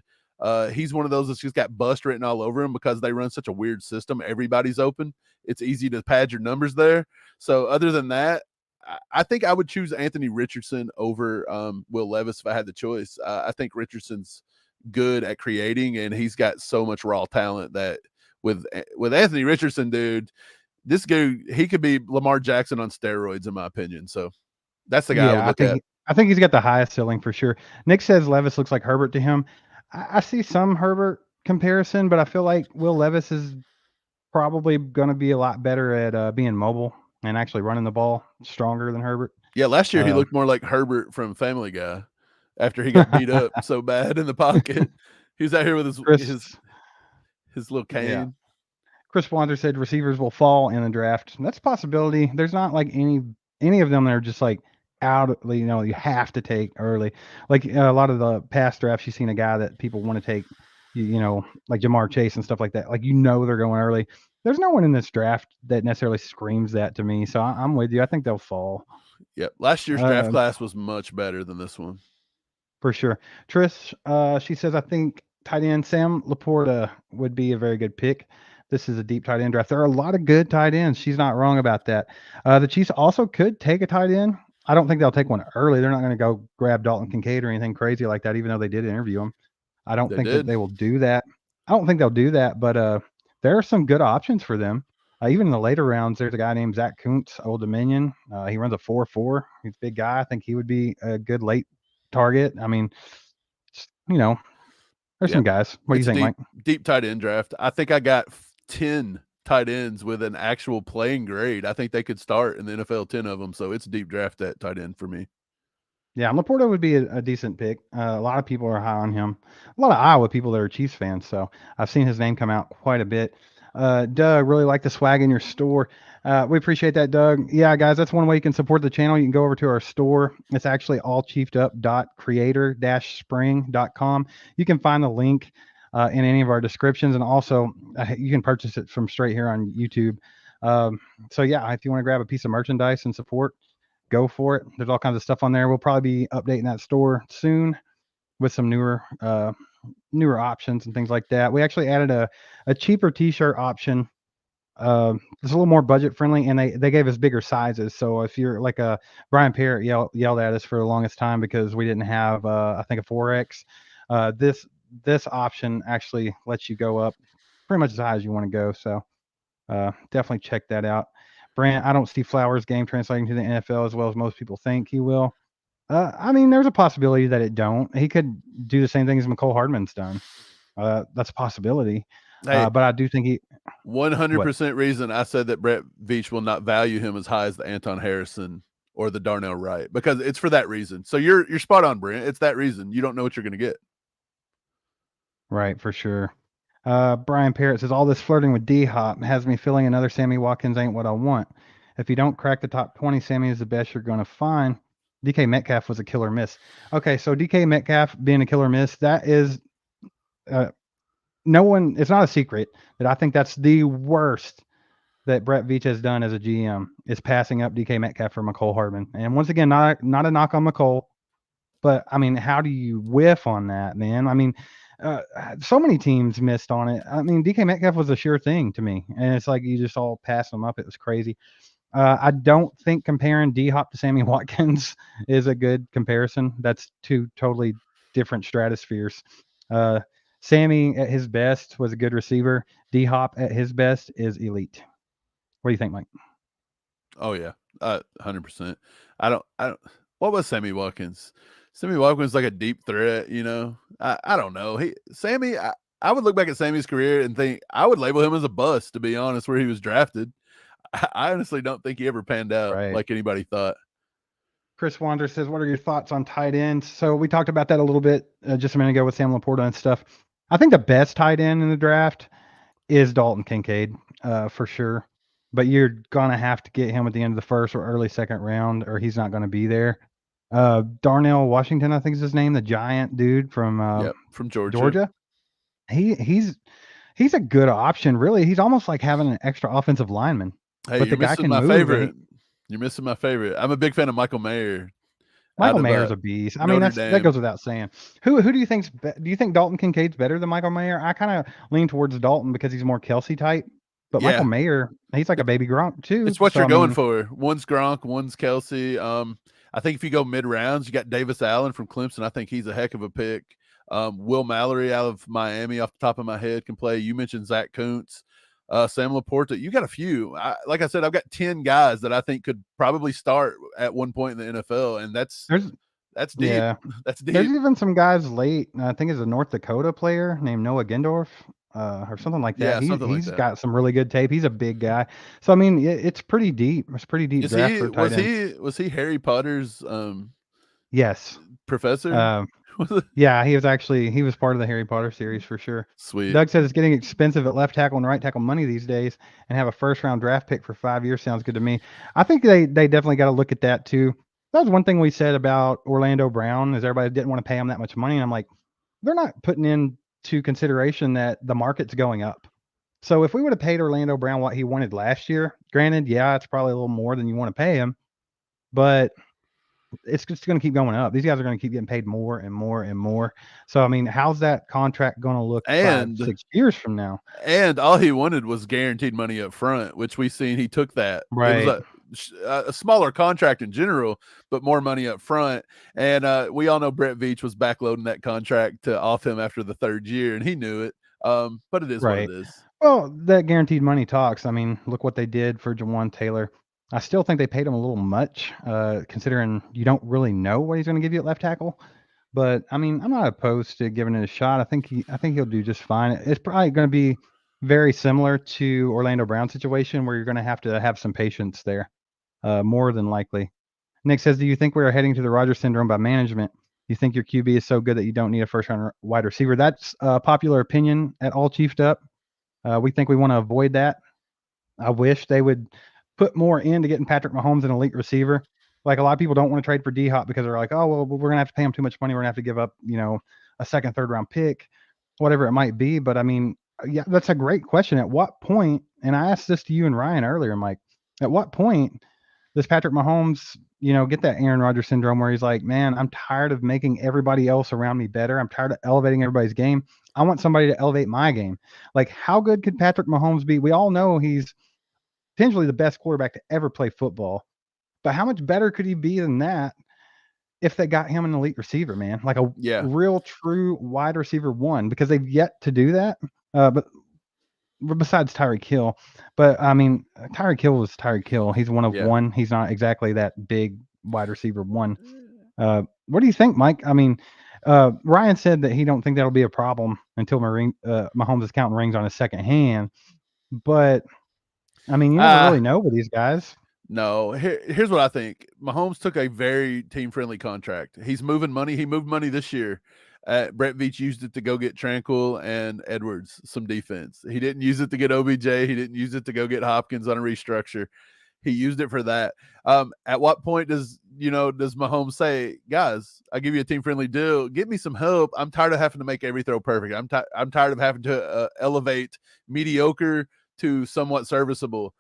[SPEAKER 7] he's one of those that's just got bust written all over him because they run such a weird system. Everybody's open. It's easy to pad your numbers there. So other than that, I think I would choose Anthony Richardson over Will Levis if I had the choice. I think Richardson's good at creating, and he's got so much raw talent that with Anthony Richardson, dude, this dude, he could be Lamar Jackson on steroids, in my opinion. So that's the guy I would look at.
[SPEAKER 3] I think he's got the highest ceiling for sure. Nick says Levis looks like Herbert to him. I see some Herbert comparison, but I feel like Will Levis is probably going to be a lot better at being mobile and actually running the ball stronger than Herbert.
[SPEAKER 7] Yeah, last year he looked more like Herbert from Family Guy after he got beat up so bad in the pocket. He was out here with his little cane.
[SPEAKER 3] Yeah. Chris Wander said receivers will fall in the draft. That's a possibility. There's not like any of them that are just like out, you have to take early. Like a lot of the past drafts, you've seen a guy that people want to take, like Jamar Chase and stuff like that. Like, they're going early. There's no one in this draft that necessarily screams that to me. So I'm with you. I think they'll fall.
[SPEAKER 7] Yep. Last year's draft class was much better than this one.
[SPEAKER 3] For sure. Trish, she says, I think tight end Sam Laporta would be a very good pick. This is a deep tight end draft. There are a lot of good tight ends. She's not wrong about that. The Chiefs also could take a tight end. I don't think they'll take one early. They're not going to go grab Dalton Kincaid or anything crazy like that, even though they did interview him. I don't think that they will do that. I don't think they'll do that, but there are some good options for them. Even in the later rounds, there's a guy named Zach Kuntz, Old Dominion. He runs a 4.4. He's a big guy. I think he would be a good late target. I mean, there's some guys. What do you think, Mike?
[SPEAKER 7] Deep tight end draft. I think I got 10 tight ends with an actual playing grade. I think they could start in the NFL, 10 of them. So it's a deep draft at tight end for me.
[SPEAKER 3] Yeah, Laporta would be a decent pick. A lot of people are high on him. A lot of Iowa people that are Chiefs fans. So I've seen his name come out quite a bit. Doug, really like the swag in your store. We appreciate that, Doug. Yeah, guys, that's one way you can support the channel. You can go over to our store. It's actually allchiefdup.creator-spring.com. You can find the link in any of our descriptions, and also you can purchase it from straight here on YouTube. So yeah, if you want to grab a piece of merchandise and support, go for it. There's all kinds of stuff on there. We'll probably be updating that store soon with some newer options and things like that. We actually added a cheaper t-shirt option. It's a little more budget friendly, and they gave us bigger sizes. So if you're like a Brian Parrott yelled at us for the longest time because we didn't have I think a 4X. This option actually lets you go up pretty much as high as you want to go. So definitely check that out. Brant, I don't see Flowers' game translating to the NFL as well as most people think he will. I mean, there's a possibility that it don't. He could do the same thing as McCole Hardman's done. That's a possibility.
[SPEAKER 7] Hey,
[SPEAKER 3] but I do think he
[SPEAKER 7] 100% reason I said that Brett Veach will not value him as high as the Anton Harrison or the Darnell Wright, because it's for that reason. So you're spot on, Brent. It's that reason. You don't know what you're going to get.
[SPEAKER 3] Right, for sure. Brian Parrott says, all this flirting with D-Hop has me feeling another Sammy Watkins ain't what I want. If you don't crack the top 20, Sammy is the best you're going to find. DK Metcalf was a killer miss. Okay, so DK Metcalf being a killer miss, that is it's not a secret that I think that's the worst that Brett Veach has done as a GM is passing up DK Metcalf for McCole Hardman. And once again, not a knock on McCole, but I mean, how do you whiff on that, man? I mean, so many teams missed on it. I mean, DK Metcalf was a sure thing to me, and it's like you just all passed them up. It was crazy. I don't think comparing D-Hop to Sammy Watkins is a good comparison. That's two totally different stratospheres. Sammy at his best was a good receiver. D-Hop at his best is elite. What do you think, Mike?
[SPEAKER 7] Oh yeah, 100%. I don't. What was Sammy Watkins? Sammy Watkins like a deep threat. I don't know. Sammy. I would look back at Sammy's career and think I would label him as a bust. To be honest, where he was drafted, I honestly don't think he ever panned out
[SPEAKER 3] Right.
[SPEAKER 7] like anybody thought.
[SPEAKER 3] Chris Wander says, "What are your thoughts on tight ends?" So we talked about that a little bit just a minute ago with Sam Laporta and stuff. I think the best tight end in the draft is Dalton Kincaid, for sure. But you're gonna have to get him at the end of the first or early second round, or he's not gonna be there. Darnell Washington, I think is his name, the giant dude from
[SPEAKER 7] Yep, from Georgia.
[SPEAKER 3] Georgia. He's a good option, really. He's almost like having an extra offensive lineman.
[SPEAKER 7] Hey,
[SPEAKER 3] But the
[SPEAKER 7] you're
[SPEAKER 3] guy
[SPEAKER 7] missing
[SPEAKER 3] can
[SPEAKER 7] my
[SPEAKER 3] move. And
[SPEAKER 7] favorite. You're missing my favorite. I'm a big fan of Michael Mayer.
[SPEAKER 3] Michael
[SPEAKER 7] out of,
[SPEAKER 3] Mayer's a beast. I
[SPEAKER 7] Notre
[SPEAKER 3] mean, that
[SPEAKER 7] Dame.
[SPEAKER 3] goes without saying. Who do you think's do you think Dalton Kincaid's better than Michael Mayer? I kind of lean towards Dalton because he's more Kelsey type. But
[SPEAKER 7] Yeah.
[SPEAKER 3] Michael Mayer, he's like a baby Gronk too.
[SPEAKER 7] It's what
[SPEAKER 3] So,
[SPEAKER 7] you're
[SPEAKER 3] I
[SPEAKER 7] going
[SPEAKER 3] mean,
[SPEAKER 7] for. One's Gronk, one's Kelsey. I think if you go mid rounds, you got Davis Allen from Clemson. I think he's a heck of a pick. Will Mallory out of Miami, off the top of my head, can play. You mentioned Zach Kuntz, Sam Laporta. You got a few. Like I said, I've got 10 guys that I think could probably start at one point in the NFL, and that's deep.
[SPEAKER 3] yeah.
[SPEAKER 7] That's deep.
[SPEAKER 3] There's even some guys late. I think it's a North Dakota player named Noah Gendorf, or something like that.
[SPEAKER 7] Yeah, something like
[SPEAKER 3] He's
[SPEAKER 7] that.
[SPEAKER 3] got some really good tape. He's a big guy. So I mean, it's pretty deep. It's pretty deep draft for tight ends.
[SPEAKER 7] Was he Harry Potter's
[SPEAKER 3] Yes.
[SPEAKER 7] professor?
[SPEAKER 3] Yeah, he was part of the Harry Potter series for sure.
[SPEAKER 7] Sweet.
[SPEAKER 3] Doug says it's getting expensive at left tackle and right tackle money these days, and have a first round draft pick for 5 years sounds good to me. I think they definitely got to look at that too. That was one thing we said about Orlando Brown is everybody didn't want to pay him that much money. And I'm like, they're not putting into consideration that the market's going up. So if we would have paid Orlando Brown what he wanted last year, granted, yeah, it's probably a little more than you want to pay him, but it's just going to keep going up. These guys are going to keep getting paid more and more and more. So, I mean, how's that contract going to look 5-6 years from now?
[SPEAKER 7] And all he wanted was guaranteed money up front, which we seen he took that.
[SPEAKER 3] Right.
[SPEAKER 7] It was a smaller contract in general, but more money up front. And we all know Brett Veach was backloading that contract to off him after the third year, and he knew it. But it is what it is.
[SPEAKER 3] Well, that guaranteed money talks. I mean, look what they did for Jawan Taylor. I still think they paid him a little much, considering you don't really know what he's going to give you at left tackle. But I mean, I'm not opposed to giving it a shot. I think he'll do just fine. It's probably going to be very similar to Orlando Brown situation where you're going to have some patience there, more than likely. Nick says, "Do you think we are heading to the Rodgers syndrome by management? You think your QB is so good that you don't need a first round wide receiver?" That's a popular opinion at All Chiefed Up. We think we want to avoid that. I wish they would put more into getting Patrick Mahomes an elite receiver. Like a lot of people don't want to trade for D-Hop because they're like, oh, well, we're going to have to pay him too much money. We're going to have to give up, a second, third round pick, whatever it might be. But I mean, yeah, that's a great question. At what point, and I asked this to you and Ryan earlier, Mike, at what point does Patrick Mahomes, get that Aaron Rodgers syndrome where he's like, man, I'm tired of making everybody else around me better. I'm tired of elevating everybody's game. I want somebody to elevate my game. Like, how good could Patrick Mahomes be? We all know he's potentially the best quarterback to ever play football. But how much better could he be than that if they got him an elite receiver, man? Like a real, true wide receiver one, because they've yet to do that. But besides Tyreek Hill. But, I mean, Tyreek Hill was Tyreek Hill. He's one of one. He's not exactly that big wide receiver one. What do you think, Mike? I mean, Ryan said that he don't think that'll be a problem until Mahomes is counting rings on his second hand. But I mean, you never really know with these guys.
[SPEAKER 7] No, here's what I think. Mahomes took a very team-friendly contract. He's moving money. He moved money this year. Brett Veach used it to go get Tranquil and Edwards some defense. He didn't use it to get OBJ. He didn't use it to go get Hopkins on a restructure. He used it for that. At what point does Mahomes say, guys, I'll give you a team-friendly deal. Give me some help. I'm tired of having to make every throw perfect. I'm tired of having to elevate mediocre to somewhat serviceable.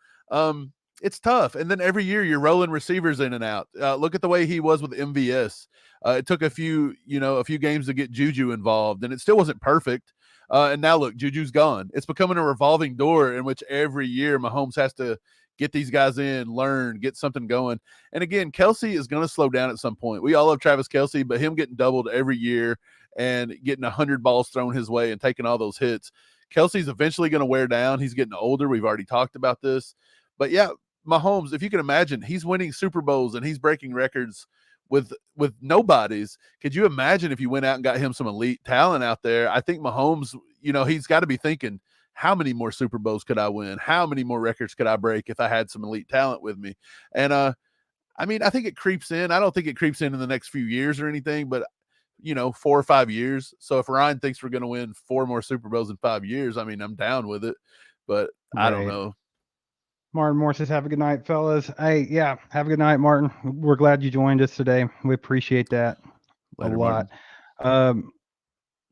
[SPEAKER 7] It's tough. And then every year you're rolling receivers in and out. Look at the way he was with MVS. It took a few games to get Juju involved, and it still wasn't perfect. And now look, Juju's gone. It's becoming a revolving door in which every year Mahomes has to get these guys in, learn, get something going. And again, Kelsey is going to slow down at some point. We all love Travis Kelsey, but him getting doubled every year and getting 100 balls thrown his way and taking all those hits, Kelsey's eventually going to wear down. He's getting older. We've already talked about this. But yeah, Mahomes, if you can imagine, he's winning Super Bowls and he's breaking records with nobodies. Could you imagine if you went out and got him some elite talent out there? I think Mahomes, he's got to be thinking, how many more Super Bowls could I win? How many more records could I break if I had some elite talent with me? And I mean, I think it creeps in. I don't think it creeps in the next few years or anything, but 4 or 5 years. So if Ryan thinks we're going to win 4 more Super Bowls in 5 years, I mean, I'm down with it, but I don't
[SPEAKER 3] Right.
[SPEAKER 7] know.
[SPEAKER 3] Martin Moore says, have a good night, fellas. Hey, yeah, have a good night, Martin. We're glad you joined us today. We appreciate that
[SPEAKER 7] Later,
[SPEAKER 3] a lot.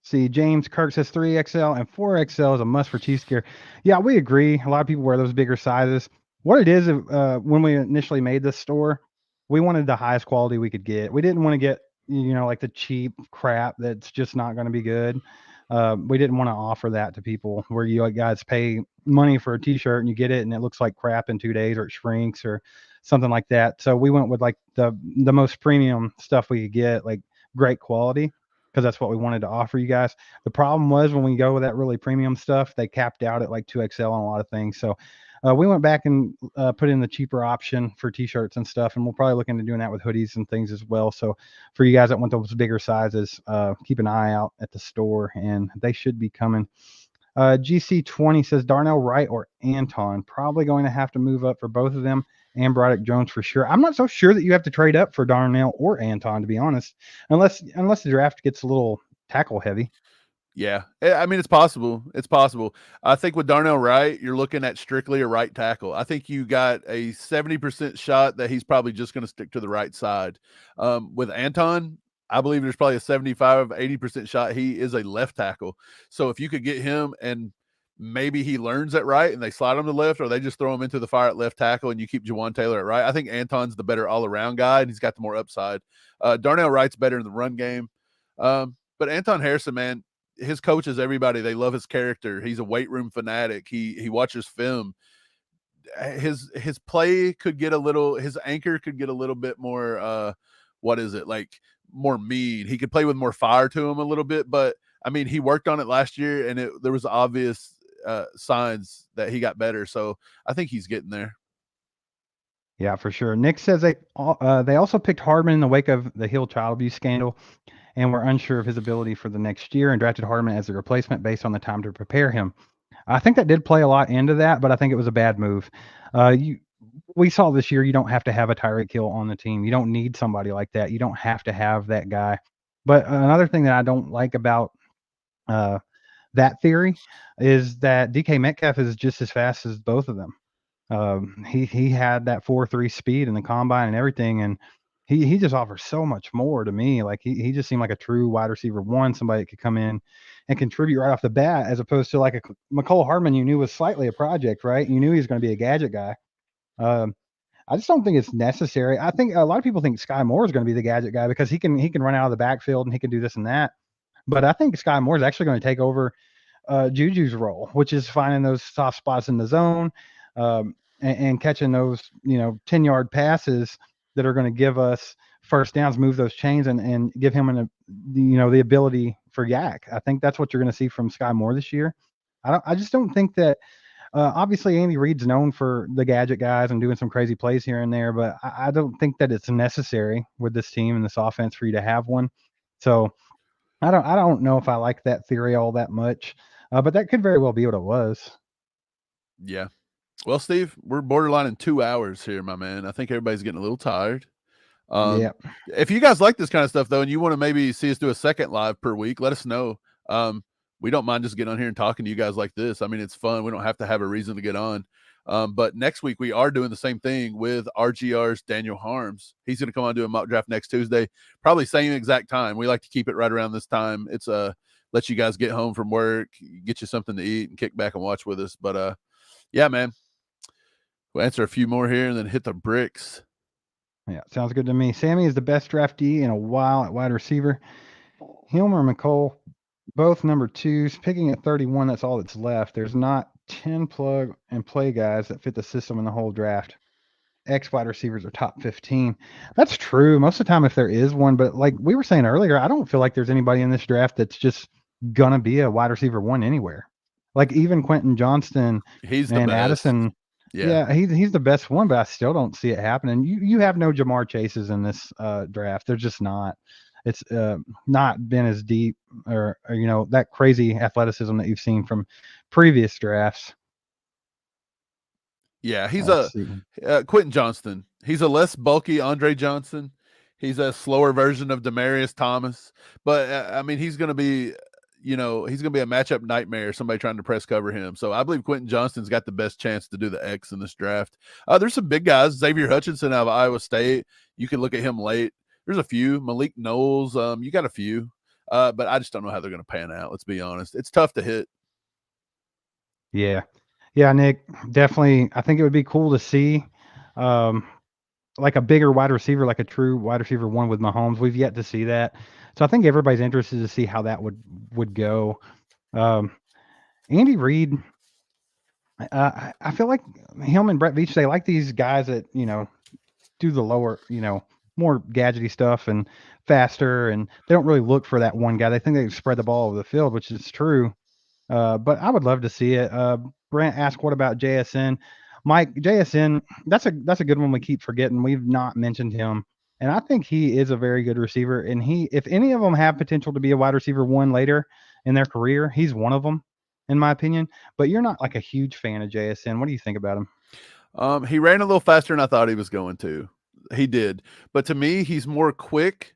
[SPEAKER 3] See, James Kirk says 3XL and 4XL is a must for Chiefs gear. Yeah, we agree. A lot of people wear those bigger sizes. What it is, when we initially made this store, we wanted the highest quality we could get. We didn't want to get, like the cheap crap that's just not going to be good. We didn't want to offer that to people where you guys pay money for a t-shirt and you get it and it looks like crap in 2 days or it shrinks or something like that. So we went with like the most premium stuff we could get, like great quality, because that's what we wanted to offer you guys. The problem was when we go with that really premium stuff, they capped out at like 2XL on a lot of things. So we went back and put in the cheaper option for t-shirts and stuff, and we'll probably look into doing that with hoodies and things as well. So for you guys that want those bigger sizes, keep an eye out at the store, and they should be coming. GC20 says Darnell Wright or Anton, probably going to have to move up for both of them, and Broderick Jones for sure. I'm not so sure that you have to trade up for Darnell or Anton, to be honest, unless the draft gets a little tackle heavy.
[SPEAKER 7] Yeah, I mean, it's possible. It's possible. I think with Darnell Wright, you're looking at strictly a right tackle. I think you got a 70% shot that he's probably just going to stick to the right side. With Anton, I believe there's probably a 75-80% shot he is a left tackle. So if you could get him and maybe he learns at right and they slide him to left, or they just throw him into the fire at left tackle and you keep Jawan Taylor at right, I think Anton's the better all-around guy and he's got the more upside. Darnell Wright's better in the run game. But Anton Harrison, man, his coaches, everybody, they love his character. He's a weight room fanatic. He watches film. His play could get a little, his anchor could get a little bit more, more mean. He could play with more fire to him a little bit, but I mean, he worked on it last year and there was obvious signs that he got better. So I think he's getting there.
[SPEAKER 3] Yeah, for sure. Nick says they also picked Hardman in the wake of the Hill child abuse scandal, and were unsure of his ability for the next year and drafted Hardman as a replacement based on the time to prepare him. I think that did play a lot into that, but I think it was a bad move. We saw this year, you don't have to have a Tyreek Hill on the team. You don't need somebody like that. You don't have to have that guy. But another thing that I don't like about that theory is that DK Metcalf is just as fast as both of them. He had that 4.3 speed in the combine and everything, and he just offers so much more to me. Like he just seemed like a true wide receiver one, somebody that could come in and contribute right off the bat, as opposed to like a McCole Hardman you knew was slightly a project, right? You knew he was going to be a gadget guy. I just don't think it's necessary. I think a lot of people think Sky Moore is going to be the gadget guy because he can run out of the backfield and he can do this and that. But I think Sky Moore is actually going to take over Juju's role, which is finding those soft spots in the zone and catching those 10-yard passes that are going to give us first downs, move those chains, and give him the ability for yak. I think that's what you're going to see from Sky Moore this year. I just don't think that. Obviously, Andy Reid's known for the gadget guys and doing some crazy plays here and there, but I don't think that it's necessary with this team and this offense for you to have one. So I don't know if I like that theory all that much, but that could very well be what it was.
[SPEAKER 7] Yeah. Well, Steve, we're borderline in 2 hours here, my man. I think everybody's getting a little tired.
[SPEAKER 3] Yeah.
[SPEAKER 7] If you guys like this kind of stuff, though, and you want to maybe see us do a second live per week, let us know. We don't mind just getting on here and talking to you guys like this. I mean, it's fun. We don't have to have a reason to get on. But next week, we are doing the same thing with RGR's Daniel Harms. He's going to come on and do a mock draft next Tuesday, probably same exact time. We like to keep it right around this time. It's let you guys get home from work, get you something to eat, and kick back and watch with us. But yeah, man. We'll answer a few more here and then hit the bricks.
[SPEAKER 3] Yeah, sounds good to me. Sammy is the best draftee in a while at wide receiver. Hilmer and McCole, both number 2s, picking at 31. That's all that's left. There's not 10 plug and play guys that fit the system in the whole draft. X wide receivers are top 15. That's true most of the time if there is one, but like we were saying earlier, I don't feel like there's anybody in this draft that's just gonna be a wide receiver one anywhere. Like even Quentin Johnston
[SPEAKER 7] He's the
[SPEAKER 3] and
[SPEAKER 7] best.
[SPEAKER 3] Addison. Yeah, he's the best one, but I still don't see it happening. You have no Jamar Chases in this draft. They're just not. It's not been as deep or that crazy athleticism that you've seen from previous drafts.
[SPEAKER 7] Yeah, he's
[SPEAKER 3] Let's see.
[SPEAKER 7] Quentin Johnston. He's a less bulky Andre Johnson. He's a slower version of Demarius Thomas, but I mean, he's going to be a matchup nightmare. Somebody trying to press cover him. So I believe Quentin Johnston's got the best chance to do the X in this draft. There's some big guys. Xavier Hutchinson out of Iowa State. You can look at him late. There's a few. Malik Knowles. You got a few, but I just don't know how they're going to pan out. Let's be honest. It's tough to hit.
[SPEAKER 3] Yeah, Nick, definitely. I think it would be cool to see, like a bigger wide receiver, like a true wide receiver one with Mahomes. We've yet to see that, so I think everybody's interested to see how that would go. Andy Reid, I feel like him and Brett Veach, they like these guys that do the lower, more gadgety stuff and faster, and they don't really look for that one guy. They think they can spread the ball over the field, which is true. But I would love to see it. Brent asked, what about JSN? Mike, JSN, that's a good one we keep forgetting. We've not mentioned him. And I think he is a very good receiver. And if any of them have potential to be a wide receiver one later in their career, he's one of them, in my opinion. But you're not like a huge fan of JSN. What do you think about him?
[SPEAKER 7] He ran a little faster than I thought he was going to. He did. But to me, he's more quick.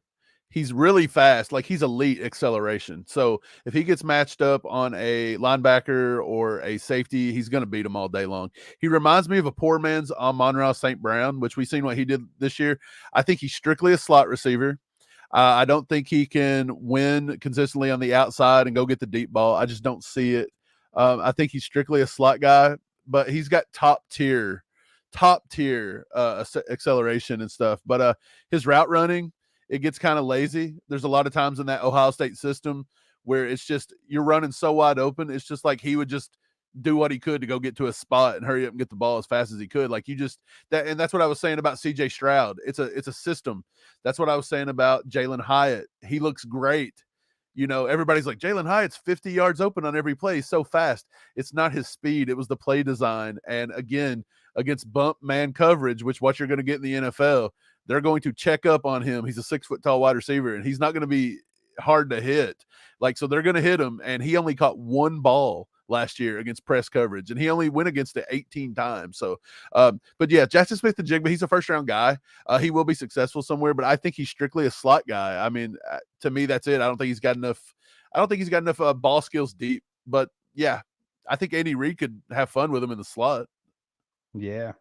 [SPEAKER 7] He's really fast. Like, he's elite acceleration. So if he gets matched up on a linebacker or a safety, he's going to beat him all day long. He reminds me of a poor man's Amon-Ra St. Brown, which we've seen what he did this year. I think he's strictly a slot receiver. I don't think he can win consistently on the outside and go get the deep ball. I just don't see it. I think he's strictly a slot guy, but he's got top tier acceleration and stuff. But his route running, it gets kind of lazy. There's a lot of times in that Ohio State system where it's just you're running so wide open. It's just like he would just do what he could to go get to a spot and hurry up and get the ball as fast as he could. Like and that's what I was saying about CJ Stroud. It's a system. That's what I was saying about Jalen Hyatt. He looks great. Everybody's like, Jalen Hyatt's 50 yards open on every play. He's so fast. It's not his speed. It was the play design. And again, against bump man coverage, which what you're going to get in the NFL, they're going to check up on him. He's a 6-foot tall wide receiver, and he's not going to be hard to hit. So they're going to hit him, and he only caught one ball last year against press coverage, and he only went against it 18 times. So, but yeah, Jackson Smith-Njigba, he's a first-round guy. He will be successful somewhere, but I think he's strictly a slot guy. I mean, to me, that's it. I don't think he's got enough ball skills deep. But yeah, I think Andy Reid could have fun with him in the slot.
[SPEAKER 3] Yeah.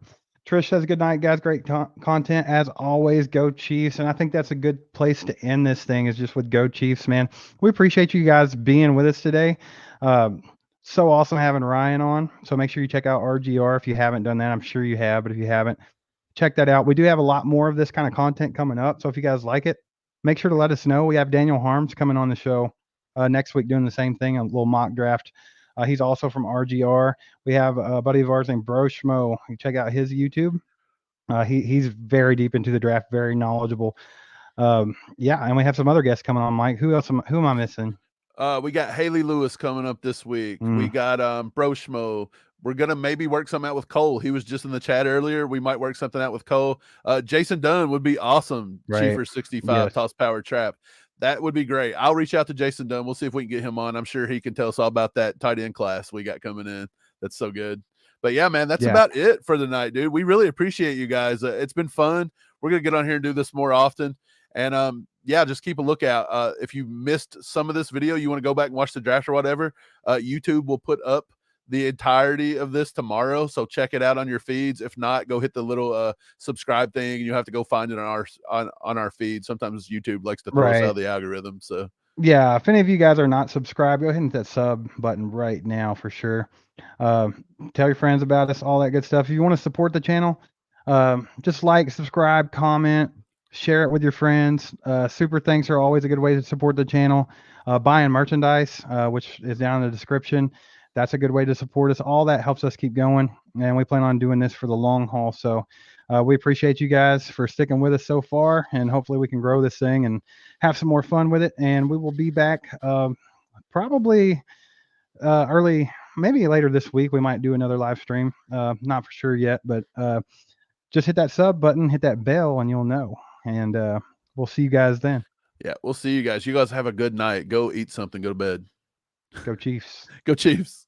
[SPEAKER 3] Trish says, good night, guys. Great content as always. Go Chiefs. And I think that's a good place to end this thing, is just with Go Chiefs, man. We appreciate you guys being with us today. So awesome having Ryan on. So make sure you check out RGR if you haven't done that. I'm sure you have, but if you haven't, check that out. We do have a lot more of this kind of content coming up. So if you guys like it, make sure to let us know. We have Daniel Harms coming on the show next week doing the same thing, a little mock draft. He's also from RGR. We have a buddy of ours named Bro Schmo. You check out his YouTube. He's very deep into the draft, very knowledgeable. Yeah, and we have some other guests coming on, Mike. Who am I missing?
[SPEAKER 7] We got Haley Lewis coming up this week. We got Bro Schmo. We're going to maybe work something out with Cole. He was just in the chat earlier. We might work something out with Cole. Jason Dunn would be awesome.
[SPEAKER 3] Right.
[SPEAKER 7] Chiefer 65, Toss Power Trap. That would be great. I'll reach out to Jason Dunn. We'll see if we can get him on. I'm sure he can tell us all about that tight end class we got coming in. That's so good. But yeah, man, that's about it for the night, dude. We really appreciate you guys. It's been fun. We're going to get on here and do this more often. And yeah, just keep a lookout. If you missed some of this video, you want to go back and watch the draft or whatever, YouTube will put up the entirety of this tomorrow. So check it out on your feeds. If not, go hit the little subscribe thing, and you have to go find it on our feed. Sometimes YouTube likes to throw us out of the algorithm. So
[SPEAKER 3] yeah, if any of you guys are not subscribed, go ahead and hit that sub button right now for sure. Tell your friends about us, all that good stuff. If you want to support the channel, just like, subscribe, comment, share it with your friends. Super thanks are always a good way to support the channel. Buying merchandise, which is down in the description. That's a good way to support us. All that helps us keep going, and we plan on doing this for the long haul. So we appreciate you guys for sticking with us so far, and hopefully we can grow this thing and have some more fun with it. And we will be back probably early maybe later this week we might do another live stream. Not for sure yet, but just hit that sub button, hit that bell, and you'll know. And we'll see you guys then.
[SPEAKER 7] Yeah, we'll see you guys. You guys have a good night. Go eat something. Go to bed.
[SPEAKER 3] Go Chiefs.
[SPEAKER 7] Go Chiefs.